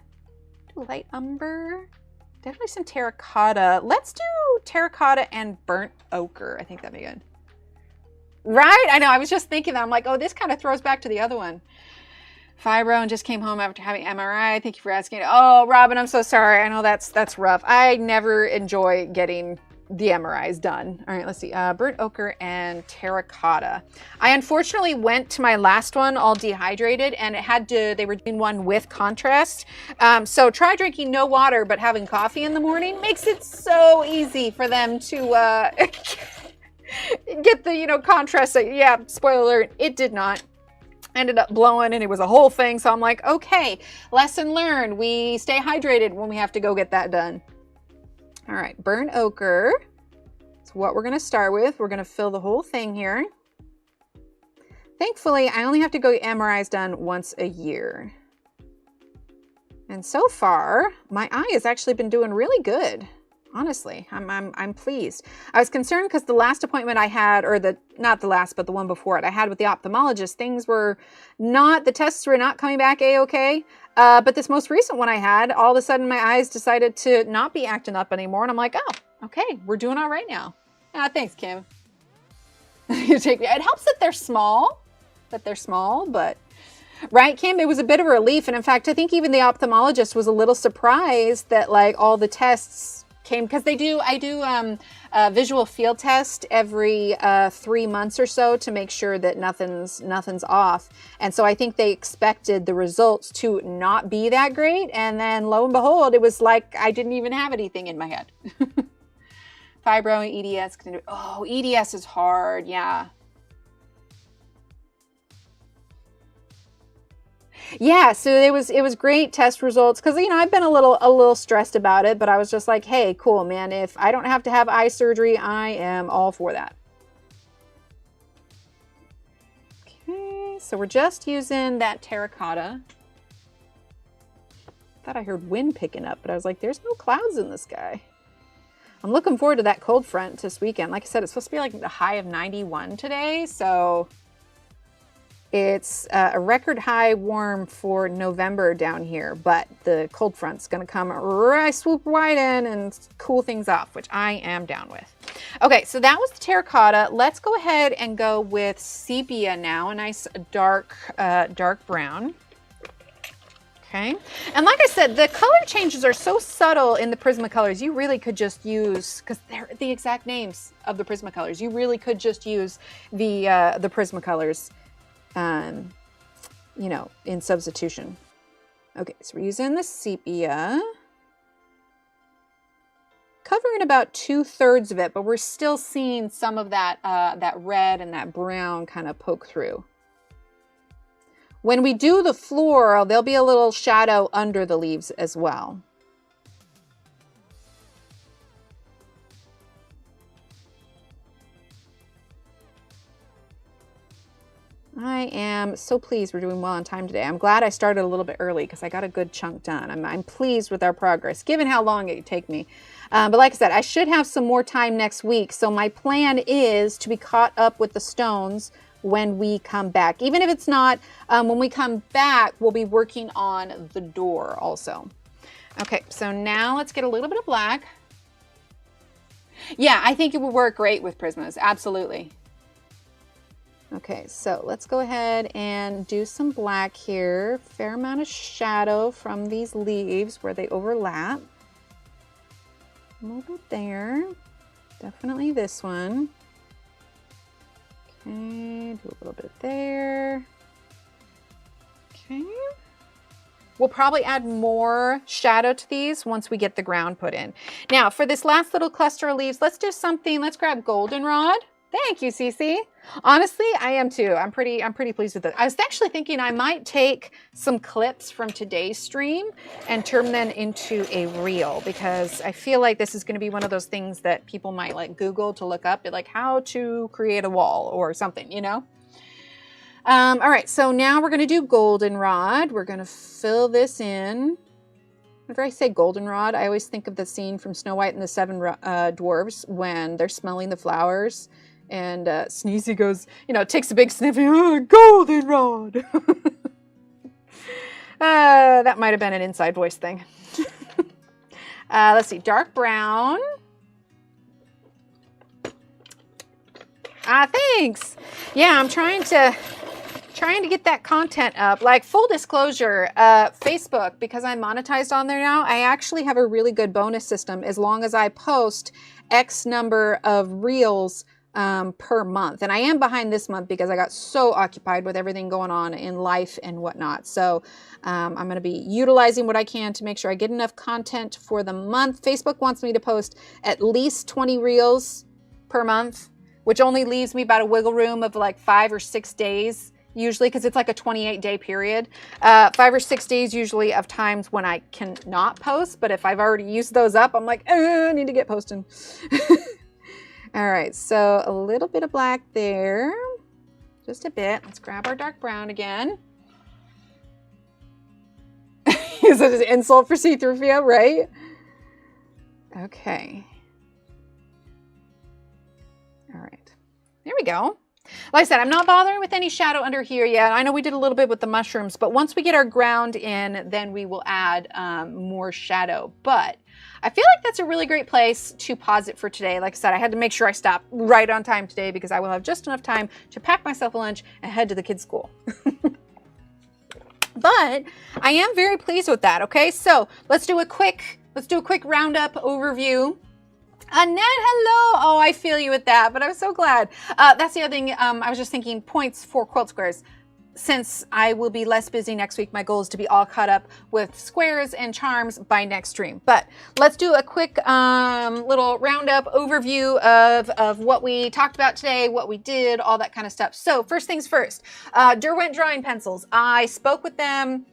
light umber, definitely some terracotta. Let's do terracotta and burnt ochre. I think that'd be good. Right? I know. I was just thinking that. I'm like, oh, this kind of throws back to the other one. Fibro and just came home after having MRI. Thank you for asking. Oh, Robin, I'm so sorry. I know that's rough. I never enjoy getting the MRIs done. All right, let's see. Burnt ochre and terracotta. I unfortunately went to my last one all dehydrated, and they were doing one with contrast. So try drinking no water but having coffee in the morning makes it so easy for them to get the contrast. Yeah, spoiler alert, it did not. Ended up blowing, and it was a whole thing. So I'm like, okay, lesson learned. We stay hydrated when we have to go get that done. All right, burnt ochre. That's what we're gonna start with. We're gonna fill the whole thing here. Thankfully, I only have to go get MRIs done once a year. And so far, my eye has actually been doing really good. Honestly, I'm pleased. I was concerned because the last appointment I had, or not the last, but the one before it, I had with the ophthalmologist, the tests were not coming back A-okay. But this most recent one I had, all of a sudden my eyes decided to not be acting up anymore. And I'm like, oh, okay, we're doing all right now. Thanks, Kim. It helps that they're small, but right, Kim, it was a bit of a relief. And in fact, I think even the ophthalmologist was a little surprised that like all the tests came, because I do a visual field test every 3 months or so to make sure that nothing's off. And so I think they expected the results to not be that great. And then lo and behold, it was like I didn't even have anything in my head. Fibro and EDS. Oh, EDS is hard. Yeah. Yeah, so it was great test results because I've been a little stressed about it, but I was just like, hey, cool, man. If I don't have to have eye surgery, I am all for that. Okay, so we're just using that terracotta. Thought I heard wind picking up, but I was like, there's no clouds in the sky. I'm looking forward to that cold front this weekend. Like I said, it's supposed to be like a high of 91 today, so it's a record high warm for November down here, but the cold front's going to come swoop right in and cool things off, which I am down with. Okay, so that was the terracotta. Let's go ahead and go with sepia now, a nice dark brown. Okay, and like I said, the color changes are so subtle in the Prismacolors. You really could just use, because they're the exact names of the Prismacolors, you really could just use the Prismacolors. In substitution. Okay, so we're using the sepia, covering about 2/3 of it, but we're still seeing some of that red and that brown kind of poke through. When we do the floral, there'll be a little shadow under the leaves as well. I am so pleased we're doing well on time today. I'm glad I started a little bit early because I got a good chunk done. I'm pleased with our progress, given how long it would take me. But like I said, I should have some more time next week. So my plan is to be caught up with the stones when we come back. Even if it's not, when we come back, we'll be working on the door also. Okay, so now let's get a little bit of black. Yeah, I think it would work great with Prismas. Absolutely. Okay, so let's go ahead and do some black here. Fair amount of shadow from these leaves where they overlap. A little bit there. Definitely this one. Okay, do a little bit there. Okay. We'll probably add more shadow to these once we get the ground put in. Now, for this last little cluster of leaves, let's do something. Let's grab goldenrod. Thank you, Cece. Honestly, I am too. I'm pretty pleased with it. I was actually thinking I might take some clips from today's stream and turn them into a reel, because I feel like this is going to be one of those things that people might like Google to look up, like how to create a wall or something, you know? All right, so now we're going to do goldenrod. We're going to fill this in. Whenever I say goldenrod, I always think of the scene from Snow White and the Seven Dwarfs when they're smelling the flowers. And Sneezy goes, you know, takes a big sniff, goldenrod. That might have been an inside voice thing. Let's see, dark brown. Thanks. Yeah, I'm trying to get that content up. Like, full disclosure, Facebook, because I'm monetized on there now, I actually have a really good bonus system as long as I post X number of reels per month. And I am behind this month because I got so occupied with everything going on in life and whatnot. So I'm going to be utilizing what I can to make sure I get enough content for the month. Facebook wants me to post at least 20 reels per month, which only leaves me about a wiggle room of like 5 or 6 days usually, because it's like a 28-day period. 5 or 6 days usually of times when I cannot post, but if I've already used those up, I'm like, I need to get posting. All right, so a little bit of black there, just a bit. Let's grab our dark brown again. Is it an insult for see-through, right? Okay. All right, there we go. Like I said, I'm not bothering with any shadow under here yet. I know we did a little bit with the mushrooms, but once we get our ground in, then we will add more shadow. But I feel like that's a really great place to pause it for today. Like I said, I had to make sure I stop right on time today because I will have just enough time to pack myself a lunch and head to the kids' school. But I am very pleased with that. Okay, so let's do a quick roundup overview. Annette, hello. Oh, I feel you with that, but I'm so glad. That's the other thing. I was just thinking, points for quilt squares. Since I will be less busy next week, my goal is to be all caught up with squares and charms by next stream. But let's do a quick little roundup overview of what we talked about today, what we did, all that kind of stuff. So first things first, Derwent drawing pencils. I spoke with them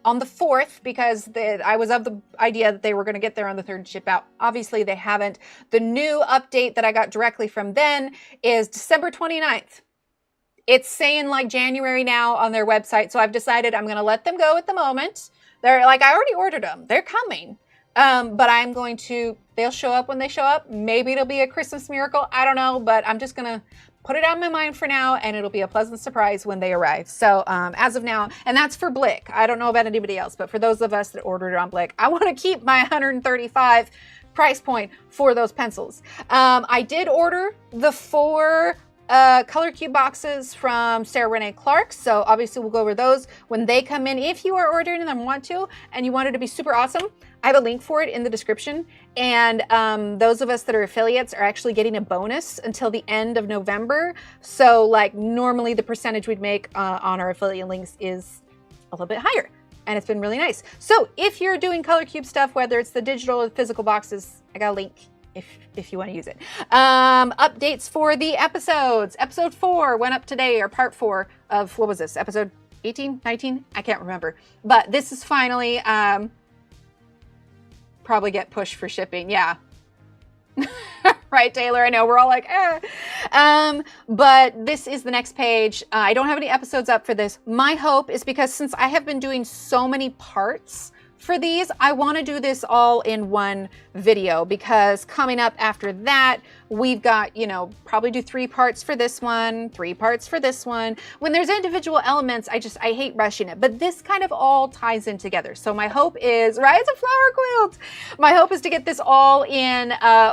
on the 4th because I was of the idea that they were going to get there on the 3rd to ship out. Obviously, they haven't. The new update that I got directly from them is December 29th. It's saying like January now on their website, so I've decided I'm going to let them go at the moment. They're like, I already ordered them. They're coming. But I'm going to, they'll show up when they show up. Maybe it'll be a Christmas miracle. I don't know, but I'm just going to put it out of my mind for now, and it'll be a pleasant surprise when they arrive. So as of now, and that's for Blick. I don't know about anybody else, but for those of us that ordered it on Blick, I want to keep my $135 price point for those pencils. I did order the 4 color cube boxes from Sarah Renee Clark, so obviously we'll go over those when they come in. If you are ordering them and you want it to be super awesome, I have a link for it in the description, and those of us that are affiliates are actually getting a bonus until the end of November. So like normally the percentage we'd make on our affiliate links is a little bit higher, and it's been really nice. So if you're doing color cube stuff, whether it's the digital or the physical boxes, I got a link if you want to use it. Updates for the episodes. Episode 4 went up today, or part 4 of, what was this, episode 18, 19? I can't remember. But this is finally, probably get pushed for shipping. Yeah. Right, Taylor? I know we're all like, but this is the next page. I don't have any episodes up for this. My hope is, because since I have been doing so many parts for these, I want to do this all in one video, because coming up after that we've got, you know, probably do 3 parts for this one, 3 parts for this one. When there's individual elements, I hate rushing it, but this kind of all ties in together. So my hope is, right, it's a flower quilt. My hope is to get this all in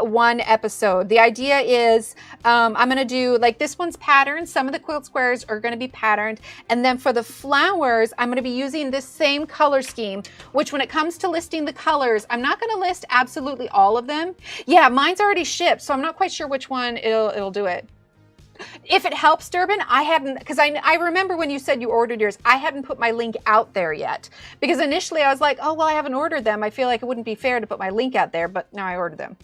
one episode. The idea is I'm gonna do, like, this one's patterned. Some of the quilt squares are gonna be patterned. And then for the flowers, I'm gonna be using this same color scheme, which when it comes to listing the colors, I'm not gonna list absolutely all of them. Yeah, mine's already shipped, so I'm not quite sure which one it'll do it. If it helps, Durban, I hadn't, because I remember when you said you ordered yours, I hadn't put my link out there yet. Because initially I was like, oh, well, I haven't ordered them. I feel like it wouldn't be fair to put my link out there, but now I ordered them.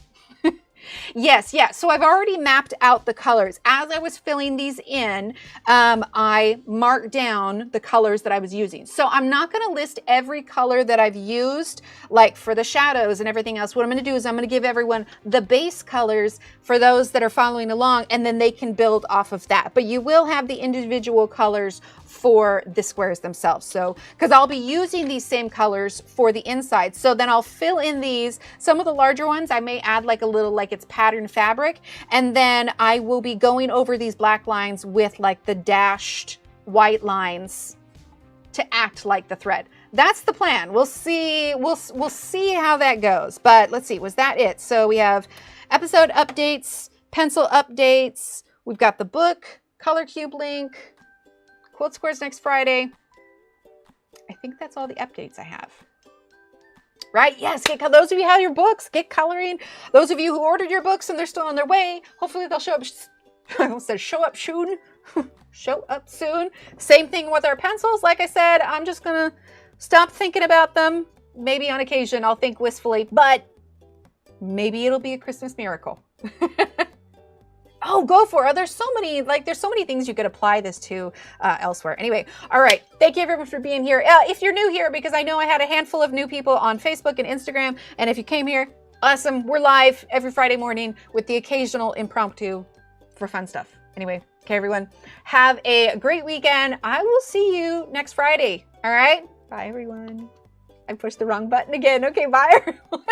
Yes, yeah. So I've already mapped out the colors. As I was filling these in, I marked down the colors that I was using. So I'm not going to list every color that I've used, like for the shadows and everything else. What I'm going to do is I'm going to give everyone the base colors for those that are following along, and then they can build off of that. But you will have the individual colors for the squares themselves. So, because I'll be using these same colors for the inside. So then I'll fill in these, some of the larger ones, I may add like a little, like it's patterned fabric. And then I will be going over these black lines with like the dashed white lines to act like the thread. That's the plan. We'll see, we'll see how that goes. But let's see, was that it? So we have episode updates, pencil updates. We've got the book, color cube link, quilt squares next Friday. I think that's all the updates I have. Right? Yes, those of you who have your books, get coloring. Those of you who ordered your books and they're still on their way, hopefully they'll show up. I almost said show up soon. Show up soon. Same thing with our pencils. Like I said, I'm just going to stop thinking about them. Maybe on occasion I'll think wistfully, but maybe it'll be a Christmas miracle. Oh, go for it. There's so many, there's so many things you could apply this to elsewhere. Anyway, all right. Thank you everyone for being here. If you're new here, because I know I had a handful of new people on Facebook and Instagram, and if you came here, awesome. We're live every Friday morning with the occasional impromptu for fun stuff. Anyway, okay, everyone, have a great weekend. I will see you next Friday. All right. Bye, everyone. I pushed the wrong button again. Okay, bye, everyone.